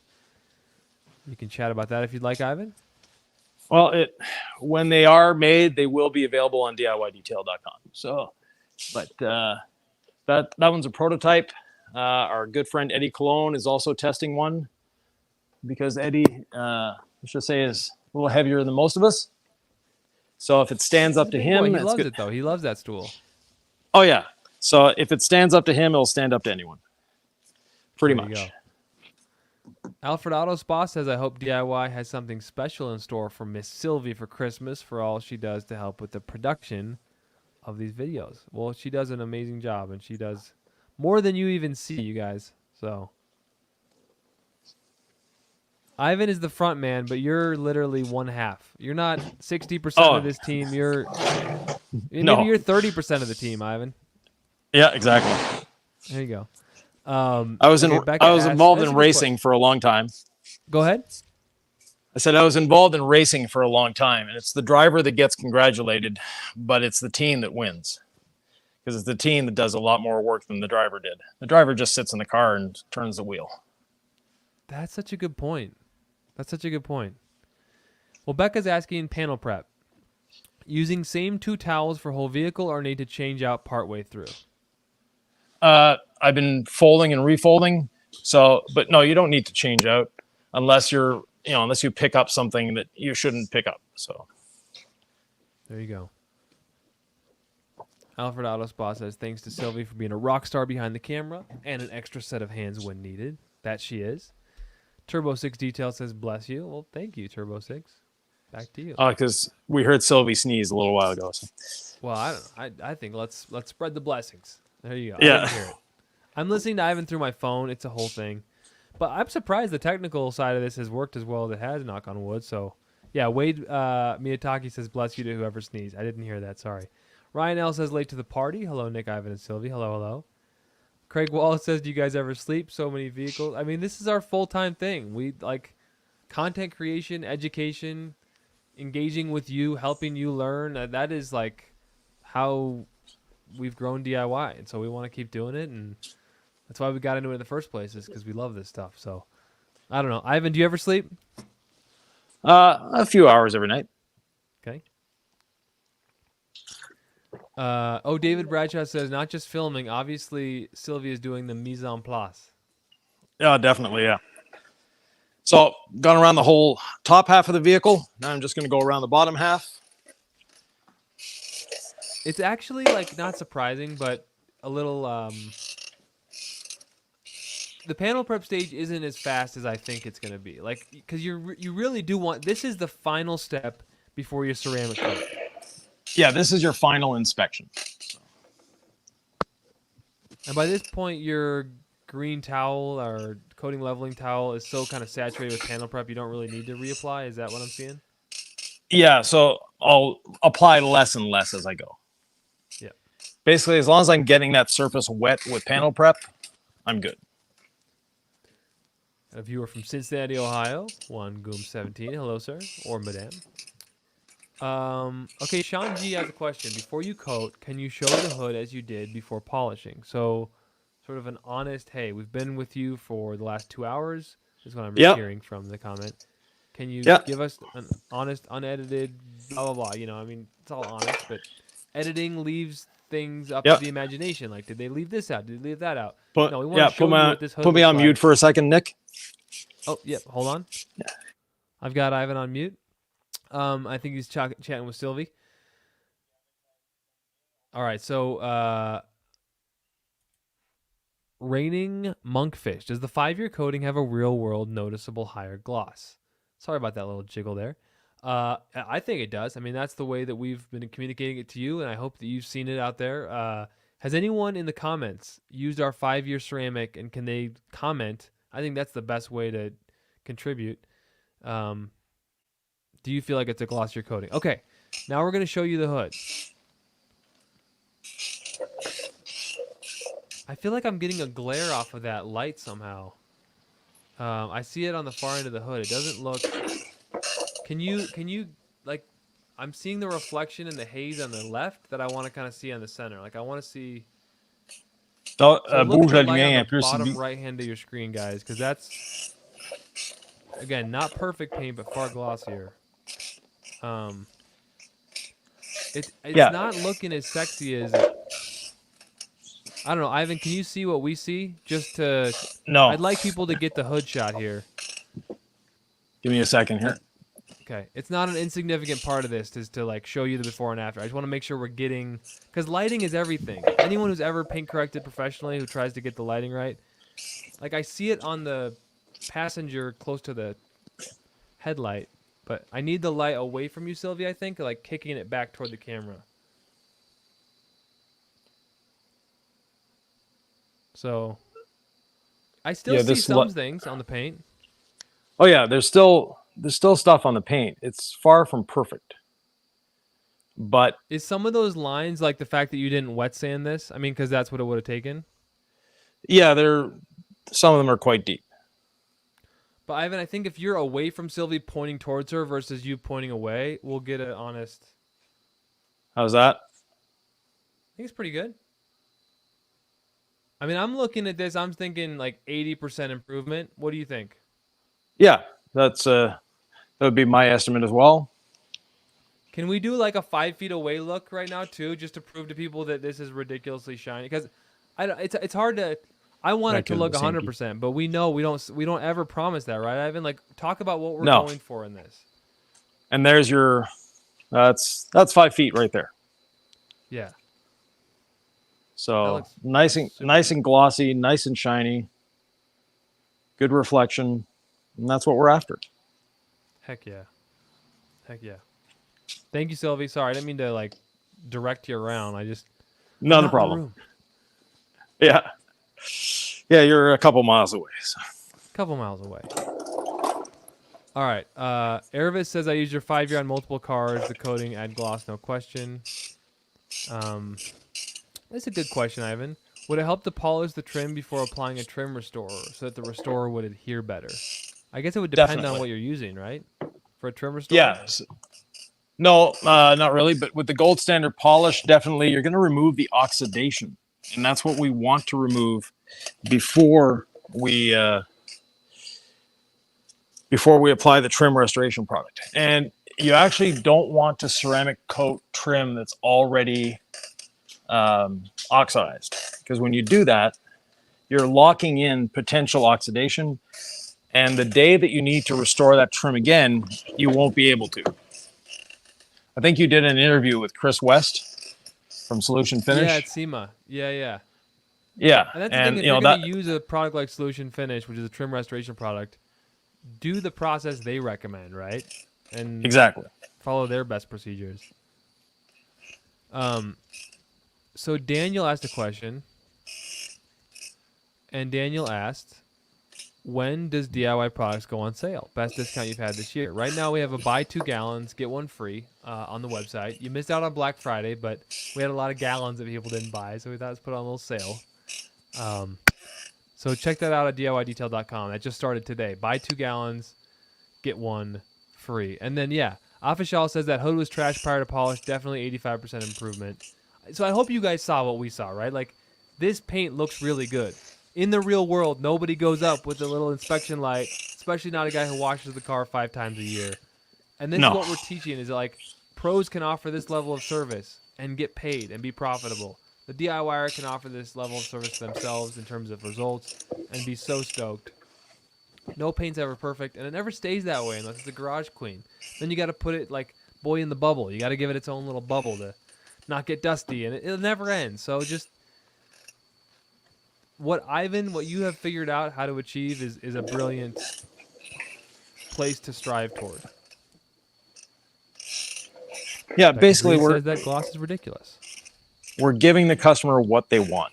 chat about that if you'd like, Ivan. Well, when they are made, they will be available on DIYdetail.com. So, but that one's a prototype. Our good friend Eddie Cologne is also testing one because Eddie, let's just say, is a little heavier than most of us. So if it stands up to Big him, boy. He it's loves good. it though. He loves that stool. Oh yeah. So if it stands up to him, it'll stand up to anyone. Pretty There you much. go. Alfred Autospa says, I hope DIY has something special in store for Miss Sylvie for Christmas for all she does to help with the production of these videos. Well, she does an amazing job, and she does more than you even see, you guys. So Ivan is the front man, but you're literally one half. You're not 60% of this team. Maybe No. you're 30% of the team, Ivan. Yeah, exactly. There you go. I was involved in racing for a long time. Go ahead. I said I was involved in racing for a long time, and it's the driver that gets congratulated, but it's the team that wins because it's the team that does a lot more work than the driver did. The driver just sits in the car and turns the wheel. That's such a good point. Well, Becca's asking panel prep. Using same 2 towels for whole vehicle or need to change out partway through? I've been folding and refolding. So, but no, you don't need to change out unless unless you pick up something that you shouldn't pick up. So there you go. Alfred Autospa says, thanks to Sylvie for being a rock star behind the camera and an extra set of hands when needed. That she is. Turbo 6 Detail says, bless you. Well, thank you, Turbo 6. Back to you. Because we heard Sylvie sneeze a little while ago. So. Well, I don't know. I think let's spread the blessings. There you go. Yeah. I didn't hear it. I'm listening to Ivan through my phone. It's a whole thing. But I'm surprised the technical side of this has worked as well as it has, knock on wood. So, yeah, Wade Miyataki says, bless you to whoever sneezed. I didn't hear that. Sorry. Ryan L. says, late to the party. Hello, Nick, Ivan, and Sylvie. Hello, hello. Craig Wallace says, do you guys ever sleep? So many vehicles. I mean, this is our full-time thing. We like content creation, education, engaging with you, helping you learn. That is like how we've grown DIY. And so we want to keep doing it. And that's why we got into it in the first place, is because we love this stuff. So I don't know. Ivan, do you ever sleep? A few hours every night. Okay. David Bradshaw says, not just filming. Obviously, Sylvia is doing the mise en place. Yeah, definitely, yeah. So, gone around the whole top half of the vehicle. Now I'm just going to go around the bottom half. It's actually, like, not surprising, but a little... the panel prep stage isn't as fast as I think it's going to be. Like, because you really do want... This is the final step before your ceramic coat. Yeah, this is your final inspection. And by this point, your green towel or coating leveling towel is so kind of saturated with panel prep, you don't really need to reapply. Is that what I'm seeing? Yeah, so I'll apply less and less as I go. Yeah. Basically, as long as I'm getting that surface wet with panel prep, I'm good. A viewer from Cincinnati, Ohio, one Goom17. Hello, sir, or madame. Okay, Sean G has a question. Before you coat, can you show the hood as you did before polishing? So, sort of an honest, hey, we've been with you for the last 2 hours, is what I'm hearing from the comment. Can you give us an honest, unedited, blah, blah, blah? You know, I mean, it's all honest, but editing leaves things up to the imagination. Like, did they leave this out? Did they leave that out? No, we want to show you what this hood put me on looks mute for a second, Nick. Oh, yep, hold on. Yeah. I've got Ivan on mute. I think he's chatting with Sylvie. All right, so raining monkfish. Does the 5-year coating have a real-world noticeable higher gloss? Sorry about that little jiggle there. I think it does. I mean, that's the way that we've been communicating it to you, and I hope that you've seen it out there. Has anyone in the comments used our 5-year ceramic, and can they comment? I think that's the best way to contribute. Do you feel like it's a glossier coating? Okay, now we're going to show you the hood. I feel like I'm getting a glare off of that light somehow. I see it on the far end of the hood. It doesn't look... Can you, like, I'm seeing the reflection in the haze on the left that I want to kind of see on the center. Like, I want to see So, So look at bouge the la light on lumière the un peu bottom si- right hand of your screen, guys, because that's, again, not perfect paint, but far glossier. It's Yeah, not looking as sexy as I don't know, Ivan. Can you see what we see? no. I'd like people to get the hood shot here. Give me a second here. Okay, it's not an insignificant part of this to like show you the before and after. I just want to make sure we're getting, because lighting is everything. Anyone who's ever paint corrected professionally who tries to get the lighting right, like I see it on the passenger close to the headlight, but I need the light away from you, Sylvia. I think like kicking it back toward the camera. So I still Yeah, see this. some things on the paint. Oh yeah, there's still stuff on the paint. It's far from perfect, but Is some of those lines like the fact that you didn't wet sand this? I mean, because that's what it would have taken. yeah, some of them are quite deep. But Ivan, I think if you're away from Sylvie pointing towards her versus you pointing away, we'll get an honest. How's that? I think it's pretty good. I mean, I'm looking at this. I'm thinking like 80% improvement. What do you think? Yeah, that would be my estimate as well. Can we do like a 5 feet away look right now too, just to prove to people that this is ridiculously shiny? Because it's hard to. I want it to look 100%, but we know we don't ever promise that, right, Ivan? Like, talk about what we're No. going for in this. And there's your that's 5 feet right there. Yeah. So nice and glossy, nice and shiny, good reflection, and that's what we're after. Heck yeah. Heck yeah. Thank you, Sylvie. Sorry, I didn't mean to like direct you around. Not a problem. Yeah. Yeah, you're a couple miles away. So. Couple miles away. All right. Ervis says I use your 5-year on multiple cars. The coating, add gloss, no question. That's a good question, Ivan. Would it help to polish the trim before applying a trim restorer so that the restorer would adhere better? I guess it would depend on what you're using, right? For a trim restorer? Yeah. No, not really. But with the gold standard polish, definitely you're going to remove the oxidation. And that's what we want to remove before we apply the trim restoration product. And you actually don't want to ceramic coat trim that's already oxidized, because when you do that, you're locking in potential oxidation, and the day that you need to restore that trim again, you won't be able to. I think you did an interview with Chris West from Solution Finish. Yeah, at SEMA. Yeah. Yeah, And that's the thing, if you're going to use a product like Solution Finish, which is a trim restoration product, do the process they recommend, right? And exactly follow their best procedures. So Daniel asked a question, and Daniel asked, when does DIY products go on sale? Best discount you've had this year. Right now we have a buy 2 gallons, get 1 free on the website. You missed out on Black Friday, but we had a lot of gallons that people didn't buy, so we thought let's put on a little sale. So check that out at DIYdetail.com. That just started today. Buy 2 gallons, get 1 free. And then, yeah, Afishal says that hood was trash prior to polish. Definitely 85% improvement. So I hope you guys saw what we saw, right? Like, this paint looks really good. In the real world, nobody goes up with a little inspection light, especially not a guy who washes the car 5 times a year. And this is what we're teaching, is that, like, pros can offer this level of service and get paid and be profitable. The DIYer can offer this level of service to themselves in terms of results and be so stoked. No paint's ever perfect, and it never stays that way unless it's a garage queen. Then you got to put it like Boy in the Bubble. You got to give it its own little bubble to not get dusty, and it'll never end. So just what you have figured out how to achieve is a brilliant place to strive toward. Yeah, basically says that gloss is ridiculous. We're giving the customer what they want.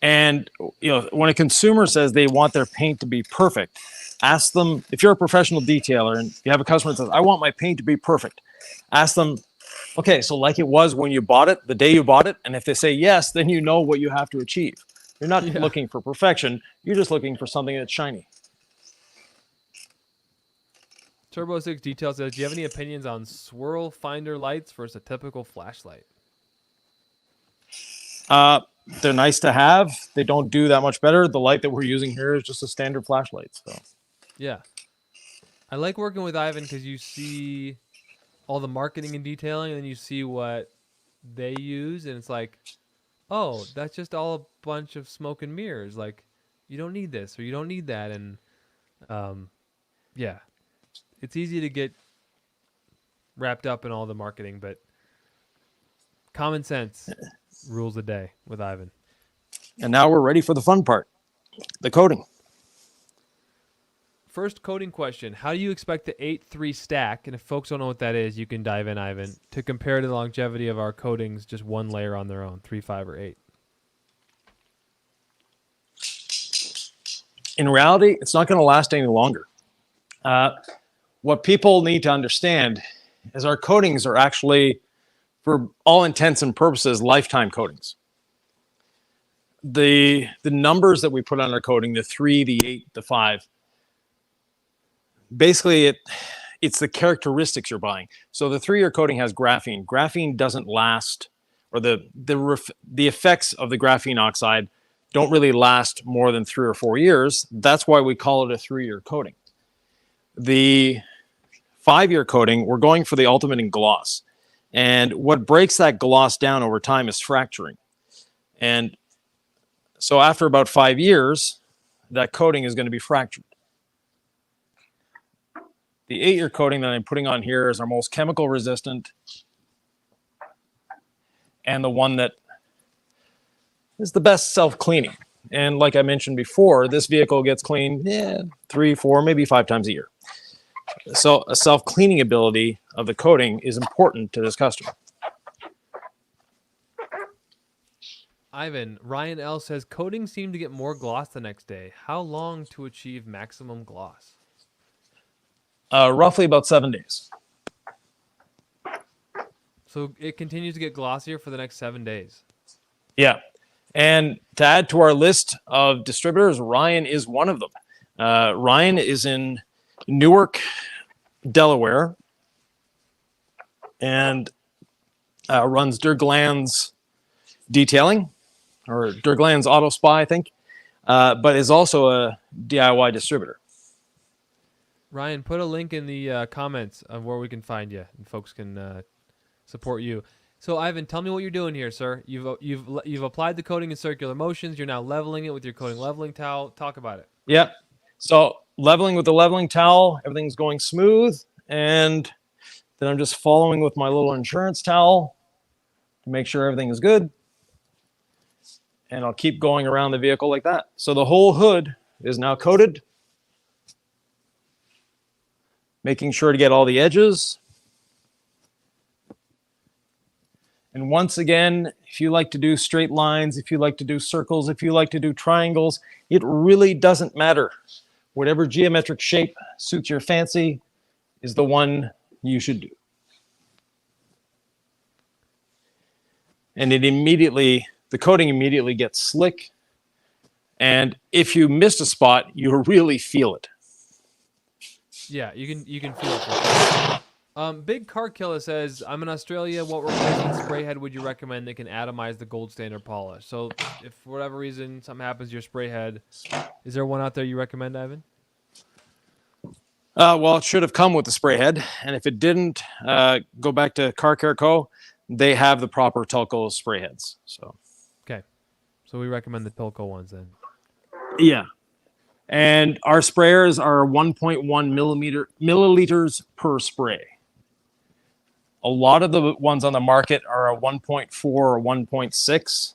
And when a consumer says they want their paint to be perfect, ask them, if you're a professional detailer and you have a customer that says, I want my paint to be perfect, ask them, okay, so like it was when you bought it, the day you bought it, and if they say yes, then you know what you have to achieve. You're not looking for perfection, you're just looking for something that's shiny. Turbo 6 Detail says, do you have any opinions on swirl finder lights versus a typical flashlight? they're nice to have. They don't do that much better. The light that we're using here is just a standard flashlight. So Yeah. I like working with Yvan because you see all the marketing and detailing, and then you see what they use, and it's like, oh, that's just all a bunch of smoke and mirrors. Like, you don't need this or you don't need that, and yeah, it's easy to get wrapped up in all the marketing, but common sense rules the day with Yvan. and now we're ready for the fun part, the coating. First coding question: how do you expect the 8-3 stack, and if folks don't know what that is, you can dive in, Yvan, to compare to the longevity of our coatings just one layer on their own, 3, 5, or 8? In reality, it's not going to last any longer. What people need to understand is our coatings are actually, for all intents and purposes, lifetime coatings. The numbers that we put on our coating, the 3, the 8, the 5, basically it's the characteristics you're buying. So the 3-year coating has graphene. Graphene doesn't last, or the effects of the graphene oxide don't really last more than 3 or 4 years. That's why we call it a 3-year coating. The 5-year coating, we're going for the ultimate in gloss. And what breaks that gloss down over time is fracturing. And so after about 5 years, that coating is going to be fractured. The 8-year coating that I'm putting on here is our most chemical resistant and the one that is the best self-cleaning. And like I mentioned before, this vehicle gets cleaned 3, 4, maybe 5 times a year. So a self-cleaning ability of the coating is important to this customer. Yvan, Ryan L says coatings seem to get more gloss the next day. How long to achieve maximum gloss? Roughly about 7 days. So it continues to get glossier for the next 7 days. Yeah. And to add to our list of distributors, Ryan is one of them. Ryan is in Newark, Delaware, and runs Durglan's Detailing, or Durglan's Auto Spy, I think, but is also a DIY distributor. Ryan, put a link in the comments of where we can find you, and folks can support you. So, Yvan, tell me what you're doing here, sir. You've applied the coating in circular motions. You're now leveling it with your coating leveling towel. Talk about it. Yeah. So leveling with the leveling towel, everything's going smooth, and then I'm just following with my little insurance towel to make sure everything is good. And I'll keep going around the vehicle like that. So the whole hood is now coated, making sure to get all the edges. And once again, if you like to do straight lines, if you like to do circles, if you like to do triangles, it really doesn't matter. Whatever geometric shape suits your fancy is the one you should do. And the coating immediately gets slick. And if you missed a spot, you really feel it. Yeah, you can feel it for sure. Big Car Killer says, I'm in Australia. What replacement spray head would you recommend that can atomize the gold standard polish? So if for whatever reason something happens to your spray head, is there one out there you recommend, Yvan? Well, it should have come with the spray head. And if it didn't, go back to Car Care Co. They have the proper Telco spray heads. So Okay. So we recommend the Pilco ones then. yeah. And our sprayers are 1.1 milliliters per spray. A lot of the ones on the market are a 1.4 or 1.6.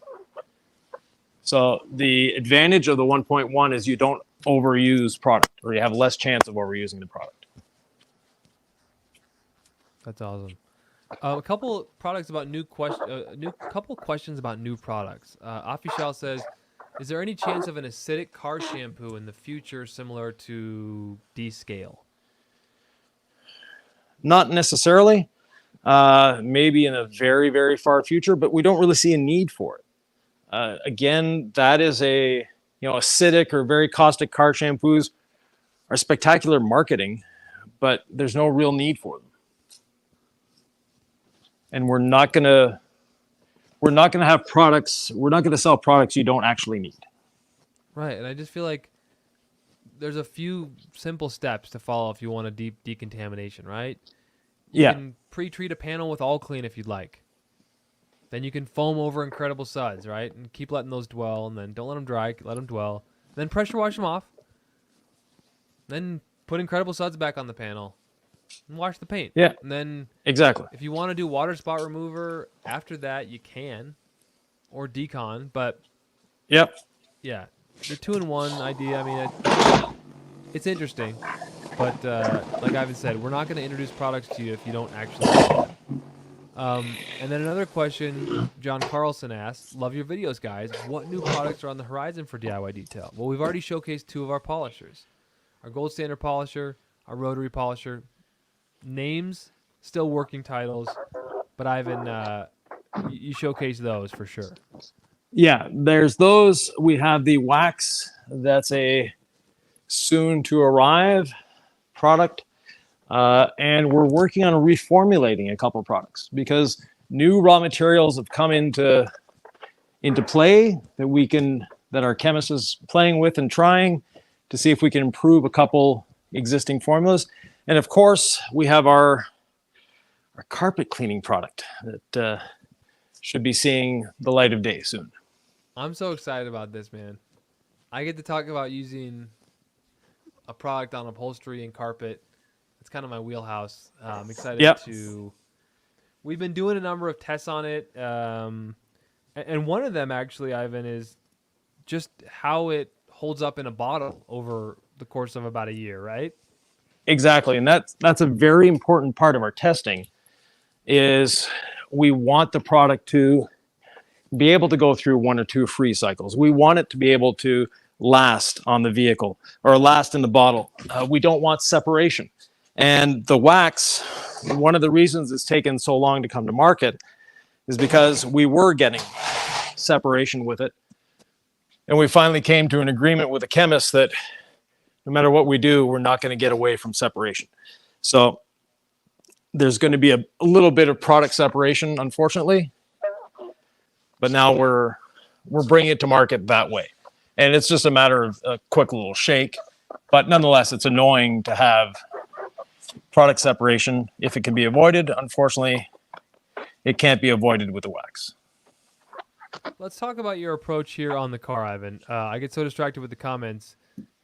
So the advantage of the 1.1 is you don't overuse product, or you have less chance of overusing the product. That's awesome. A couple products about couple questions about new products. Afishal says, is there any chance of an acidic car shampoo in the future similar to D-Scale? Not necessarily. Maybe in a very, very far future, but we don't really see a need for it. Again, that is acidic or very caustic car shampoos are spectacular marketing, but there's no real need for them. And we're not gonna we're not going to have products. We're not going to sell products you don't actually need. Right, and I just feel like there's a few simple steps to follow if you want a deep decontamination, right? You can pre-treat a panel with all clean if you'd like. Then you can foam over incredible suds, right? And keep letting those dwell, and then don't let them dry, let them dwell. Then pressure wash them off. Then put incredible suds back on the panel and wash the paint. Yeah, And then exactly. if you want to do water spot remover after that, you can, or decon. But Yep. yeah, the 2-in-1 idea. I mean, it's interesting, but like Ivan said, we're not going to introduce products to you if you don't actually need them. And then another question John Carlson asked, love your videos, guys. What new products are on the horizon for DIY Detail? Well, we've already showcased 2 of our polishers. Our gold standard polisher, our rotary polisher. Names, still working titles, but Ivan, you showcase those for sure. Yeah, there's those. We have the wax. That's a soon to arrive product. And we're working on reformulating a couple of products because new raw materials have come into play that our chemist is playing with and trying to see if we can improve a couple existing formulas. And of course, we have our carpet cleaning product that should be seeing the light of day soon. I'm so excited about this, man. I get to talk about using a product on upholstery and carpet. It's kind of my wheelhouse. I'm excited to. We've been doing a number of tests on it, and one of them actually, Ivan, is just how it holds up in a bottle over the course of about a year, right? Exactly, and that's a very important part of our testing. Is we want the product to be able to go through 1 or 2 free cycles. We want it to be able to last on the vehicle or last in the bottle. We don't want separation. And the wax, one of the reasons it's taken so long to come to market is because we were getting separation with it. And we finally came to an agreement with the chemist that no matter what we do, we're not going to get away from separation. So there's going to be a little bit of product separation, unfortunately. But now we're bringing it to market that way. And it's just a matter of a quick little shake. But nonetheless, it's annoying to have product separation. If it can be avoided, unfortunately, it can't be avoided with the wax. Let's talk about your approach here on the car, Ivan. I get so distracted with the comments.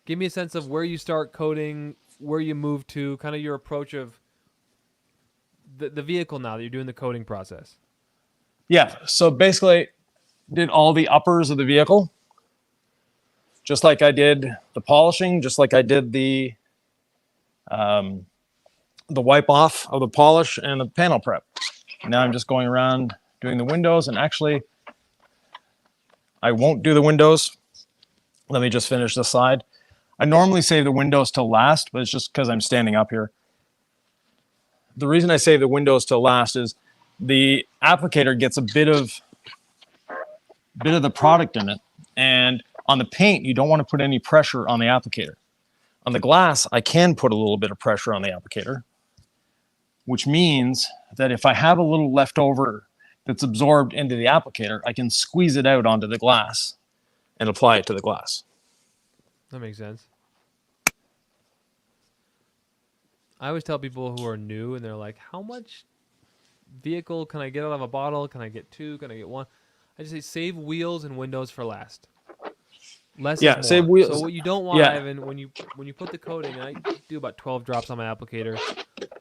Give me a sense of where you start coating, where you move to, kind of your approach of the vehicle now that you're doing the coating process. Yeah, so basically did all the uppers of the vehicle, just like I did the polishing, just like I did the wipe off of the polish and the panel prep. Now I'm just going around doing the windows, and actually I won't do the windows. Let me just finish this side. I normally save the windows till last, but it's just because I'm standing up here. The reason I save the windows till last is the applicator gets a bit of the product in it, and on the paint you don't want to put any pressure on the applicator. On the glass, I can put a little bit of pressure on the applicator, which means that if I have a little left over that's absorbed into the applicator, I can squeeze it out onto the glass and apply it to the glass. That makes sense. I always tell people who are new and they're like, how much vehicle can I get out of a bottle? Can I get 2? Can I get 1? I just say save wheels and windows for last. Less is more. Save wheels. So what you don't want, Ivan, when you put the coating, and I do about 12 drops on my applicator,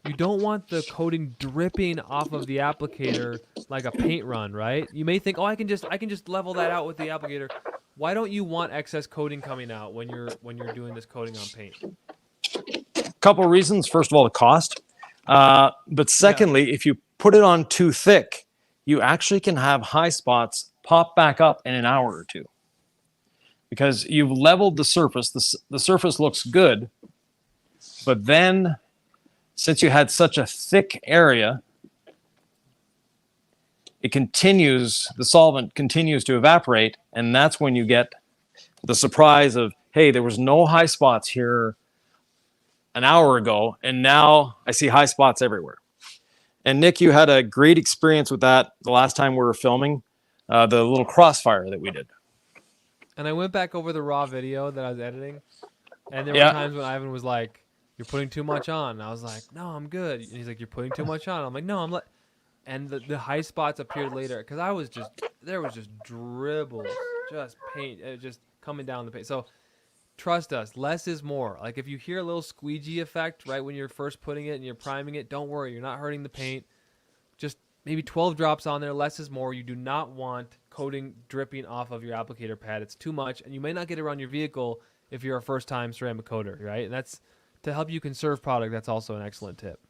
you don't want the coating dripping off of the applicator like a paint run, right? You may think, oh, I can just level that out with the applicator. Why don't you want excess coating coming out when you're doing this coating on paint? Couple of reasons. First of all, the cost. But secondly, if you put it on too thick, you actually can have high spots pop back up in an hour or 2. Because you've leveled the surface. The surface looks good. But then, since you had such a thick area, the solvent continues to evaporate, and that's when you get the surprise of, hey, there was no high spots here an hour ago, and now I see high spots everywhere. And Nick, you had a great experience with that the last time we were filming. the little crossfire that we did. And I went back over the raw video that I was editing, and there were Yeah. times when Ivan was like, "You're putting too much on." And I was like, "No, I'm good." And he's like, "You're putting too much on." I'm like, "No, I'm And the high spots appeared later because there was just dribbles, just paint, just coming down the paint. So trust us, less is more. Like if you hear a little squeegee effect right when you're first putting it and you're priming it, don't worry, you're not hurting the paint. Just maybe 12 drops on there, less is more. You do not want coating dripping off of your applicator pad. It's too much, and you may not get it around your vehicle if you're a first-time ceramic coater, right? And that's to help you conserve product. That's also an excellent tip.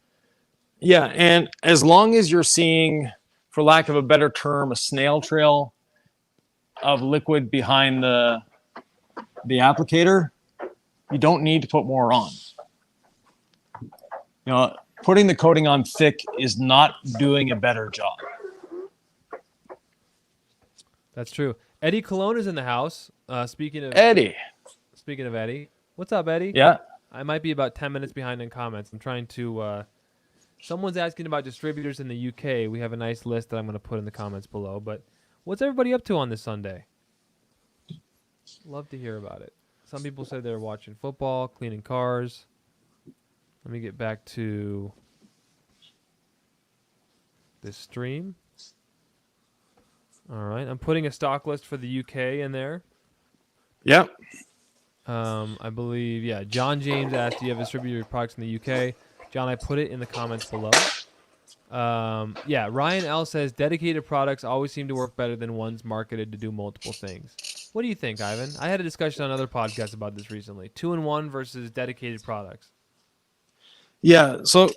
Yeah, and as long as you're seeing, for lack of a better term, a snail trail of liquid behind the applicator, you don't need to put more on. You know, putting the coating on thick is not doing a better job. That's true. Eddie Cologne is in the house. Speaking of Eddie. Eddie, what's up, Eddie? Yeah. I might be about 10 minutes behind in comments. I'm trying to. Someone's asking about distributors in the UK. We have a nice list that I'm going to put in the comments below. But what's everybody up to on this Sunday? Love to hear about it. Some people said they're watching football, cleaning cars. Let me get back to this stream. All right, I'm putting a stock list for the UK in there. Yep. I believe, yeah, John James asked, do you have distributor products in the UK? John, I put it in the comments below. Yeah, Ryan L says, dedicated products always seem to work better than ones marketed to do multiple things. What do you think, Ivan? I had a discussion on other podcasts about this recently. 2-in-1 versus dedicated products. Yeah, so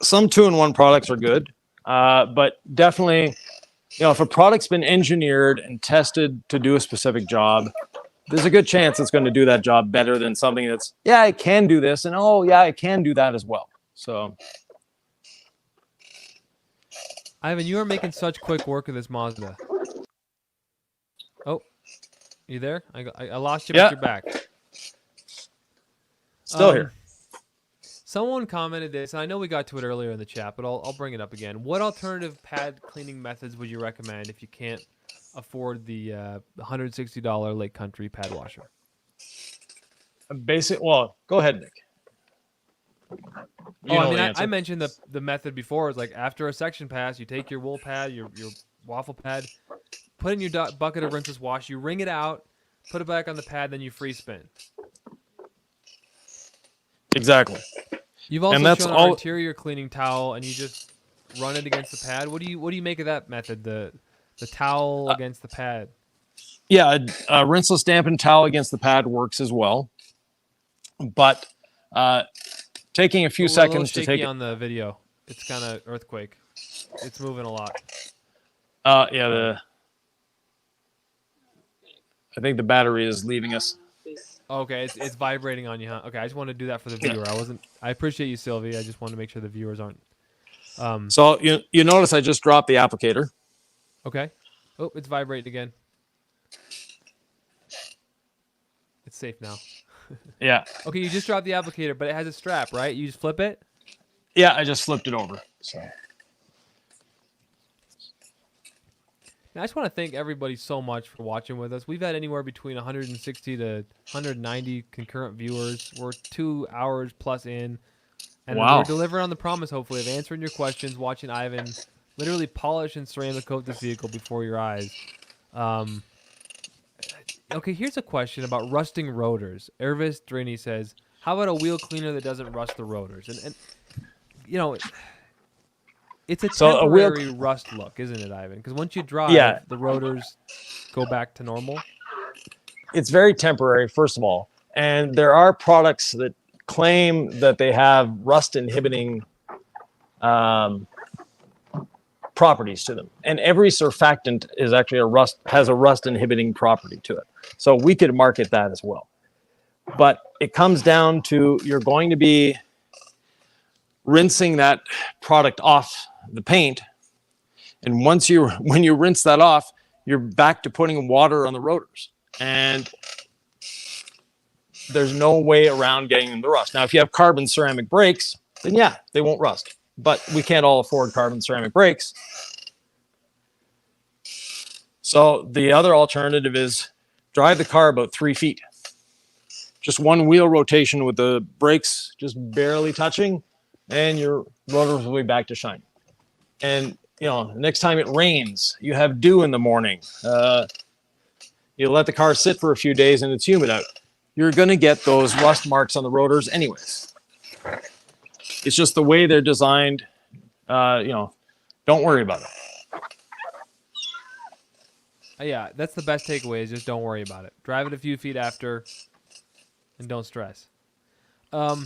some 2-in-1 products are good, but definitely, you know, if a product's been engineered and tested to do a specific job, there's a good chance it's going to do that job better than something that's, yeah, I can do this, and oh, yeah, I can do that as well. So, Ivan, you are making such quick work of this Mazda. Oh, you there? I lost you, but you're back. Still here. Someone commented this, and I know we got to it earlier in the chat, but I'll bring it up again. What alternative pad cleaning methods would you recommend if you can't afford the $160 Lake Country pad washer? Well, go ahead, Nick. I mentioned the method before. It's like after a section pass, you take your wool pad, your waffle pad, put it in your bucket of rinseless wash, you wring it out, put it back on the pad, then you free spin. Exactly. You've also shown our interior cleaning towel, and you just run it against the pad. What do you make of that method? The towel against the pad. Yeah, a rinseless dampened towel against the pad works as well. But taking a few seconds to take it on the video. It's kind of earthquake. It's moving a lot. Yeah, I think the battery is leaving us. Okay, it's vibrating on you, huh? Okay, I just want to do that for the viewer. I appreciate you, Sylvie. I just want to make sure the viewers aren't. So you notice I just dropped the applicator. Okay. Oh, it's vibrating again. It's safe now. Yeah. Okay, you just dropped the applicator, but it has a strap, right? You just flip it? Yeah, I just flipped it over. So. Now, I just want to thank everybody so much for watching with us. We've had anywhere between 160 to 190 concurrent viewers. We're 2 hours plus in. And wow. We're delivering on the promise, hopefully, of answering your questions, watching Ivan literally polish and ceramic coat this vehicle before your eyes. Okay, here's a question about rusting rotors. Ervis Drini says, how about a wheel cleaner that doesn't rust the rotors? And you know, it's a temporary rust look, isn't it, Ivan? Because once you drive, the rotors go back to normal. It's very temporary, first of all. And there are products that claim that they have rust inhibiting properties to them, and every surfactant is actually has a rust inhibiting property to it. So we could market that as well. But it comes down to you're going to be rinsing that product off the paint, and when you rinse that off, you're back to putting water on the rotors, and there's no way around getting them to rust. Now, if you have carbon ceramic brakes, then yeah, they won't rust. But we can't all afford carbon ceramic brakes. So the other alternative is drive the car about 3 feet. Just one wheel rotation with the brakes just barely touching, and your rotors will be back to shine. And next time it rains, you have dew in the morning. You let the car sit for a few days and it's humid out. You're going to get those rust marks on the rotors anyways. It's just the way they're designed. Don't worry about it. Yeah, that's the best takeaway is just don't worry about it. Drive it a few feet after and don't stress. So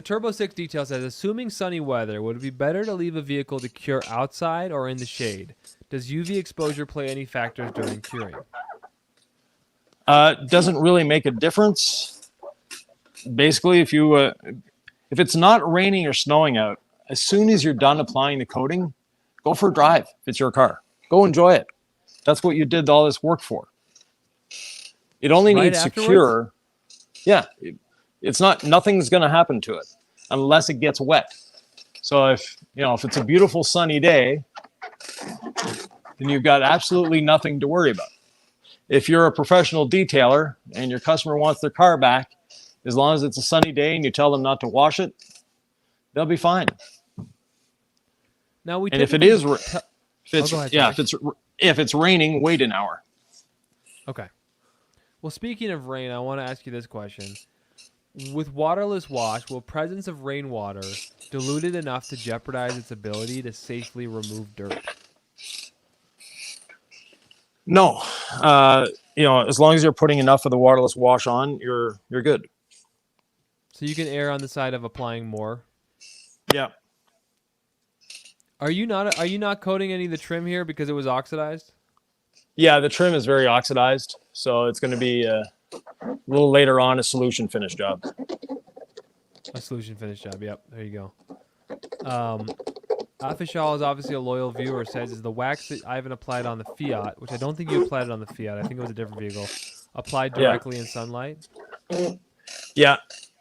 Turbo 6 Detail says, assuming sunny weather, would it be better to leave a vehicle to cure outside or in the shade? Does UV exposure play any factors during curing? Doesn't really make a difference. Basically, if it's not raining or snowing out, as soon as you're done applying the coating, go for a drive if it's your car. Go enjoy it. That's what you did all this work for. It only Right needs to afterwards? cure. Yeah, nothing's going to happen to it unless it gets wet. So if it's a beautiful sunny day, then you've got absolutely nothing to worry about. If you're a professional detailer and your customer wants their car back, as long as it's a sunny day and you tell them not to wash it, they'll be fine. Now And if it's raining, wait an hour. Okay. Well, speaking of rain, I want to ask you this question. With waterless wash, will presence of rainwater dilute it enough to jeopardize its ability to safely remove dirt? No. As long as you're putting enough of the waterless wash on, you're good. So you can err on the side of applying more. Yeah. Are you not coating any of the trim here because it was oxidized? Yeah, the trim is very oxidized, so it's going to be a little later on a solution finish job. A solution finish job. Yep, there you go. Afishal is obviously a loyal viewer. Says, is the wax that Ivan applied on the Fiat, which I don't think you applied it on the Fiat. I think it was a different vehicle. Applied directly in sunlight. Yeah,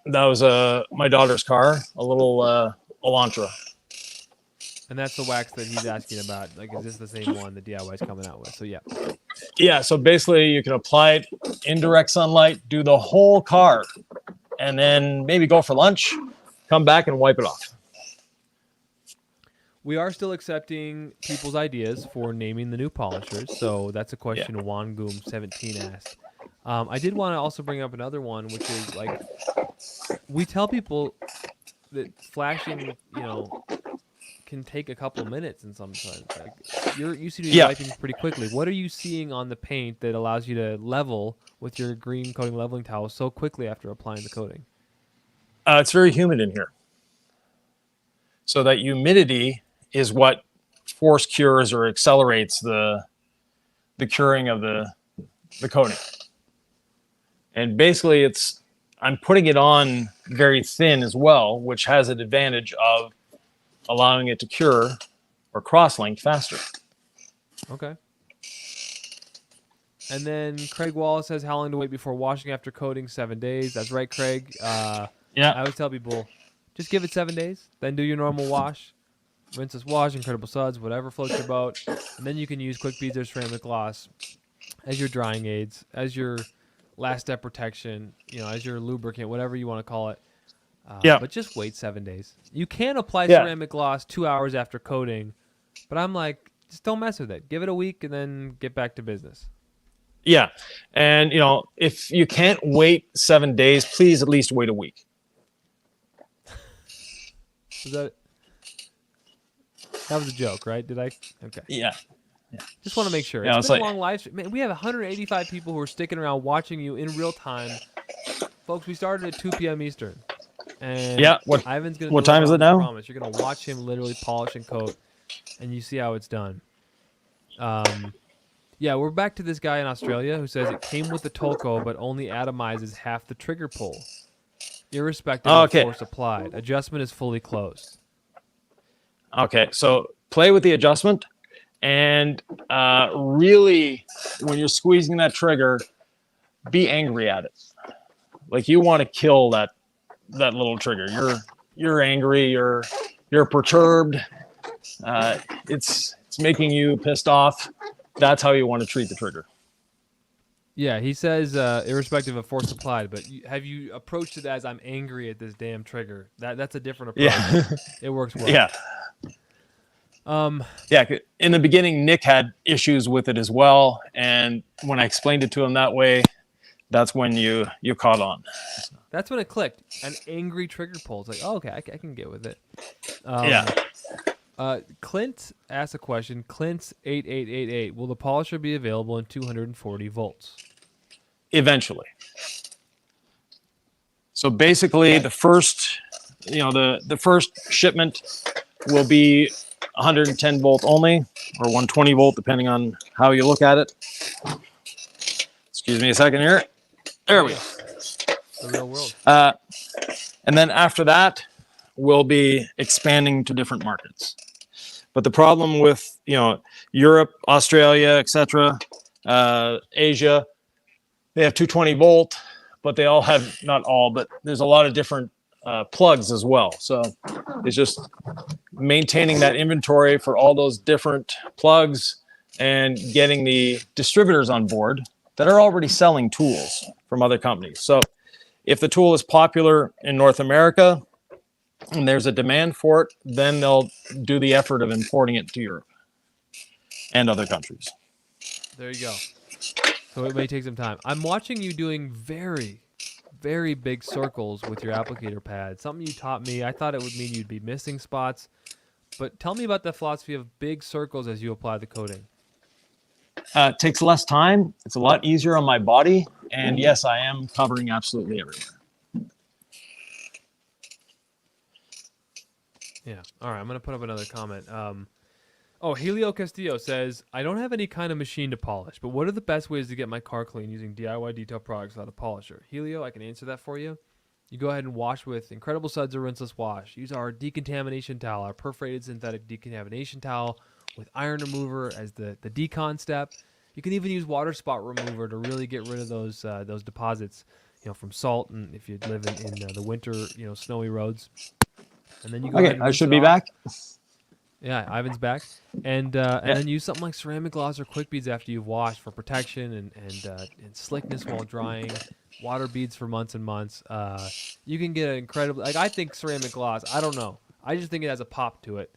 that was my daughter's car, a little Elantra. And that's the wax that he's asking about. Like, is this the same one the DIY is coming out with? So, yeah. Yeah, so basically you can apply it in direct sunlight, do the whole car, and then maybe go for lunch, come back and wipe it off. We are still accepting people's ideas for naming the new polishers. So that's a question Wangoom17 asked. I did want to also bring up another one, which is like, we tell people that flashing, can take a couple minutes and sometimes. Like, you seem to be wiping pretty quickly. What are you seeing on the paint that allows you to level with your green coating leveling towel so quickly after applying the coating? It's very humid in here. So that humidity is what force cures or accelerates the curing of the coating. And basically I'm putting it on very thin as well, which has an advantage of allowing it to cure or cross-link faster. Okay. And then Craig Wallace says, how long to wait before washing after coating? 7 days. That's right, Craig. I always tell people, just give it 7 days, then do your normal wash. Rinseless wash, incredible suds, whatever floats your boat. And then you can use Quick Beads or ceramic gloss as your drying aids, as your last step protection, as your lubricant, whatever you want to call it. But just wait 7 days. You can apply ceramic gloss 2 hours after coating, but I'm like, just don't mess with it. Give it a week and then get back to business. Yeah. And, if you can't wait 7 days, please at least wait a week. That was a joke, right? Did I? Okay. Yeah. Just want to make sure. Yeah, it's been a long live stream. Man, we have 185 people who are sticking around watching you in real time. Folks, we started at 2 p.m. Eastern. And Ivan's gonna what time is it now? I promise. You're going to watch him literally polish and coat, and you see how it's done. We're back to this guy in Australia who says it came with the Tolko, but only atomizes half the trigger pull, irrespective of force applied. Adjustment is fully closed. Okay, so play with the adjustment, and really, when you're squeezing that trigger, be angry at it. Like, you want to kill that little trigger. You're angry. You're perturbed. It's it's making you pissed off, that's how you want to treat the trigger. Yeah, he says irrespective of force applied, but have you approached it as I'm angry at this damn trigger? That's a different approach. Yeah. It works well. Yeah. Yeah, in the beginning, Nick had issues with it as well, and when I explained it to him that way, that's when you caught on. That's when it clicked. An angry trigger pull. It's like, oh, okay, I can get with it. Yeah. Clint asked a question. Clint's 8888. Will the polisher be available in 240 volts? Eventually. So basically, the first shipment will be 110 volt only, or 120 volt, depending on how you look at it. Excuse me a second here. There we go. The real world. And then after that, we'll be expanding to different markets. But the problem with Europe, Australia, etc., Asia, they have 220 volt, but they all have, not all, but there's a lot of different plugs as well. So it's just maintaining that inventory for all those different plugs and getting the distributors on board that are already selling tools from other companies. So if the tool is popular in North America and there's a demand for it, then they'll do the effort of importing it to Europe and other countries. There you go. So it may take some time. I'm watching you doing very, very big circles with your applicator pad. Something you taught me. I thought it would mean you'd be missing spots. But tell me about the philosophy of big circles as you apply the coating. It takes less time. It's a lot easier on my body. And yes, I am covering absolutely everywhere. Yeah. All right. I'm going to put up another comment. Helio Castillo says, I don't have any kind of machine to polish, but what are the best ways to get my car clean using DIY detail products without a polisher? Helio, I can answer that for you. You go ahead and wash with Incredible Suds or Rinseless Wash. Use our decontamination towel, our perforated synthetic decontamination towel with iron remover as the decon step. You can even use water spot remover to really get rid of those deposits, from salt, and if you live in the winter, snowy roads. And then you go ahead and I should be back. Yeah, Ivan's back, and then use something like ceramic gloss or quick beads after you've washed for protection and slickness while drying. Water beads for months and months. You can get an incredible. I think ceramic gloss. I don't know. I just think it has a pop to it.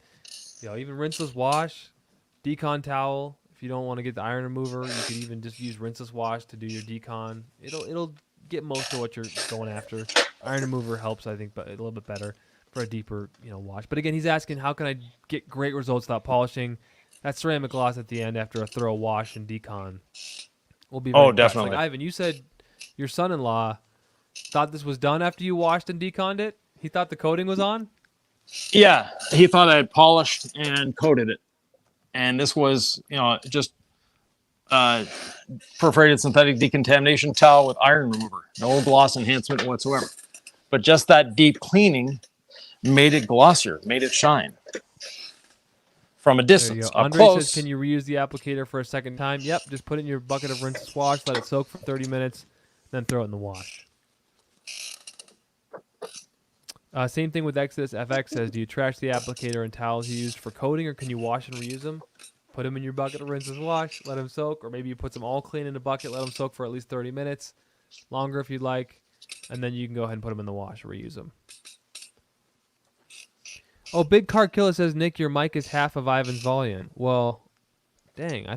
Even rinseless wash, decon towel. If you don't want to get the iron remover, you could even just use rinseless wash to do your decon. It'll get most of what you're going after. Iron remover helps, I think, but a little bit better for a deeper, wash. But again, he's asking, how can I get great results without polishing? That ceramic gloss at the end after a thorough wash and decon will be very definitely. Like, Ivan, you said your son-in-law thought this was done after you washed and deconned it? He thought the coating was on? Yeah, he thought I had polished and coated it. And this was, just perforated synthetic decontamination towel with iron remover. No gloss enhancement whatsoever. But just that deep cleaning made it glossier, made it shine. From a distance. Up Andre close. says, can you reuse the applicator for a second time? Yep, just put it in your bucket of rinse wash, let it soak for 30 minutes, then throw it in the wash. Same thing with Exodus FX says, do you trash the applicator and towels you used for coating, or can you wash and reuse them? Put them in your bucket of rinse and wash, let them soak, or maybe you put them all clean in a bucket, let them soak for at least 30 minutes, longer if you'd like, and then you can go ahead and put them in the wash or reuse them. Oh, Big Car Killer says, Nick, your mic is half of Ivan's volume. Well, dang, I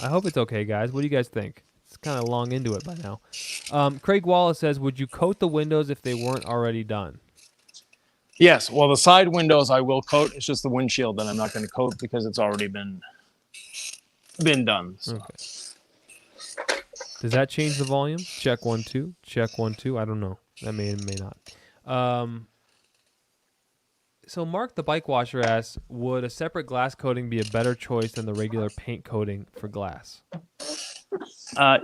hope it's okay, guys. What do you guys think? It's kind of long into it by now. Craig Wallace says, would you coat the windows if they weren't already done? Yes, well, the side windows I will coat. It's just the windshield that I'm not going to coat because it's already been done. So. Okay. Does that change the volume? Check 1 2. Check 1 2. I don't know. That may not. So Mark the Bike Washer asks, would a separate glass coating be a better choice than the regular paint coating for glass?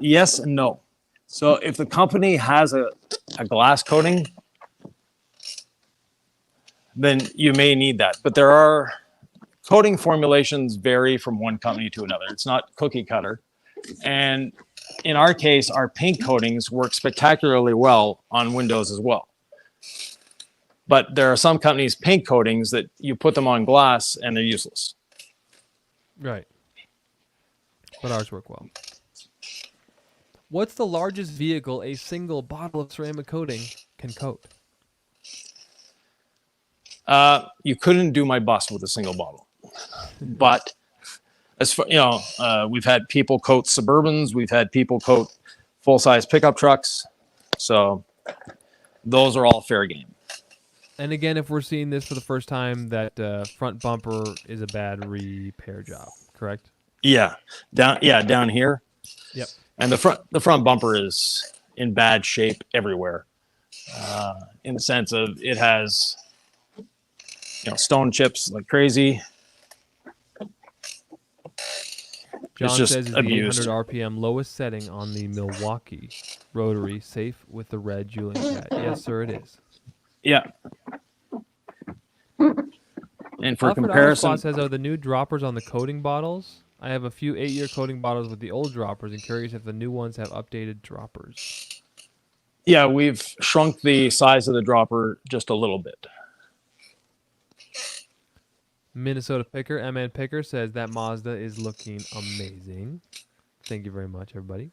Yes and no. So if the company has a glass coating, then you may need that. But there are coating formulations vary from one company to another. It's not cookie cutter. And in our case, our paint coatings work spectacularly well on windows as well. But there are some companies' paint coatings that you put them on glass and they're useless. Right. But ours work well. What's the largest vehicle a single bottle of ceramic coating can coat? You couldn't do my bus with a single bottle, but as far, we've had people coat Suburbans, we've had people coat full-size pickup trucks, so those are all fair game. And again, if we're seeing this for the first time, that front bumper is a bad repair job, correct? Yeah, down here. Yep. And the front bumper is in bad shape everywhere, in the sense of it has stone chips like crazy. John it's just says is abused. the 800 RPM lowest setting on the Milwaukee Rotary safe with the red Julian cat. Yes, sir, it is. Yeah. And for Alfred comparison, Autospot says, are the new droppers on the coating bottles? I have a few 8-year coating bottles with the old droppers and curious if the new ones have updated droppers. yeah, we've shrunk the size of the dropper just a little bit. Minnesota Picker, MN Picker, says that Mazda is looking amazing. Thank you very much, everybody.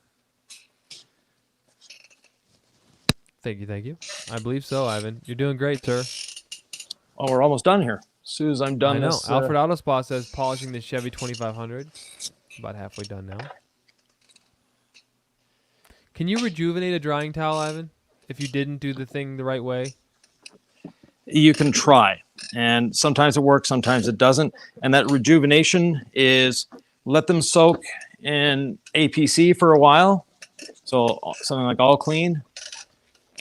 Thank you. I believe so, Ivan. You're doing great, sir. Oh, we're almost done here. As soon as I'm done, I know. this, Alfred Autospot says polishing the Chevy 2500. About halfway done now. Can you rejuvenate a drying towel, Ivan, if you didn't do the thing the right way? you can try, and sometimes it works, sometimes it doesn't. And that rejuvenation is let them soak in APC for a while, so something like all clean,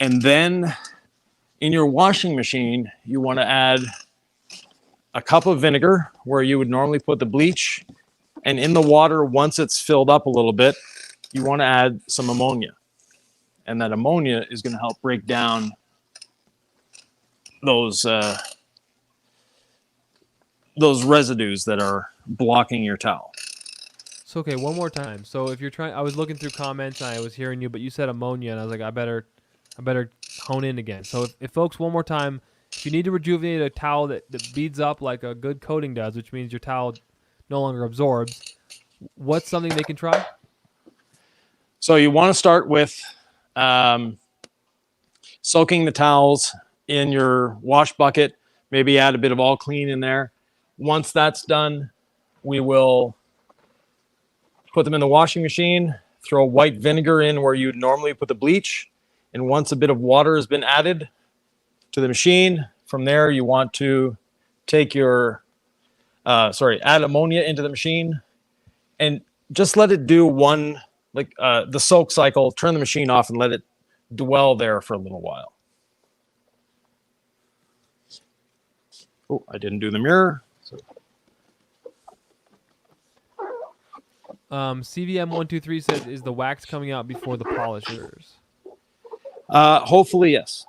and then in your washing machine you want to add a cup of vinegar where you would normally put the bleach, and in the water, once it's filled up a little bit, you want to add some ammonia, and that ammonia is going to help break down those residues that are blocking your towel. So okay, one more time. So if you're trying, I was looking through comments and I was hearing you, but you said ammonia, and I was like, I better hone in again. So if folks, one more time, if you need to rejuvenate a towel that beads up like a good coating does, which means your towel no longer absorbs, what's something they can try? So you want to start with soaking the towels in your wash bucket, maybe add a bit of all clean in there. Once that's done, we will put them in the washing machine, throw white vinegar in where you'd normally put the bleach. And once a bit of water has been added to the machine, from there you want to take your, add ammonia into the machine and just let it do one, the soak cycle, turn the machine off and let it dwell there for a little while. Oh, I didn't do the mirror. CVM123 says, is the wax coming out before the polishers? Hopefully, yes.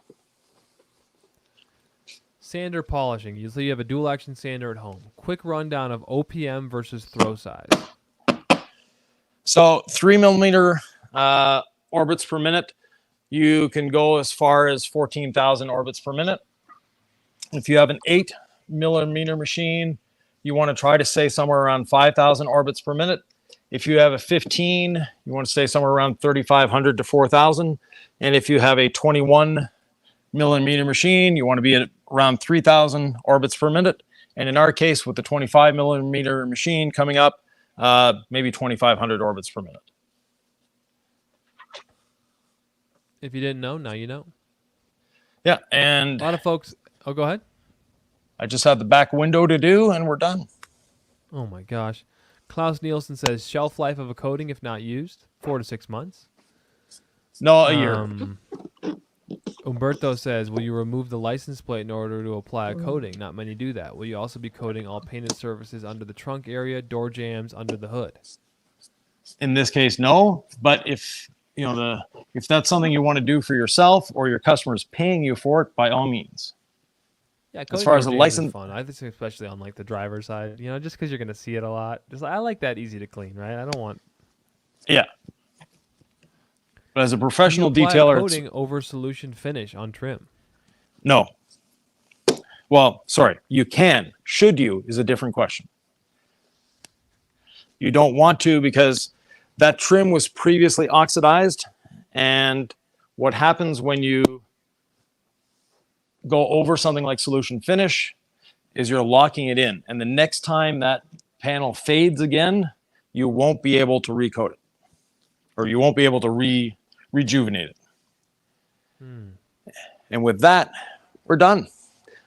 Sander polishing. So you have a dual action sander at home. Quick rundown of OPM versus throw size. So 3 millimeter orbits per minute. You can go as far as 14,000 orbits per minute. If you have an 8 millimeter machine, you want to try to stay somewhere around 5,000 orbits per minute. If you have a 15, you want to stay somewhere around 3,500 to 4,000. And if you have a 21 millimeter machine, you want to be at around 3,000 orbits per minute. And in our case, with the 25 millimeter machine coming up, maybe 2,500 orbits per minute. If you didn't know, now you know. Yeah, and a lot of folks. Oh, go ahead. I just have the back window to do, and we're done. Oh my gosh. Klaus Nielsen says shelf life of a coating if not used, 4 to 6 months. No, a year. Umberto says, will you remove the license plate in order to apply a coating? Not many do that. Will you also be coating all painted surfaces under the trunk area, door jambs, under the hood? In this case, no. But if if that's something you want to do for yourself or your customer is paying you for it, by all means. Yeah, as far as the license, fun. I think especially on like the driver's side, just because you're going to see it a lot. Just I like that easy to clean, right? I don't want. Yeah. But as a professional Can you apply detailer, coating over solution finish on trim. No. Well, sorry, you can. Should you is a different question. You don't want to, because that trim was previously oxidized, and what happens when you go over something like solution finish is you're locking it in, and the next time that panel fades again, you won't be able to recoat it, or you won't be able to rejuvenate it. And with that, we're done.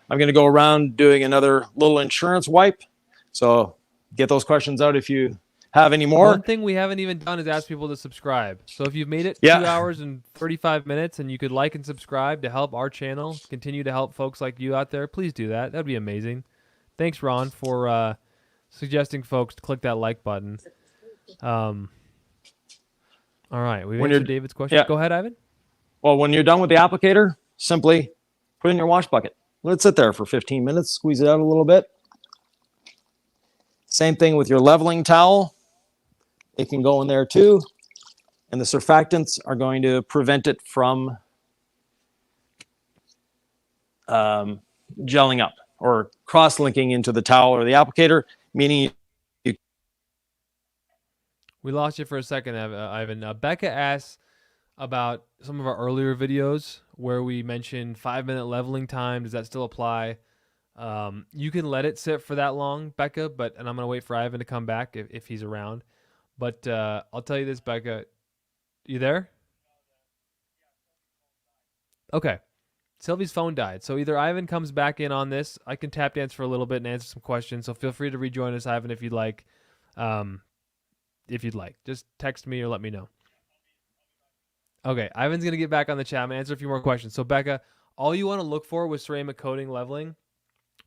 I'm going to go around doing another little insurance wipe. So get those questions out if you have any more. One thing we haven't even done is ask people to subscribe. So if you've made it 2 hours and 35 minutes and you could like and subscribe to help our channel continue to help folks like you out there, please do that. That'd be amazing. Thanks, Ron, for suggesting folks to click that like button. All right, we've answered David's question. Yeah. Go ahead, Ivan. Well, when you're done with the applicator, simply put it in your wash bucket. Let it sit there for 15 minutes, squeeze it out a little bit. Same thing with your leveling towel. It can go in there too. And the surfactants are going to prevent it from gelling up or cross-linking into the towel or the applicator, meaning we lost you for a second, Ivan. Becca asks about some of our earlier videos where we mentioned 5-minute leveling time. Does that still apply? You can let it sit for that long, Becca, and I'm going to wait for Ivan to come back if he's around. But I'll tell you this, Becca. You there? Okay. Sylvie's phone died. So either Ivan comes back in on this. I can tap dance for a little bit and answer some questions. So feel free to rejoin us, Ivan, if you'd like. Just text me or let me know. Okay, Ivan's going to get back on the chat and answer a few more questions. So, Becca, all you want to look for with ceramic coating leveling,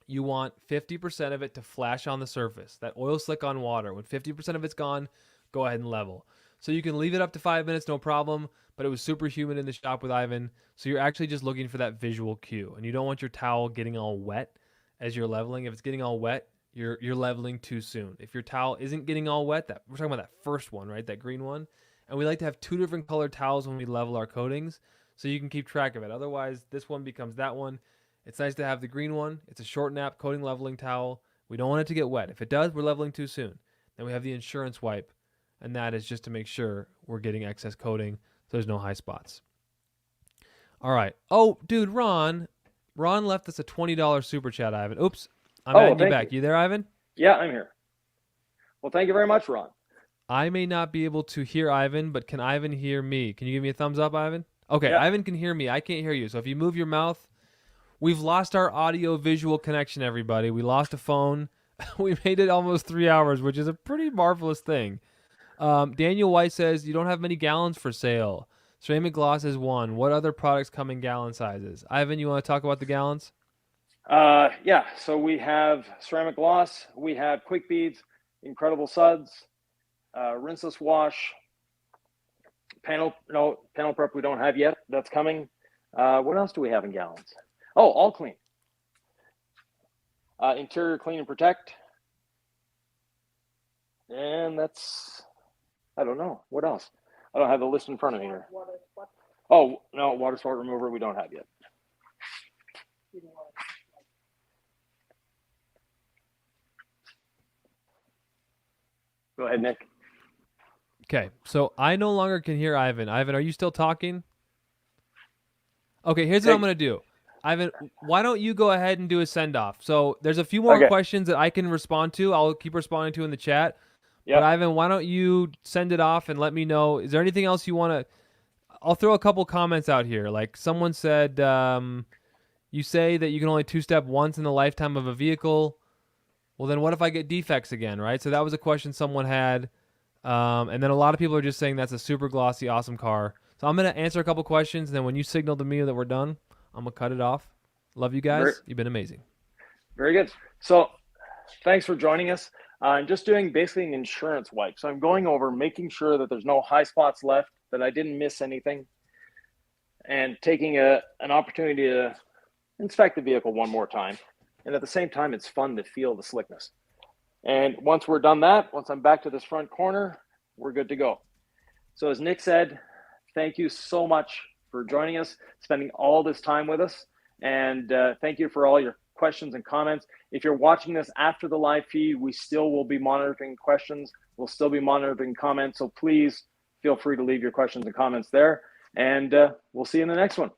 you want 50% of it to flash on the surface, that oil slick on water. When 50% of it's gone, go ahead and level. So you can leave it up to 5 minutes, no problem, but it was super humid in the shop with Ivan, so you're actually just looking for that visual cue, and you don't want your towel getting all wet as you're leveling. If it's getting all wet, you're leveling too soon. If your towel isn't getting all wet, we're talking about that first one, right, that green one, and we like to have 2 different colored towels when we level our coatings so you can keep track of it. Otherwise, this one becomes that one. It's nice to have the green one. It's a short nap coating leveling towel. We don't want it to get wet. If it does, we're leveling too soon. Then we have the insurance wipe, and that is just to make sure we're getting excess coating so there's no high spots. All right. Oh, dude, Ron left us a $20 super chat, Ivan. Oops. I'm adding you back. You there, Ivan? Yeah, I'm here. Well, thank you very much, Ron. I may not be able to hear Ivan, but can Ivan hear me? Can you give me a thumbs up, Ivan? Okay, yeah. Ivan can hear me. I can't hear you. So if you move your mouth, we've lost our audio-visual connection, everybody. We lost a phone. We made it almost 3 hours, which is a pretty marvelous thing. Daniel White says, you don't have many gallons for sale. Ceramic gloss is one. What other products come in gallon sizes? Ivan, you want to talk about the gallons? Yeah, so we have ceramic gloss. We have quick beads, incredible suds, rinseless wash, panel prep we don't have yet. That's coming. What else do we have in gallons? Oh, all clean. Interior clean and protect. And that's, I don't know. What else? I don't have the list in front of me here. Oh, no, water spot remover we don't have yet. Go ahead, Nick. Okay, so I no longer can hear Ivan. Ivan, are you still talking? Okay, here's what I'm going to do. Ivan, why don't you go ahead and do a send-off? So there's a few more questions that I can respond to. I'll keep responding to in the chat. Yep. But Ivan, why don't you send it off and let me know. Is there anything else you want to... I'll throw a couple comments out here. Like someone said, you say that you can only two-step once in the lifetime of a vehicle. Well, then what if I get defects again, right? So that was a question someone had. And then a lot of people are just saying that's a super glossy, awesome car. So I'm going to answer a couple questions, and then when you signal to me that we're done, I'm going to cut it off. Love you guys. You've been amazing. Very good. So thanks for joining us. I'm just doing basically an insurance wipe. So I'm going over, making sure that there's no high spots left, that I didn't miss anything, and taking an opportunity to inspect the vehicle one more time. And at the same time, it's fun to feel the slickness. And once we're done that, once I'm back to this front corner, we're good to go. So as Nick said, thank you so much for joining us, spending all this time with us. And thank you for all your questions and comments. If you're watching this after the live feed, we still will be monitoring questions. We'll still be monitoring comments. So please feel free to leave your questions and comments there. And we'll see you in the next one.